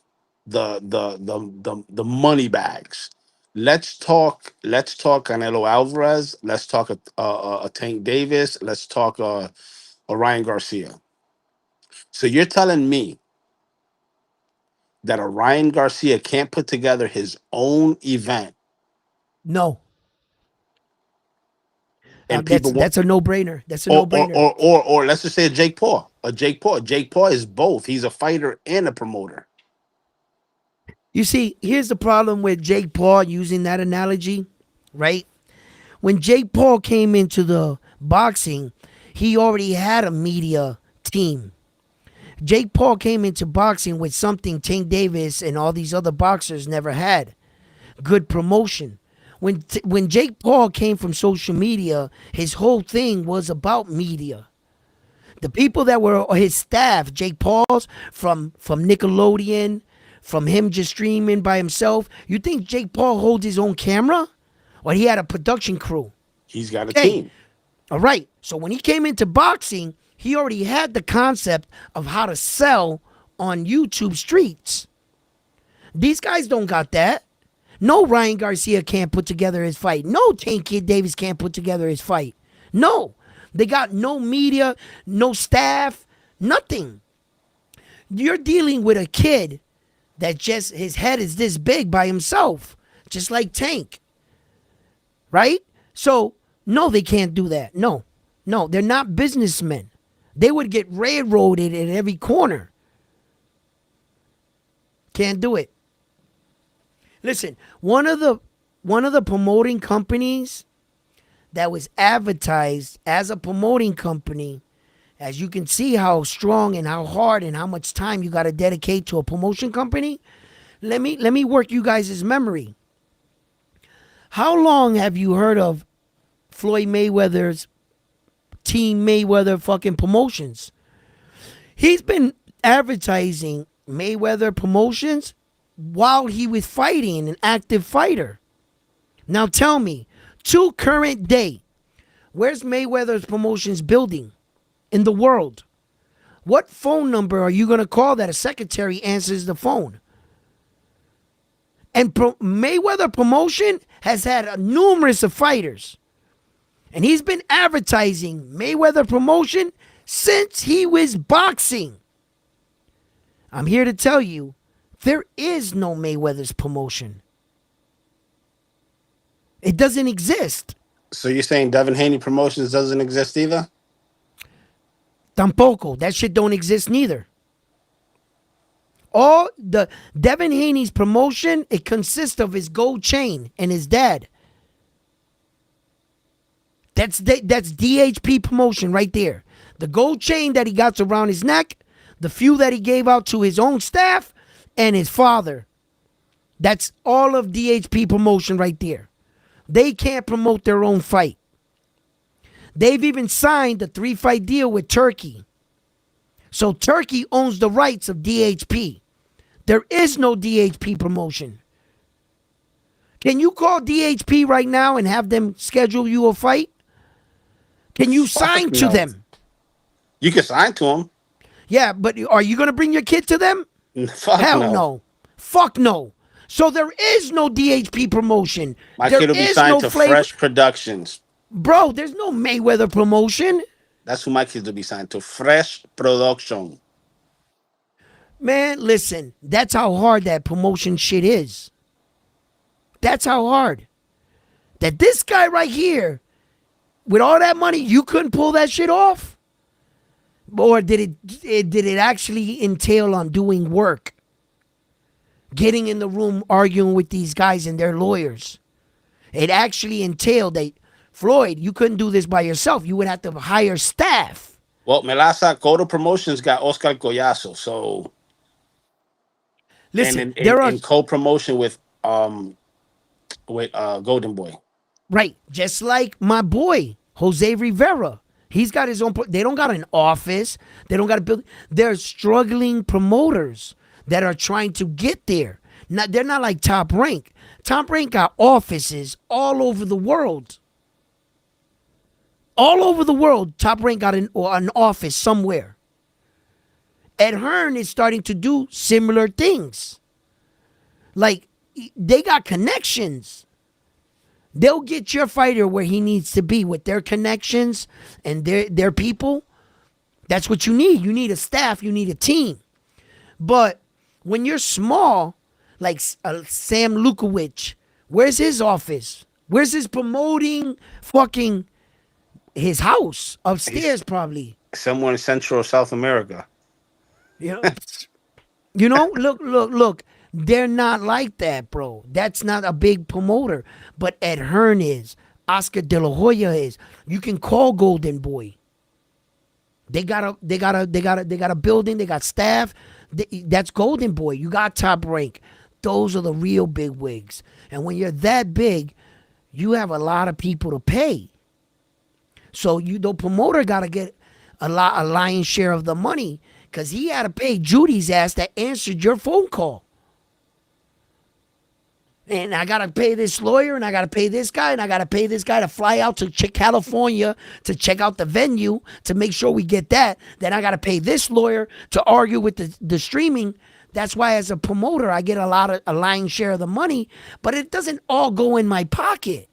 the money bags. Let's talk Canelo Alvarez. Let's talk a Tank Davis. Let's talk a Ryan Garcia. So you're telling me that a Ryan Garcia can't put together his own event
No,
and
that's
people want,
that's a no brainer. That's a no
or
brainer.
or or or let's just say a Jake Paul, Jake Paul is both. He's a fighter and a promoter.
You see, here's the problem with Jake Paul using that analogy, right? When Jake Paul came into the boxing, he already had a media team. Jake Paul came into boxing with something Tank Davis and all these other boxers never had. Good promotion. When Jake Paul came from social media, his whole thing was about media. The people that were his staff, Jake Paul's from Nickelodeon, from him just streaming by himself. You think Jake Paul holds his own camera? Or he had a production crew?
He's got a
Okay.
team.
All right. So when he came into boxing, he already had the concept of how to sell on YouTube streets. These guys don't got that. No, Ryan Garcia can't put together his fight. No, Tank Kid Davis can't put together his fight. No. They got no media, no staff, nothing. You're dealing with a kid that just his head is this big by himself, just like Tank. Right? So, no, they can't do that. No, they're not businessmen. They would get railroaded in every corner. Can't do it. Listen, one of the promoting companies that was advertised as a promoting company, as you can see how strong and how hard and how much time you got to dedicate to a promotion company. Let me work you guys' memory. How long have you heard of Floyd Mayweather's Team Mayweather fucking promotions? He's been advertising Mayweather promotions while he was fighting, an active fighter. Now tell me, to current day, where's Mayweather's promotions building in the world? What phone number are you going to call that a secretary answers the phone? And Mayweather promotion has had numerous of fighters. And he's been advertising Mayweather promotion since he was boxing. I'm here to tell you, there is no Mayweather's promotion. It doesn't exist.
So you're saying Devin Haney Promotions doesn't exist either?
Tampoco. That shit don't exist neither. All the Devin Haney's promotion, it consists of his gold chain and his dad. That's DHP promotion right there. The gold chain that he got around his neck, the few that he gave out to his own staff, and his father. That's all of DHP promotion right there. They can't promote their own fight. They've even signed a 3-fight deal with Turkey. So Turkey owns the rights of DHP. There is no DHP promotion. Can you call DHP right now and have them schedule you a fight? Can you sign to them?
You can sign to them.
Yeah, but are you going to bring your kid to them?
Fuck
Hell
no.
no. Fuck no. So there is no DHP promotion.
My
There
kid will be
is
signed
no
to
flavor.
Fresh Productions.
Bro, there's no Mayweather promotion.
That's who my kids will be signed to. Fresh Production.
Man, listen, that's how hard that promotion shit is. That's how hard. That this guy right here, with all that money, you couldn't pull that shit off? Or did it actually entail on doing work? Getting in the room, arguing with these guys and their lawyers. It actually entailed that, Floyd, you couldn't do this by yourself. You would have to hire staff.
Well, Melasa Coro Promotions got Oscar Collazo, so
Listen,
and
there are
in co-promotion with Golden Boy.
right, just like my boy Jose Rivera. He's got his own. They don't got an office. They don't got a build. They're struggling promoters that are trying to get there. They're not like Top Rank. Top Rank got offices all over the world. All over the world, Top Rank got an office somewhere. Ed Hearn is starting to do similar things. Like, they got connections. They'll get your fighter where he needs to be with their connections and their people. That's what you need. You need a staff. You need a team. But when you're small, like Sam Lukowicz, where's his office? Where's his promoting fucking his house? Upstairs, probably.
Somewhere in Central or South America.
You know, look. They're not like that, bro. That's not a big promoter. But Ed Hearn is. Oscar De La Hoya is. You can call Golden Boy. They got a building. They got staff. That's Golden Boy. You got Top Rank. Those are the real big wigs. And when you're that big, you have a lot of people to pay. So the promoter got to get a lion's share of the money because he had to pay Judy's ass that answered your phone call. And I got to pay this lawyer, and I got to pay this guy, and I got to pay this guy to fly out to California to check out the venue to make sure we get that. Then I got to pay this lawyer to argue with the streaming. That's why as a promoter, I get a lion's share of the money, but it doesn't all go in my pocket.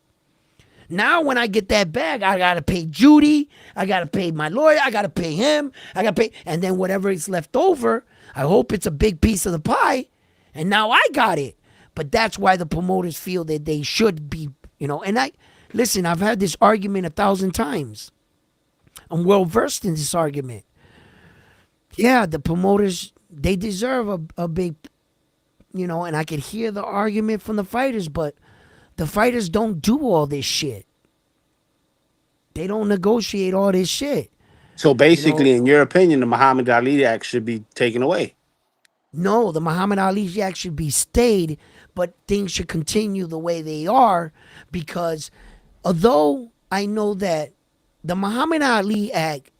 Now when I get that bag, I got to pay Judy, I got to pay my lawyer, I got to pay him, I got to pay, and then whatever is left over, I hope it's a big piece of the pie, and now I got it. But that's why the promoters feel that they should be, and listen, I've had this argument 1,000 times. I'm well versed in this argument. Yeah, the promoters, they deserve a big, and I could hear the argument from the fighters, but the fighters don't do all this shit. They don't negotiate all this shit.
So basically, in your opinion, the Muhammad Ali Act should be taken away.
No, the Muhammad Ali Act should be stayed, but things should continue the way they are because although I know that the Muhammad Ali Act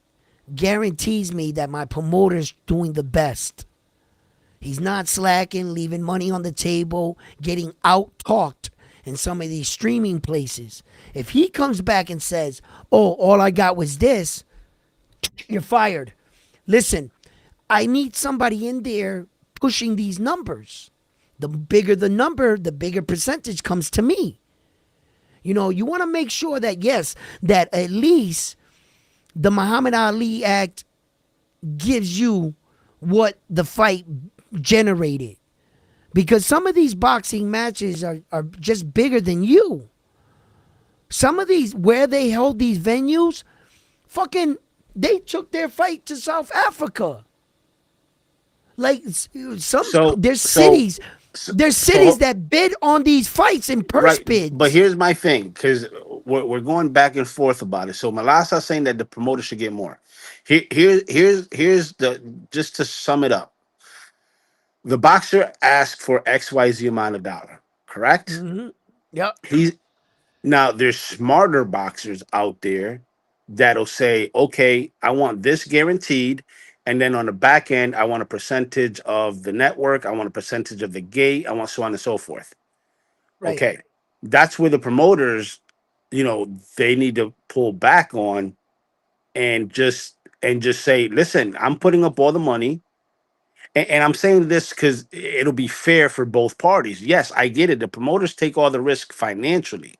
guarantees me that my promoter's doing the best. He's not slacking, leaving money on the table, getting out-talked in some of these streaming places. If he comes back and says, oh, all I got was this, you're fired. Listen, I need somebody in there pushing these numbers. The bigger the number, the bigger percentage comes to me. You want to make sure that, yes, that at least the Muhammad Ali Act gives you what the fight generated. Because some of these boxing matches are just bigger than you. Some of these, where they held these venues, they took their fight to South Africa. Like, there's cities that bid on these fiends in purse bids.
But here's my thing, because we're going back and forth about it. So Malasa's saying that the promoter should get more. Here's the, just to sum it up. The boxer asked for XYZ amount of dollar, correct?
Mm-hmm. Yep.
Now there's smarter boxers out there that'll say, okay, I want this guaranteed. And then on the back end, I want a percentage of the network. I want a percentage of the gate. I want so on and so forth. Right. Okay. That's where the promoters, they need to pull back on and just say, listen, I'm putting up all the money. And I'm saying this because it'll be fair for both parties. Yes, I get it. The promoters take all the risk financially.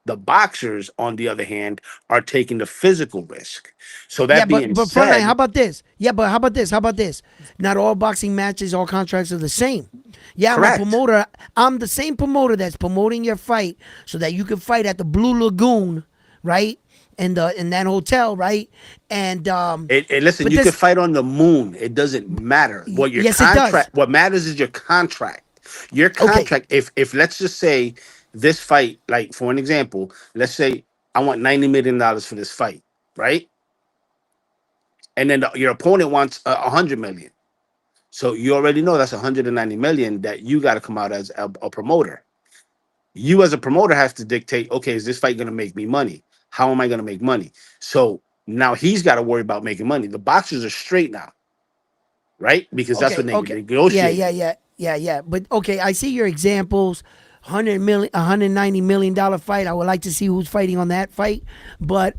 The boxers, on the other hand, are taking the physical risk. So that being
but
said,
how about this? Yeah, but how about this? Not all boxing matches, all contracts are the same. Yeah, correct. I'm a promoter. I'm the same promoter that's promoting your fight so that you can fight at the Blue Lagoon, right? In that hotel, right? And
listen, you can fight on the moon. It doesn't matter what your contract. It does. What matters is your contract. Your contract. Okay. If let's just say this fight, like for an example, let's say I want $90 million for this fight, right? And then your opponent wants $100 million. So you already know that's $190 million that you got to come out as a promoter. You as a promoter have to dictate, okay, is this fight going to make me money? How am I going to make money? So now he's got to worry about making money. The boxers are straight now, right? Because that's what they negotiate.
Yeah. But okay, I see your examples. $190 million fight. I would like to see who's fighting on that fight, but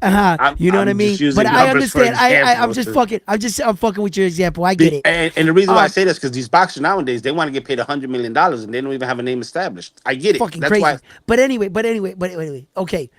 you know what I mean. But I understand. I'm fucking with your example. I get it.
And the reason why I say this because these boxers nowadays they want to get paid $100 million and they don't even have a name established. I get it.
Fucking
that's
crazy.
Why.
But anyway. Okay.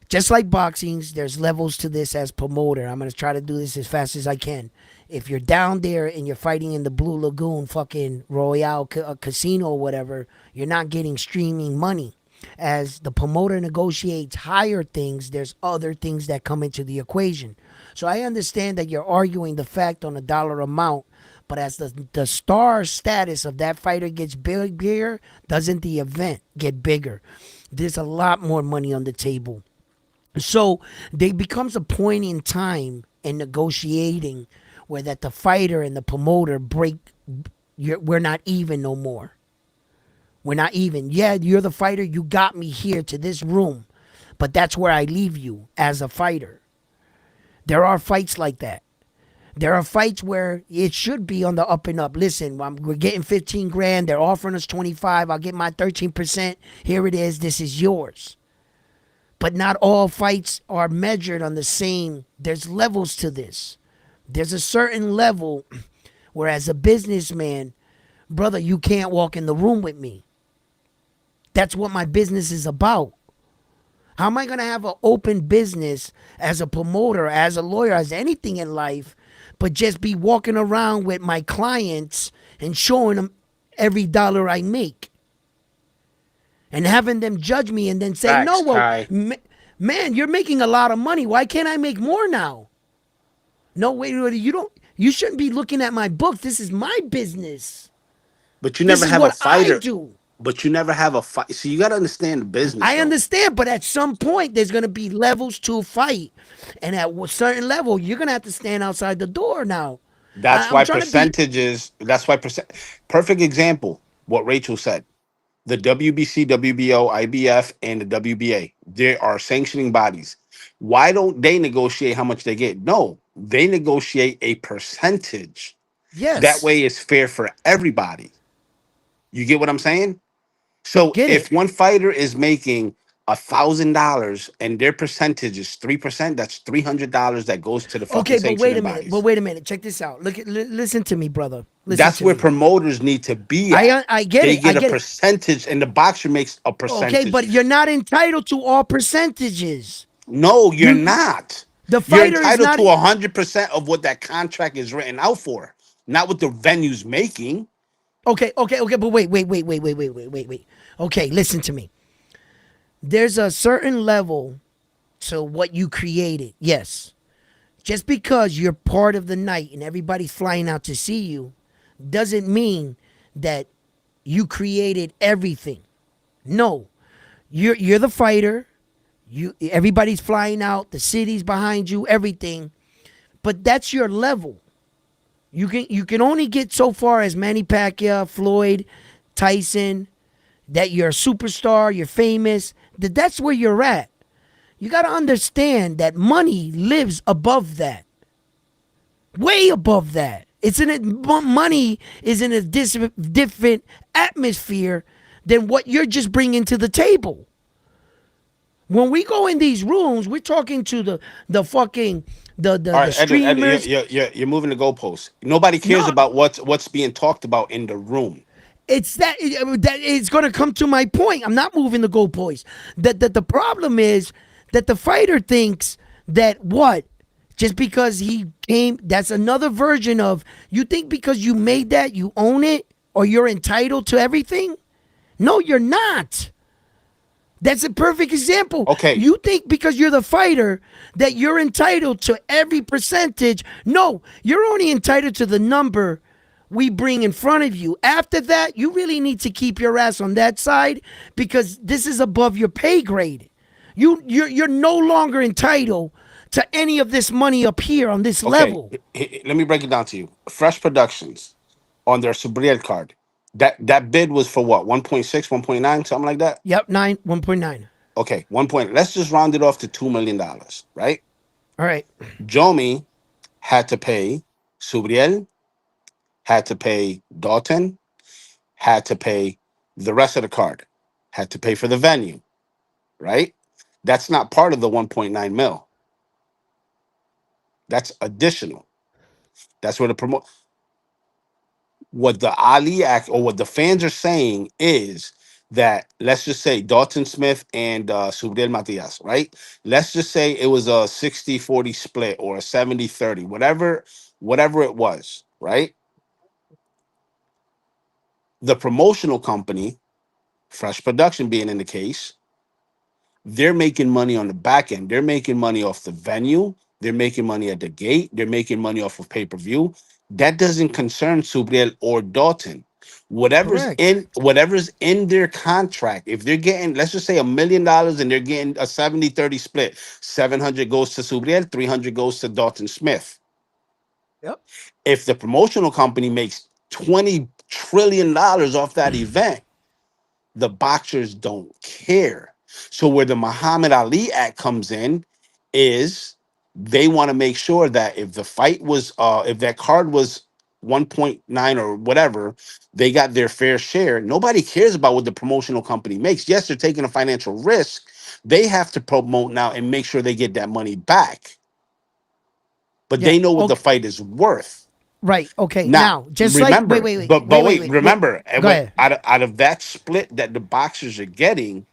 Just like boxing, there's levels to this as promoter. I'm going to try to do this as fast as I can. If you're down there and you're fighting in the Blue Lagoon fucking Royale casino or whatever, you're not getting streaming money. As the promoter negotiates higher things, there's other things that come into the equation. So I understand that you're arguing the fact on a dollar amount, but as the star status of that fighter gets bigger, doesn't the event get bigger? There's a lot more money on the table. So there becomes a point in time in negotiating where that the fighter and the promoter we're not even no more. We're not even. Yeah, you're the fighter. You got me here to this room, but that's where I leave you as a fighter. There are fights like that. There are fights where it should be on the up and up. Listen, we're getting 15 grand. They're offering us 25. I'll get my 13%. Here it is. This is yours. But not all fights are measured on the same. There's levels to this. There's a certain level where, as a businessman, brother, you can't walk in the room with me. That's what my business is about. How am I going to have an open business as a promoter, as a lawyer, as anything in life, but just be walking around with my clients and showing them every dollar I make? And having them judge me and then say, no,
Facts,
well,
Kai.
man, you're making a lot of money. Why can't I make more now? No, wait, you shouldn't be looking at my book. This is my business.
But you
This
never
is
have a
what I
fighter.
do.
But you never have a fight. So you got to understand the business,
I
though.
understand, but at some point, there's going to be levels to a fight. And at a certain level, you're going to have to stand outside the door now.
That's
I'm
why
trying to be,
percentages. That's why percent. Perfect example. What Rachel said. The WBC, WBO, IBF, and the WBA. There are sanctioning bodies. Why don't they negotiate how much they get? No, they negotiate a percentage. That
yes,
way, it's fair for everybody. You get what I'm saying? So
get it.
if one fighter is making $1,000 and their percentage is 3%, that's $300 that goes to the fucking
Okay, but wait
sanctioning
a minute.
bodies.
Check this out. Listen to me, brother. Listen
That's
to
where
me.
promoters need to be at.
I get
They
it. I
get a
get it.
percentage, and the boxer makes a
Okay,
percentage.
but you're not entitled to all percentages.
No, you're
You,
not.
the
You're
fighter is
entitled
not.
to 100% of what that contract is written out for, not what the venue's making.
Okay. But wait. Okay, listen to me. There's a certain level to what you created. Yes. Just because you're part of the night and everybody's flying out to see you doesn't mean that you created everything. No. You're the fighter. Everybody's flying out, the city's behind you, everything. But that's your level. You can only get so far as Manny Pacquiao, Floyd, Tyson, that you're a superstar, you're famous. That's where you're at. You got to understand that money lives above that, way above that. Money is in a different atmosphere than what you're just bringing to the table. When we go in these rooms, we're talking to the fucking
All
the
right, Edward,
streamers.
you're moving the goalposts. Nobody cares
No,
about what's being talked about in the room.
it's that it's going to come to my point. I'm not moving the goalposts. That the problem is that the fighter thinks that what just because he came, that's another version of you think because you made that you own it or you're entitled to everything. No, you're not. That's a perfect example.
Okay,
You think because you're the fighter that you're entitled to every percentage. No, you're only entitled to the number we bring in front of you. After that, you really need to keep your ass on that side because this is above your pay grade. You're no longer entitled to any of this money up here on this
okay.
level.
Let me break it down to you. Fresh Productions on their Subriel card. That bid was for what? 1.6, 1.9, something like that.
Yep, 1.9.
Okay, 1 point. Let's just round it off to $2 million, right?
All right.
Jomi had to pay Subriel, had to pay Dalton, had to pay the rest of the card, had to pay for the venue, right? That's not part of the 1.9 mil. That's additional. That's where the promote. What the Ali Act or what the fans are saying is that let's just say Dalton Smith and Subdel Matias, right? Let's just say it was a 60-40 split or a 70-30, whatever it was, right? The promotional company, Fresh Production being in the case, they're making money on the back end. They're making money off the venue. They're making money at the gate. They're making money off of pay-per-view. That doesn't concern Subriel or Dalton.
Correct.
Whatever's in their contract. If they're getting, let's just say $1 million and they're getting a 70-30 split, 700 goes to Subriel, 300 goes to Dalton Smith.
Yep.
If the promotional company makes $20 trillion off that event, the boxers don't care. So where the Muhammad Ali Act comes in is they want to make sure that if that card was 1.9 or whatever, they got their fair share. Nobody cares about what the promotional company makes. Yes, they're taking a financial risk. They have to promote now and make sure they get that money back. But
Yeah.
they know what the
Okay.
fight is worth.
Right. Okay.
Now,
Now, just like wait,
remember,
wait, wait,
but
wait, wait,
wait,
wait, wait.
remember,
Go ahead.
out of that split that the boxers are getting,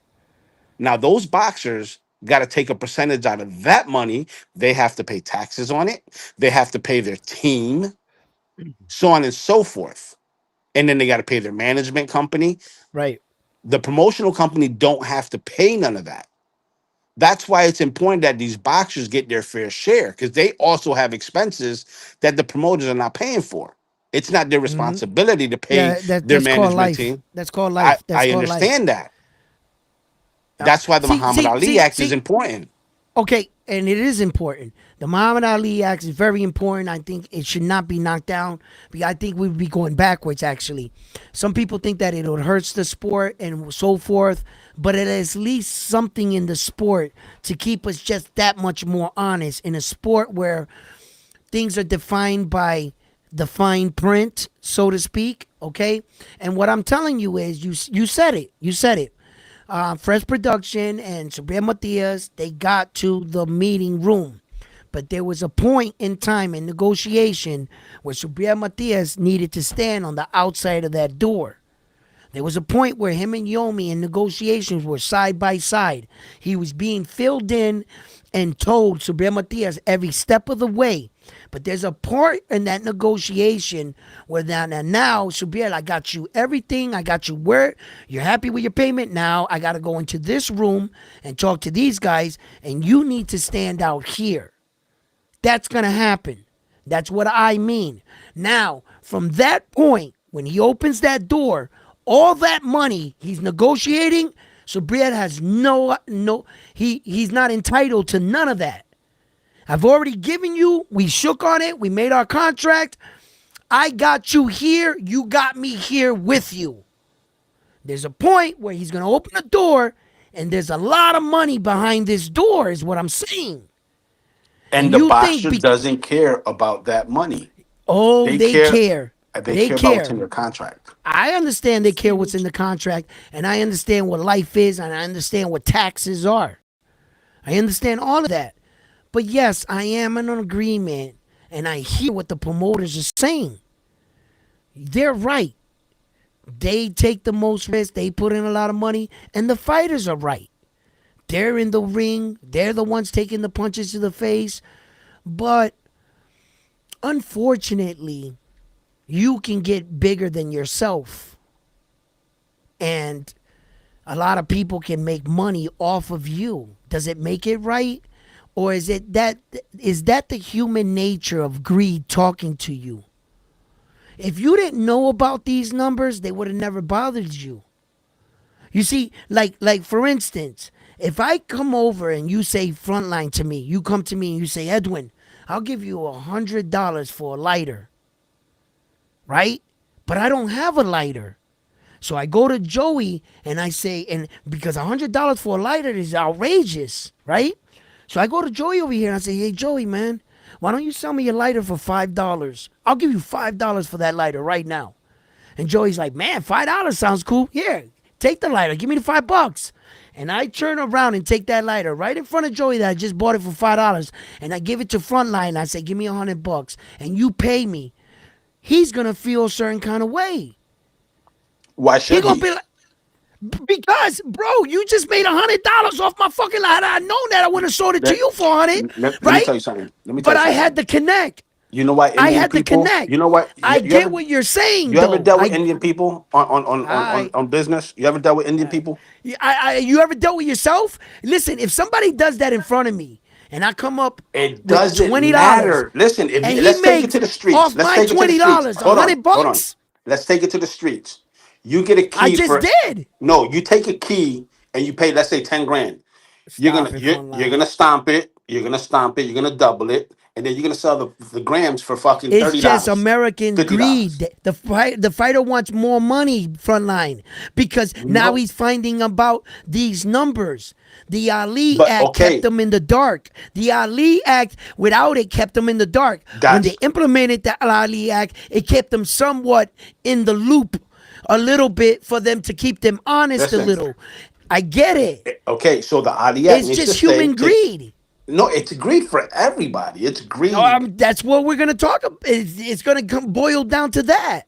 now those boxers got to take a percentage out of that money. They have to pay taxes on it. They have to pay their team, so on and so forth. And then they got to pay their management company.
Right.
The promotional company don't have to pay none of that. That's why it's important that these boxers get their fair share because they also have expenses that the promoters are not paying for. It's not their
Hmm.
responsibility to pay
Yeah.
their
That's called
management
life.
team.
That's called
I,
life. That's
I
called life.
understand that.
Yeah.
That's why the
See,
Muhammad
see,
Ali
see,
Act is
see.
important.
Okay, and it is important. The Muhammad Ali Act is very important. I think it should not be knocked down. I think we would be going backwards, actually. Some people think that it hurts the sport and so forth, but it is at least something in the sport to keep us just that much more honest in a sport where things are defined by the fine print, so to speak. Okay, and what I'm telling you is, you said it. You said it. Fresh Production and Sabrina Matias, they got to the meeting room. But there was a point in time in negotiation where Sabrina Matias needed to stand on the outside of that door. There was a point where him and Yomi in negotiations were side by side. He was being filled in and told Sabrina Matias every step of the way. But there's a part in that negotiation where now Sabrina, I got you everything. I got you where you're happy with your payment. Now I got to go into this room and talk to these guys, and you need to stand out here. That's going to happen. That's what I mean. Now, from that point, when he opens that door, all that money he's negotiating, Sabriel has he's not entitled to none of that. I've already given you, we shook on it, we made our contract. I got you here, you got me here with you. There's a point where he's going to open the door, and there's a lot of money behind this door, is what I'm saying.
And
And
the
you think,
boxer doesn't care about that money.
oh,
They
they
care.
care.
They
They
care about what's in
care.
their contract.
I understand they care what's in the contract, and I understand what life is, and I understand what taxes are. I understand all of that. But yes, I am in an agreement, and I hear what the promoters are saying. They're right. They take the most risk, they put in a lot of money, and the fighters are right. They're in the ring, they're the ones taking the punches to the face. But unfortunately, you can get bigger than yourself. And a lot of people can make money off of you. Does it make it right? Or is that the human nature of greed talking to you? If you didn't know about these numbers, they would have never bothered you. You see, like for instance, if I come over and you say frontline to me, you come to me and you say, Edwin, I'll give you $100 for a lighter, right? But I don't have a lighter. So I go to Joey and I say, and because $100 for a lighter is outrageous, right? So I go to Joey over here and I say, hey, Joey, man, why don't you sell me your lighter for $5? I'll give you $5 for that lighter right now. And Joey's like, man, $5 sounds cool. Here, take the lighter. Give me the $5. And I turn around and take that lighter right in front of Joey that I just bought it for $5. And I give it to Frontline. And I say, give me $100. And you pay me. He's going to feel a certain kind of way.
Why
He
should
going to
he?
be like, because, bro, you just made $100 off my fucking lighter. I know that. I wouldn't have sold it to
Let,
you for 100,
let me
right?
tell you something. Let me tell
But
you
I
something.
had to connect.
You know why
I
Indian
had to
people?
connect.
You know what?
I
You
get
ever
what you're saying,
you ever
though.
dealt with Indian people
I,
on business? You ever dealt with Indian
I,
people?
you ever dealt with yourself? Listen, if somebody does that in front of me and I come up
It
with
doesn't
$20
matter. Listen, if
and
you,
he
let's take it to
makes
the streets.
off
Let's
my
take it to the streets.
$20 a
Hold on,
hundred
hold on.
bucks,
Let's take it to the streets. You get a
I
key
just
for
did.
no. You take a key and you pay. Let's say 10 grand.
Stop it,
You're
Frontline.
gonna stomp it. You're gonna stomp it. You're gonna double it, and then you're gonna sell the grams for fucking
It's
thirty
just
dollars,
American
$50.
greed. The fighter wants more money, Frontline, because now
No,
he's finding about these numbers. The Ali
but
Act kept
okay,
them in the dark. The Ali Act, without it, kept them in the dark. When they
that's
implemented the Ali Act, it kept them somewhat in the loop a little bit for them to keep them honest a
listen.
little. I get it.
Okay, so the Aliyah
It's
needs to
just
stay.
human greed.
No, it's greed for everybody. It's greed.
That's what we're gonna talk about. It's gonna boil down to that.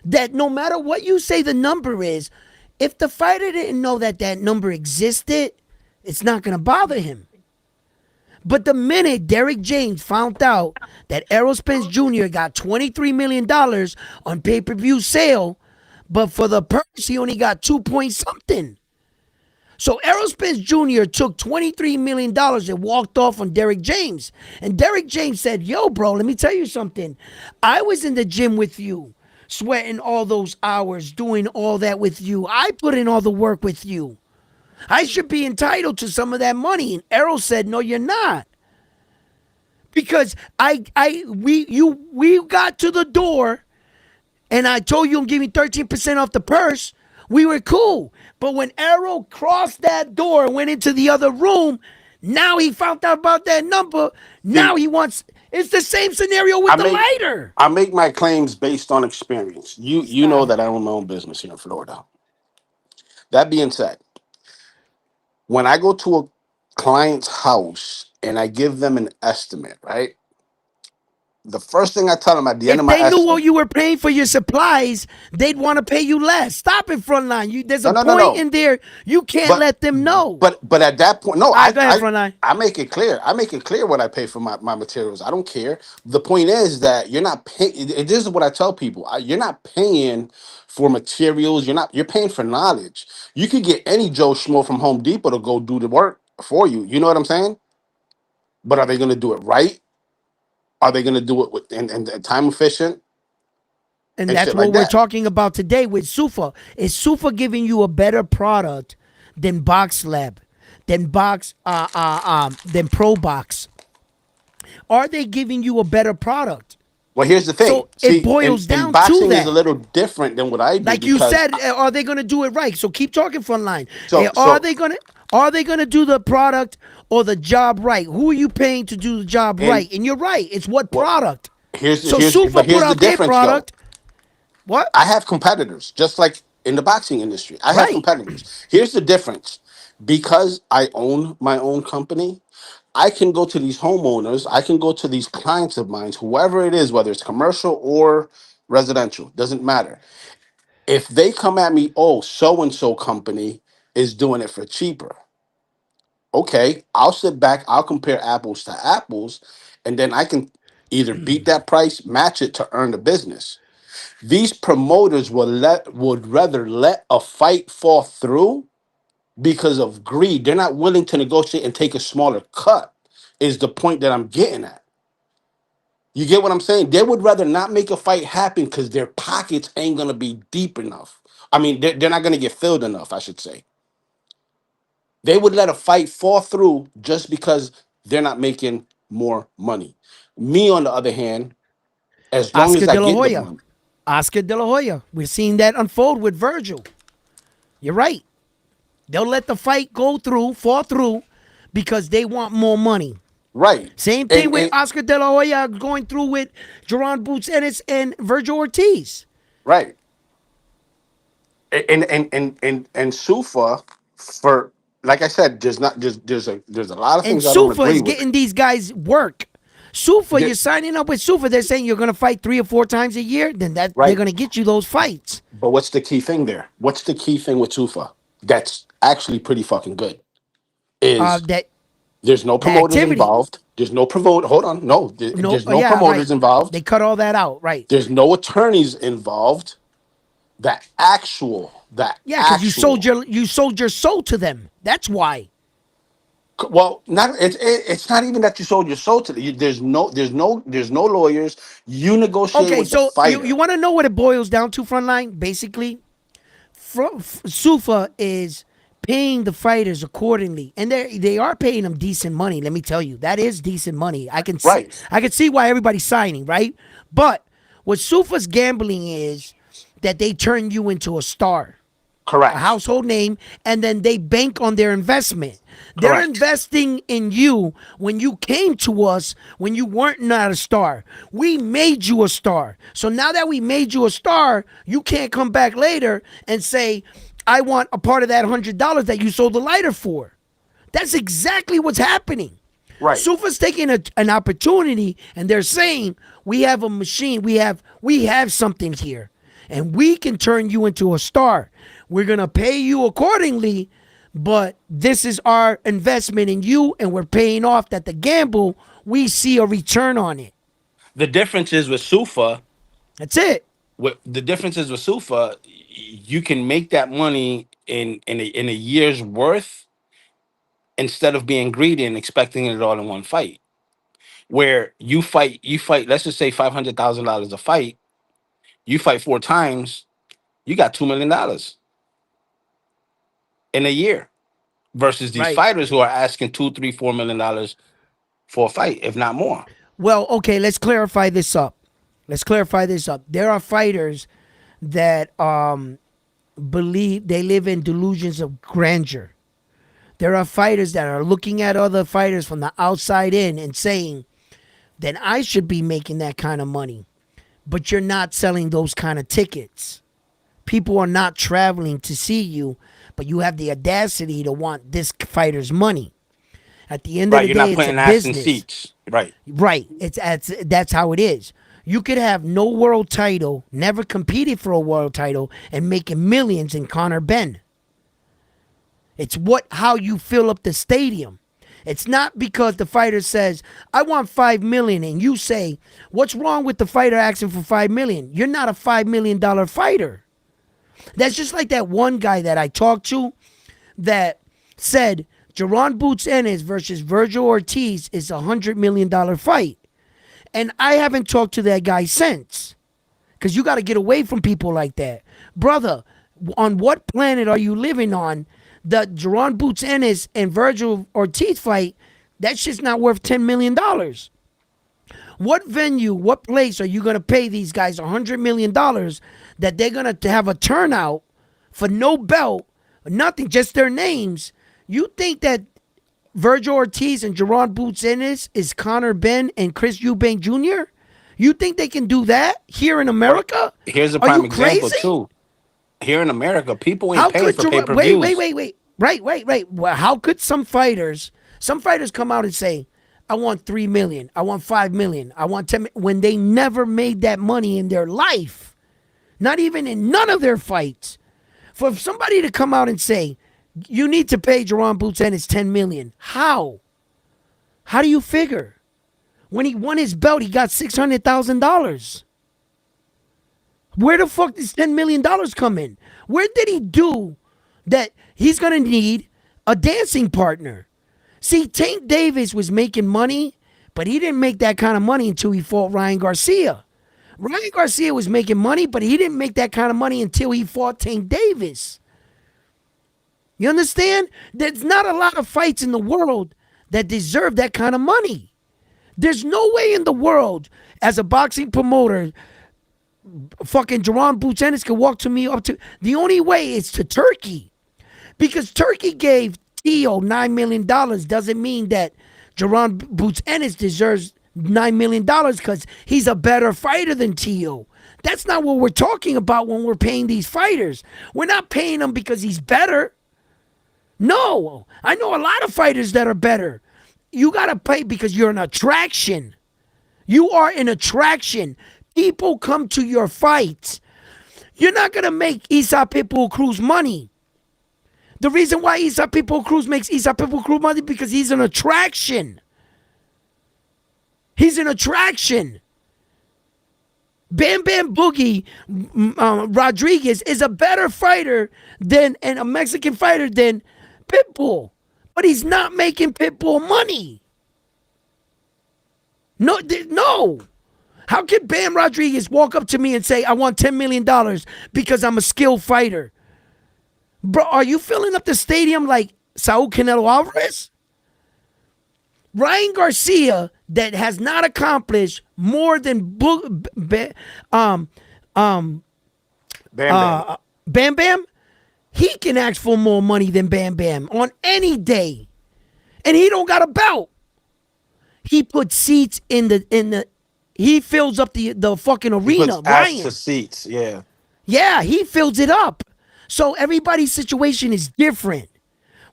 That no matter what you say the number is, if the fighter didn't know that that number existed, it's not gonna bother him. But the minute Derek James found out that Errol Spence Jr. got $23 million on pay-per-view sale, but for the purse he only got 2 point something. So Errol Spence Jr. took $23 million and walked off on Derek James. And Derek James said, yo, bro, let me tell you something. I was in the gym with you, sweating all those hours, doing all that with you. I put in all the work with you. I should be entitled to some of that money. And Errol said, no, you're not. Because we got to the door and I told you I'm giving 13% off the purse. We were cool. But when Errol crossed that door and went into the other room, now he found out about that number. Now
See,
he wants, it's the same scenario with
I
the
make
lighter.
I make my claims based on experience. You know
Stop
that
it.
I own my own business here in Florida. That being said, when I go to a client's house and I give them an estimate, right? The first thing I tell them at the end of
If
my
they knew what
estimate,
you were paying for your supplies, they'd want to pay you less. Stop it, Frontline. There's
no,
a
no, no,
point
no.
in there you can't
But
let them know.
but at that point, no,
All right, go ahead, Frontline.
I make it clear. I make it clear what I pay for my materials. I don't care. The point is that you're not paying. This is what I tell people. You're not paying for materials. You're paying for knowledge. You could get any Joe Schmo from Home Depot to go do the work for you. You know what I'm saying? But are they going to do it right? Are they going to do it with and time efficient
And
and
that's
shit
what
like
we're
that?
talking about today with Sufa. Is Sufa giving you a better product than Box Lab, than Pro Box? Are they giving you a better product?
Well, here's the thing.
So it
See,
boils
in
down to
boxing is a
that.
little different than what I do
Like you
because
said, are they going to do it right? So keep talking, Frontline.
so
Are
so
they going to do the product or the job right? Who are you paying to do the job
and
right? And you're right. It's what
what
product. So
here's
Sufa
but
put
here's the
out their
difference though.
product. What?
I have competitors, just like in the boxing industry. I have
Right.
competitors. Here's the difference. Because I own my own company, I can go to these homeowners, I can go to these clients of mine, whoever it is, whether it's commercial or residential, doesn't matter. If they come at me, oh, so and so company is doing it for cheaper. Okay, I'll sit back, I'll compare apples to apples, and then I can either beat that price, match it to earn the business. These promoters would rather let a fight fall through because of greed. They're not willing to negotiate and take a smaller cut. Is the point that I'm getting at? You get what I'm saying? They would rather not make a fight happen because their pockets ain't gonna be deep enough. I mean, they're not gonna get filled enough. I should say they would let a fight fall through just because they're not making more money. Me, on the other hand, as long
Oscar
as I
De La
get the
Hoya.
money,
Oscar De La Hoya. We're seeing that unfold with Virgil. You're right. They'll let the fight go through, fall through, because they want more money.
right?
Same thing
And
with Oscar De La Hoya going through with Jerron Boots Ennis and Virgil Ortiz.
right. And Sufa, for like I said, there's a lot of
And
things I don't
Sufa
agree
is
with.
getting these guys work. Sufa,
There-
you're signing up with Sufa. They're saying you're gonna fight 3 or 4 times a year. Then they're
right?
gonna get you those fights.
But what's the key thing there? What's the key thing with Sufa that's actually pretty fucking good? Is
That
there's no
the
promoters
activity.
involved. There's no promote. Hold on, no,
No,
there's
oh,
no
yeah, right.
promoters involved.
They cut all that out, right?
There's no attorneys involved. The
Yeah, because
actual,
you sold your soul to them. That's why.
Well, not it's not even that you sold your soul to the. There's no lawyers. You negotiate
Okay,
with the
so you
fighter.
want to know what it boils down to, Frontline? Basically, Sufa is paying the fighters accordingly, and they are paying them decent money. Let me tell you, that is decent money.
Right.
I can see why everybody's signing, right? But what Sufa's gambling is that they turn you into a star, a
Correct.
household name, and then they bank on their investment. They're
Correct.
investing in you when you came to us when you weren't not a star. We made you a star. So now that we made you a star, you can't come back later and say, I want a part of that $100 that you sold the lighter for. That's exactly what's happening.
Right.
Sufa's taking an opportunity and they're saying, we have a machine, we have something here, and we can turn you into a star. We're gonna pay you accordingly, but this is our investment in you, and we're paying off that the gamble, we see a return on it.
The difference is with Sufa.
That's it.
What the difference is with Sufa, you can make that money in a year's worth instead of being greedy and expecting it all in one fight. Where you fight. Let's just say $500,000 a fight. You fight 4 times, you got $2 million in a year. Versus these
Right.
fighters who are asking two, three, $4 million for a fight, if not more.
Well, okay, let's clarify this up. There are fighters that believe they live in delusions of grandeur. There are fighters that are looking at other fighters from the outside in and saying, then I should be making that kind of money. But you're not selling those kind of tickets. People are not traveling to see you, but you have the audacity to want this fighter's money. At the end of
Right.
the
You're not
day, it's a
putting ass in
business.
seats. Right.
Right. That's how it is. You could have no world title, never competed for a world title, and making millions in Conor Ben. It's how you fill up the stadium. It's not because the fighter says, I want 5 million, and you say, what's wrong with the fighter asking for 5 million? You're not a $5 million fighter. That's just like that one guy that I talked to that said Jaron Boots Ennis versus Virgil Ortiz is $100 million fight. And I haven't talked to that guy since. Because you got to get away from people like that. Brother, on what planet are you living on? The Jaron Boots Ennis and Virgil Ortiz fight, that shit's not worth $10 million. What venue, what place are you going to pay these guys $100 million that they're going to have a turnout for no belt, nothing, just their names? You think that Virgil Ortiz and Jaron Boots Ennis is Conor Ben and Chris Eubank Jr.? You think they can do that here in
But
America?
here's a
Are
prime
you
example
crazy?
too. Here in America, people ain't
How
paying
could
for pay
Jaron,
per
wait, wait,
views.
wait, wait. Right. Well, how could some fighters come out and say, I want 3 million, I want 5 million, I want 10 when they never made that money in their life? Not even in none of their fights. For somebody to come out and say, you need to pay Jaron Boots Ennis 10 million. How? How do you figure? When he won his belt, he got $600,000. Where the fuck does $10 million come in? Where did he do that he's going to need a dancing partner? See, Tank Davis was making money, but he didn't make that kind of money until he fought Ryan Garcia. Ryan Garcia was making money, but he didn't make that kind of money until he fought Tank Davis. You understand? There's not a lot of fights in the world that deserve that kind of money. There's no way in the world, as a boxing promoter, fucking Jaron Boots Ennis could walk to me up to. The only way is to Turkey. Because Turkey gave Tio $9 million doesn't mean that Jaron Boots Ennis deserves $9 million because he's a better fighter than Tio. That's not what we're talking about when we're paying these fighters. We're not paying him because he's better. No, I know a lot of fighters that are better. You got to pay because you're an attraction. You are an attraction. People come to your fights. You're not going to make Isa Pitbull Cruz money. The reason why Isa Pitbull Cruz makes Isa Pitbull Cruz money because he's an attraction. He's an attraction. Bam Bam Boogie Rodriguez is a better fighter than and a Mexican fighter than Pitbull. but he's not making Pitbull money. No, no. How can Bam Rodriguez walk up to me and say, I want $10 million because I'm a skilled fighter? Bro, are you filling up the stadium like Saul Canelo Alvarez? Ryan Garcia, that has not accomplished more than
Bam Bam.
Bam Bam, he can ask for more money than Bam Bam on any day. And he don't got a belt. He puts seats in the he fills up the fucking arena.
Puts ass
Ryan.
to seats. Yeah.
Yeah, he fills it up. So everybody's situation is different.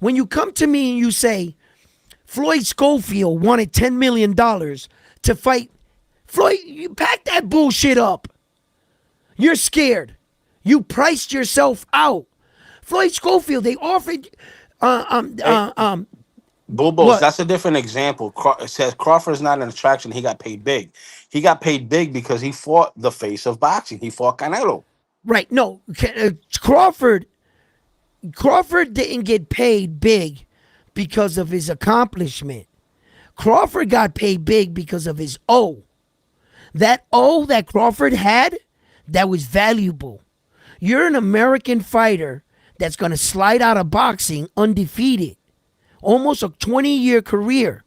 When you come to me and you say, Floyd Schofield wanted $10 million to fight, Floyd, you pack that bullshit up. You're scared. You priced yourself out. Floyd Schofield, they offered
Bulbos,
what?
that's a different example. It says Crawford's not an attraction. He got paid big. He got paid big because he fought the face of boxing. He fought Canelo.
Right. No, Crawford didn't get paid big because of his accomplishment. Crawford got paid big because of his O. That O that Crawford had, that was valuable. You're an American fighter that's going to slide out of boxing undefeated. Almost a 20-year career.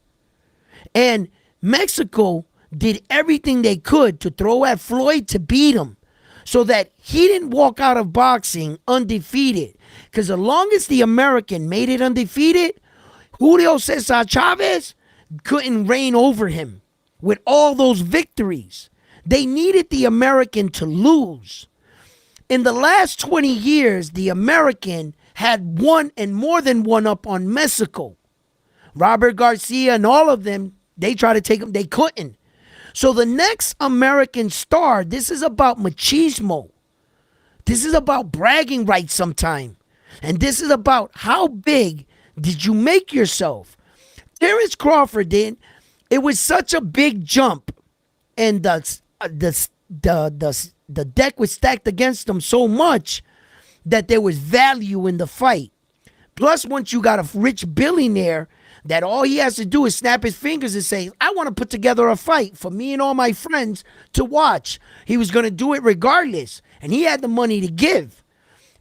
And Mexico did everything they could to throw at Floyd to beat him so that he didn't walk out of boxing undefeated. Because as long as the American made it undefeated, Julio Cesar Chavez couldn't reign over him with all those victories. They needed the American to lose. In the last 20 years, the American had one and more than one up on Mexico. Robert Garcia and all of them, they tried to take him, they couldn't. So the next American star, this is about machismo. This is about bragging rights sometime. And this is about how big did you make yourself. Terrence Crawford did. It was such a big jump. And the deck was stacked against him so much that there was value in the fight. Plus, once you got a rich billionaire that all he has to do is snap his fingers and say, I want to put together a fight for me and all my friends to watch. He was going to do it regardless. And he had the money to give.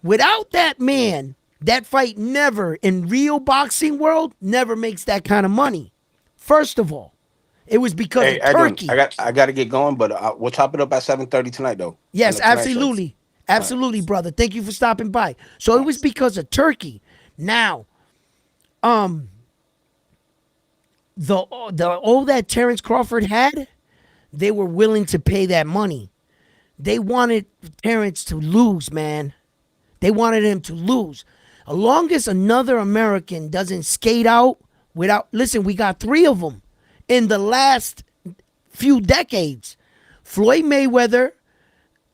Without that man, that fight never, in real boxing world, never makes that kind of money. First of all, it was because of Turkey.
I got to get going, but we'll chop it up at 7:30 tonight, though.
Yes, absolutely. Absolutely, brother. Thank you for stopping by. So it was because of Turkey. Now, the all that Terrence Crawford had, they were willing to pay that money. They wanted Terrence to lose, man. They wanted him to lose. As long as another American doesn't skate out without, listen, we got 3 of them in the last few decades. Floyd Mayweather,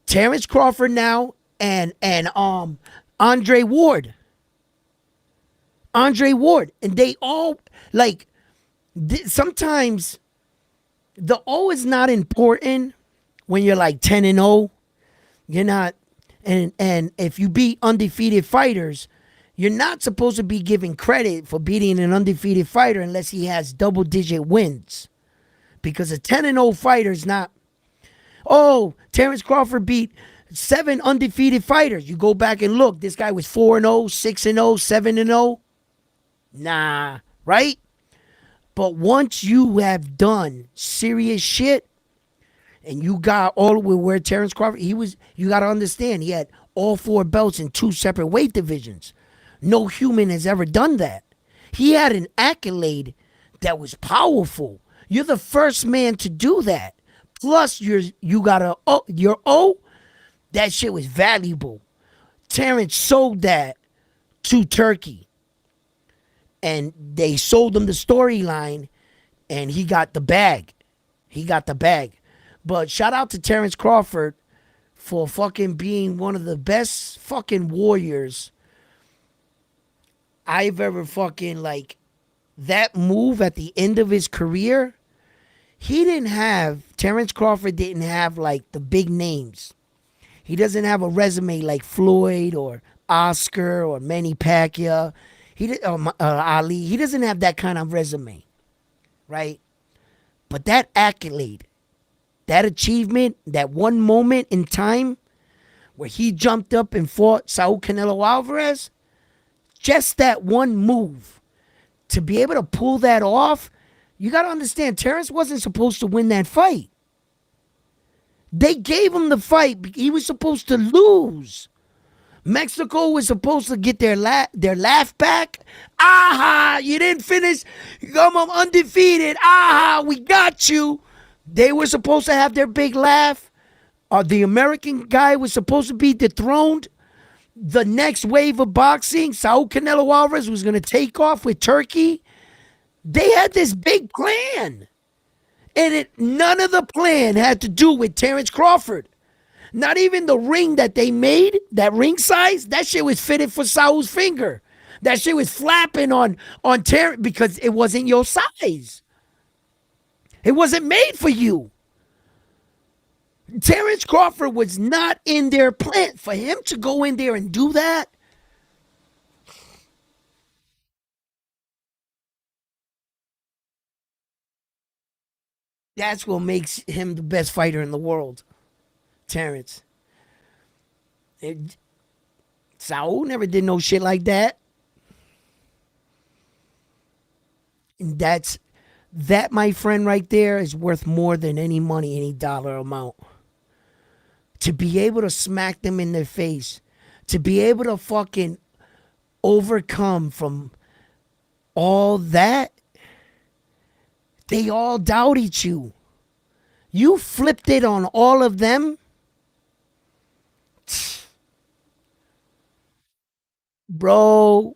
Terrence Crawford now, and Andre Ward. Andre Ward. And they all, like, sometimes the O is not important when you're like 10-0. You're not, and if you beat undefeated fighters, you're not supposed to be giving credit for beating an undefeated fighter unless he has double-digit wins. Because a 10-0 fighter is not, oh, Terrence Crawford beat 7 undefeated fighters. You go back and look. This guy was 4-0, 6-0, 7-0. Nah, right? But once you have done serious shit, and you got all the way where Terrence Crawford, you got to understand, he had all 4 belts in 2 separate weight divisions. No human has ever done that. He had an accolade that was powerful. You're the first man to do that. Plus, you got your O, that shit was valuable. Terrence sold that to Turkey. And they sold him the storyline, and he got the bag. He got the bag. But shout out to Terrence Crawford for fucking being one of the best fucking warriors I've ever fucking, like, that move at the end of his career. Terrence Crawford didn't have, like, the big names. He doesn't have a resume like Floyd or Oscar or Manny Pacquiao. Ali, he doesn't have that kind of resume, right? But that accolade, that achievement, that one moment in time where he jumped up and fought Saul Canelo Alvarez, just that one move, to be able to pull that off, you got to understand, Terrence wasn't supposed to win that fight. They gave him the fight. He was supposed to lose. Mexico was supposed to get their laugh back. Aha, you didn't finish. You come up undefeated. Aha, we got you. They were supposed to have their big laugh. The American guy was supposed to be dethroned. The next wave of boxing, Saul Canelo Alvarez was going to take off with Turkey. They had this big plan. And none of the plan had to do with Terrence Crawford. Not even the ring that they made, that ring size, that shit was fitted for Saul's finger. That shit was flapping on Terrence because it wasn't your size. It wasn't made for you. Terrence Crawford was not in their plan. For him to go in there and do that, that's what makes him the best fighter in the world. Terrence. Saul never did no shit like that. And that, my friend, right there is worth more than any money, any dollar amount. To be able to smack them in their face, to be able to fucking overcome from all that, they all doubted you. You flipped it on all of them. Bro,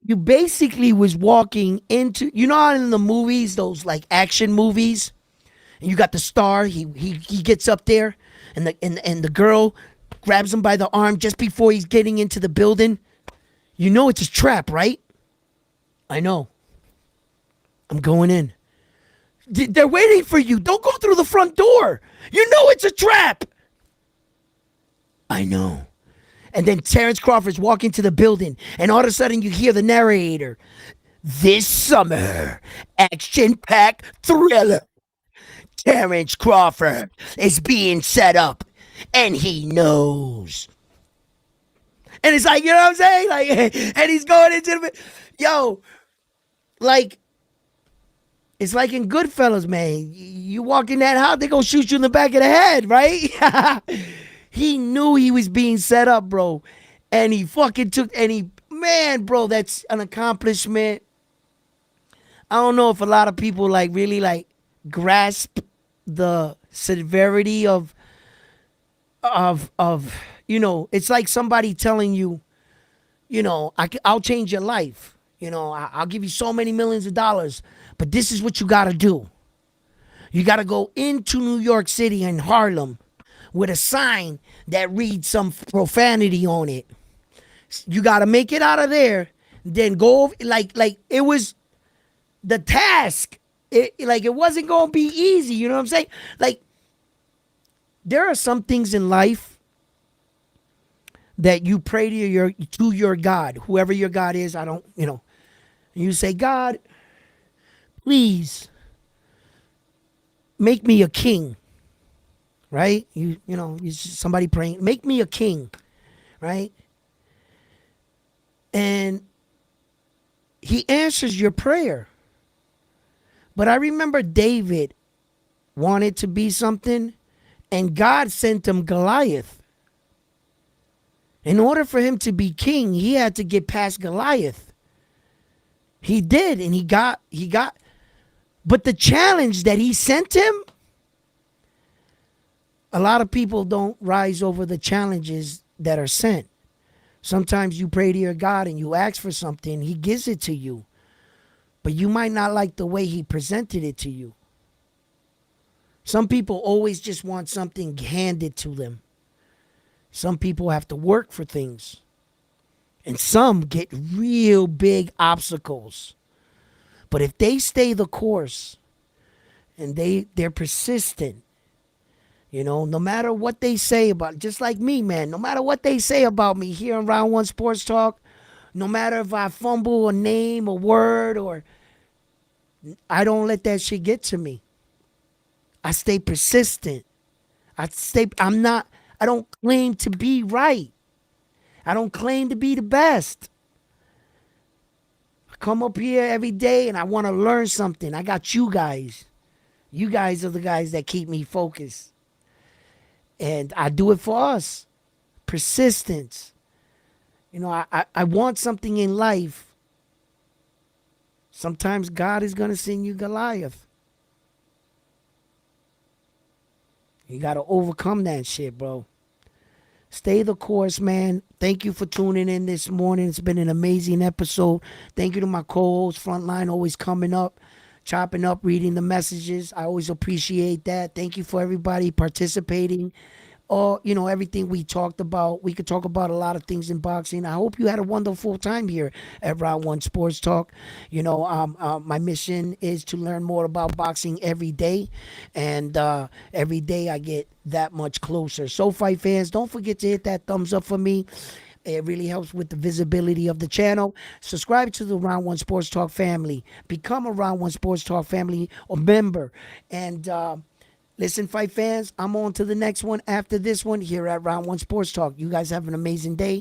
you basically was walking into, you know how in the movies, those like action movies, and you got the star, he gets up there and the girl grabs him by the arm just before he's getting into the building. You know it's a trap, right? I know. I'm going in. They're waiting for you. Don't go through the front door. You know it's a trap. I know. And then Terrence Crawford's walking to the building, and all of a sudden you hear the narrator. This summer, action-packed thriller. Terrence Crawford is being set up, and he knows. And it's like, you know what I'm saying? Like, and he's going into the, yo, like, it's like in Goodfellas, man. You walk in that house, they gonna shoot you in the back of the head, right? He knew he was being set up, bro. And he fucking took, and he, man, bro, that's an accomplishment. I don't know if a lot of people like really like grasp the severity of you know, it's like somebody telling you, you know, I'll change your life. You know, I'll give you so many millions of dollars, but this is what you got to do. You got to go into New York City and Harlem with a sign that reads some profanity on it. You got to make it out of there, then go over, like it was the task. It wasn't going to be easy, you know what I'm saying? Like, there are some things in life that you pray to your God, whoever your God is, I don't, you know. You say, God, please make me a king. Right? You know, somebody praying, make me a king, right? And he answers your prayer. But I remember David wanted to be something, and God sent him Goliath. In order for him to be king, he had to get past Goliath. He did, and he got, but the challenge that he sent him, a lot of people don't rise over the challenges that are sent. Sometimes you pray to your God and you ask for something, he gives it to you. But you might not like the way he presented it to you. Some people always just want something handed to them. Some people have to work for things. And some get real big obstacles. But if they stay the course and they're persistent, You know, no matter what they say about, just like me, man, no matter what they say about me here in Round One Sports Talk, no matter if I fumble a name, a word, or I don't let that shit get to me. I stay persistent. I don't claim to be right. I don't claim to be the best. I come up here every day and I want to learn something. I got you guys. You guys are the guys that keep me focused. And I do it for us. Persistence. You know, I want something in life. Sometimes God is going to send you Goliath. You got to overcome that shit, bro. Stay the course, man. Thank you for tuning in this morning. It's been an amazing episode. Thank you to my co-host, Frontline, always coming up, chopping up, reading the messages. I always appreciate that. Thank you for everybody participating. All, you know, everything we talked about. We could talk about a lot of things in boxing. I hope you had a wonderful time here at Round One Sports Talk. You know, my mission is to learn more about boxing every day, and every day I get that much closer. So, fight fans, don't forget to hit that thumbs up for me. It really helps with the visibility of the channel. Subscribe to the Round One Sports Talk family. Become a Round One Sports Talk family or member, and listen, fight fans, I'm on to the next one after this one here at Round One Sports Talk. You guys have an amazing day.